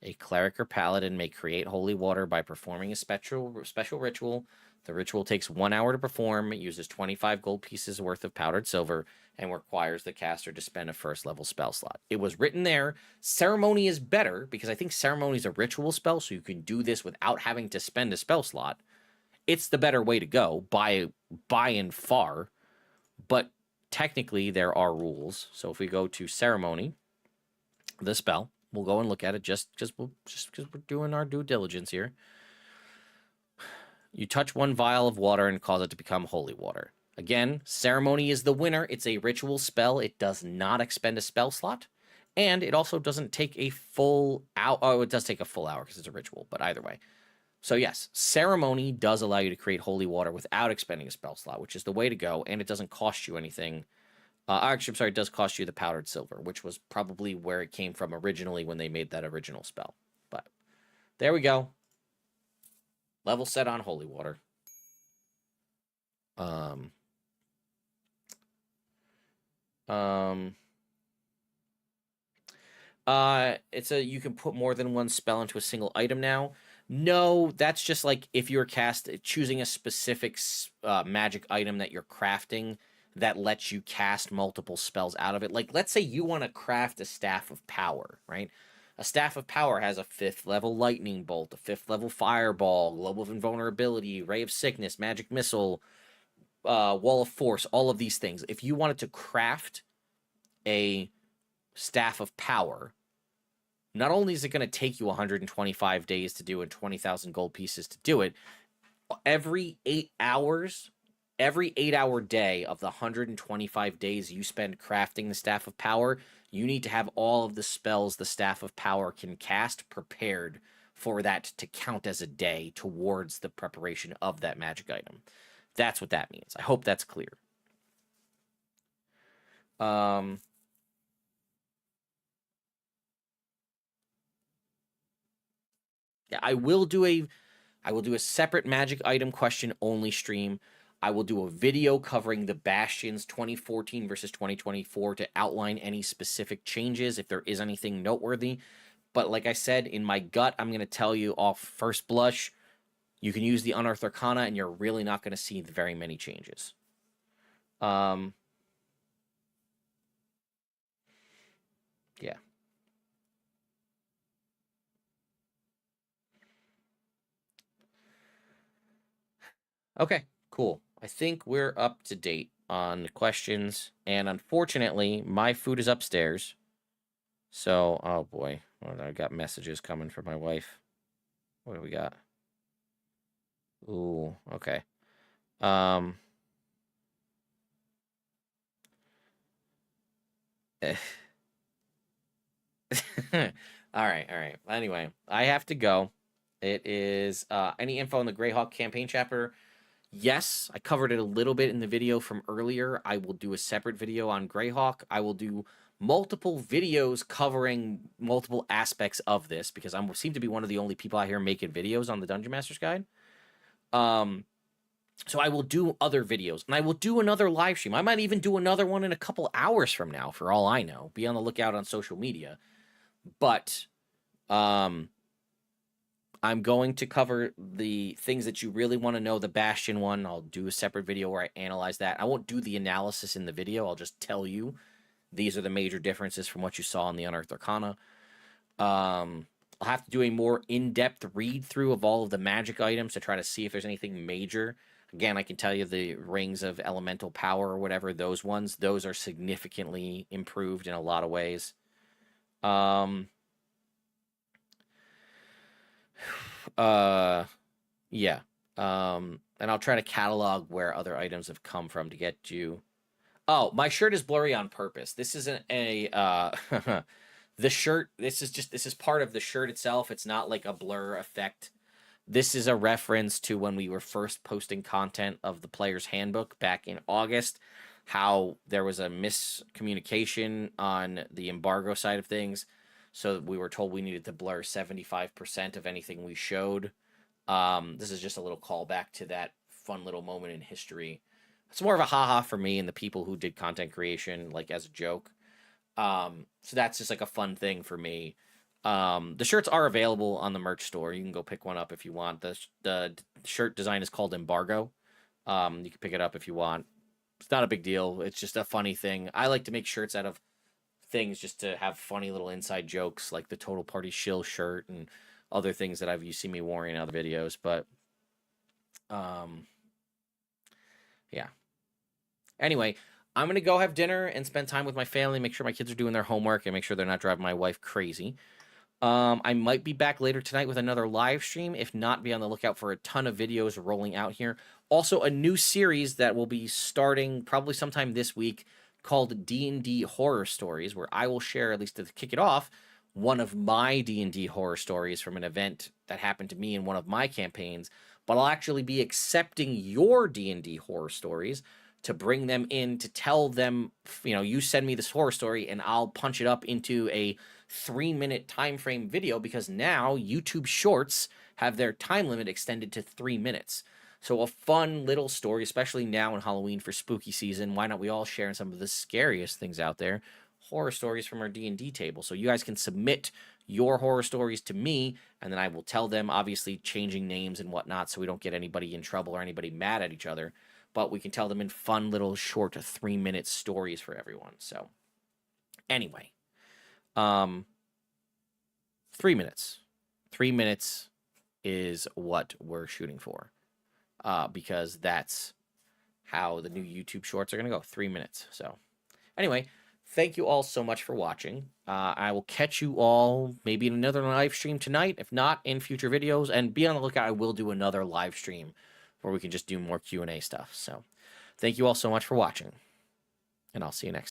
A cleric or paladin may create holy water by performing a special ritual The ritual takes 1 hour to perform. It uses 25 gold pieces worth of powdered silver and requires the caster to spend a first level spell slot. It was written there. Ceremony is better because I think ceremony is a ritual spell, so you can do this without having to spend a spell slot. It's the better way to go by and far, but technically there are rules. So if we go to ceremony, the spell, we'll go and look at it just because we're doing our due diligence here. You touch one vial of water and cause it to become holy water. Again, ceremony is the winner. It's a ritual spell. It does not expend a spell slot. And it also doesn't take a full hour. Oh, it does take a full hour because it's a ritual, but either way. So yes, ceremony does allow you to create holy water without expending a spell slot, which is the way to go, and it doesn't cost you anything. Actually, I'm sorry, it does cost you the powdered silver, which was probably where it came from originally when they made that original spell. But there we go. Level set on holy water. It's a you can put more than one spell into a single item now. No, that's just like if you're choosing a specific magic item that you're crafting that lets you cast multiple spells out of it. Like, let's say you want to craft a Staff of Power, right? A Staff of Power has a 5th level Lightning Bolt, a 5th level Fireball, Globe of Invulnerability, Ray of Sickness, Magic Missile, Wall of Force, all of these things. If you wanted to craft a Staff of Power, not only is it going to take you 125 days to do and 20,000 gold pieces to do it, every 8 hours, every 8-hour day of the 125 days you spend crafting the Staff of Power, you need to have all of the spells the Staff of Power can cast prepared for that to count as a day towards the preparation of that magic item. That's what that means. I hope that's clear. Yeah, I will do a separate magic item question only stream. I will do a video covering the Bastions 2014 versus 2024 to outline any specific changes if there is anything noteworthy. But like I said, in my gut, I'm going to tell you off first blush, you can use the Unearthed Arcana and you're really not going to see very many changes. Yeah. Okay, cool. I think we're up to date on the questions. And unfortunately, my food is upstairs. So, oh boy. Well, I got messages coming from my wife. What do we got? Ooh, okay. All right. Anyway, I have to go. It is any info on the Greyhawk campaign chapter? Yes, I covered it a little bit in the video from earlier. I will do a separate video on Greyhawk. I will do multiple videos covering multiple aspects of this because I seem to be one of the only people out here making videos on the Dungeon Master's Guide. So I will do other videos, and I will do another live stream. I might even do another one in a couple hours from now, for all I know. Be on the lookout on social media. But I'm going to cover the things that you really want to know. The Bastion one, I'll do a separate video where I analyze that. I won't do the analysis in the video. I'll just tell you these are the major differences from what you saw in the Unearthed Arcana. I'll have to do a more in-depth read-through of all of the magic items to try to see if there's anything major. Again, I can tell you the rings of elemental power or whatever, those ones, those are significantly improved in a lot of ways. Yeah. And I'll try to catalog where other items have come from to get you. Oh, my shirt is blurry on purpose. This isn't a the shirt, this is part of the shirt itself. It's not like a blur effect. This is a reference to when we were first posting content of the player's handbook back in August, how there was a miscommunication on the embargo side of things. So we were told we needed to blur 75% of anything we showed. This is just a little callback to that fun little moment in history. It's more of a haha for me and the people who did content creation, like as a joke. So that's just like a fun thing for me. The shirts are available on the merch store. You can go pick one up if you want. The shirt design is called Embargo. You can pick it up if you want. It's not a big deal. It's just a funny thing. I like to make shirts out of things just to have funny little inside jokes, like the Total Party Shill shirt and other things that you see me wearing in other videos. But yeah. Anyway, I'm gonna go have dinner and spend time with my family, make sure my kids are doing their homework, and make sure they're not driving my wife crazy. I might be back later tonight with another live stream. If not, be on the lookout for a ton of videos rolling out here. Also, a new series that will be starting probably sometime this week called D&D Horror Stories, where I will share, at least to kick it off, one of my D&D horror stories from an event that happened to me in one of my campaigns. But I'll actually be accepting your D&D horror stories to bring them in, to tell them, you send me this horror story and I'll punch it up into a 3-minute time frame video, because now YouTube Shorts have their time limit extended to 3 minutes. So a fun little story, especially now in Halloween for spooky season. Why not we all share some of the scariest things out there? Horror stories from our D&D table. So you guys can submit your horror stories to me, and then I will tell them, obviously changing names and whatnot so we don't get anybody in trouble or anybody mad at each other. But we can tell them in fun little short 3-minute stories for everyone. So anyway, 3 minutes. 3 minutes is what we're shooting for, because that's how the new YouTube shorts are going to go. 3 minutes. So anyway, thank you all so much for watching. I will catch you all maybe in another live stream tonight. If not, in future videos. And be on the lookout. I will do another live stream where we can just do more Q&A stuff. So thank you all so much for watching, and I'll see you next time.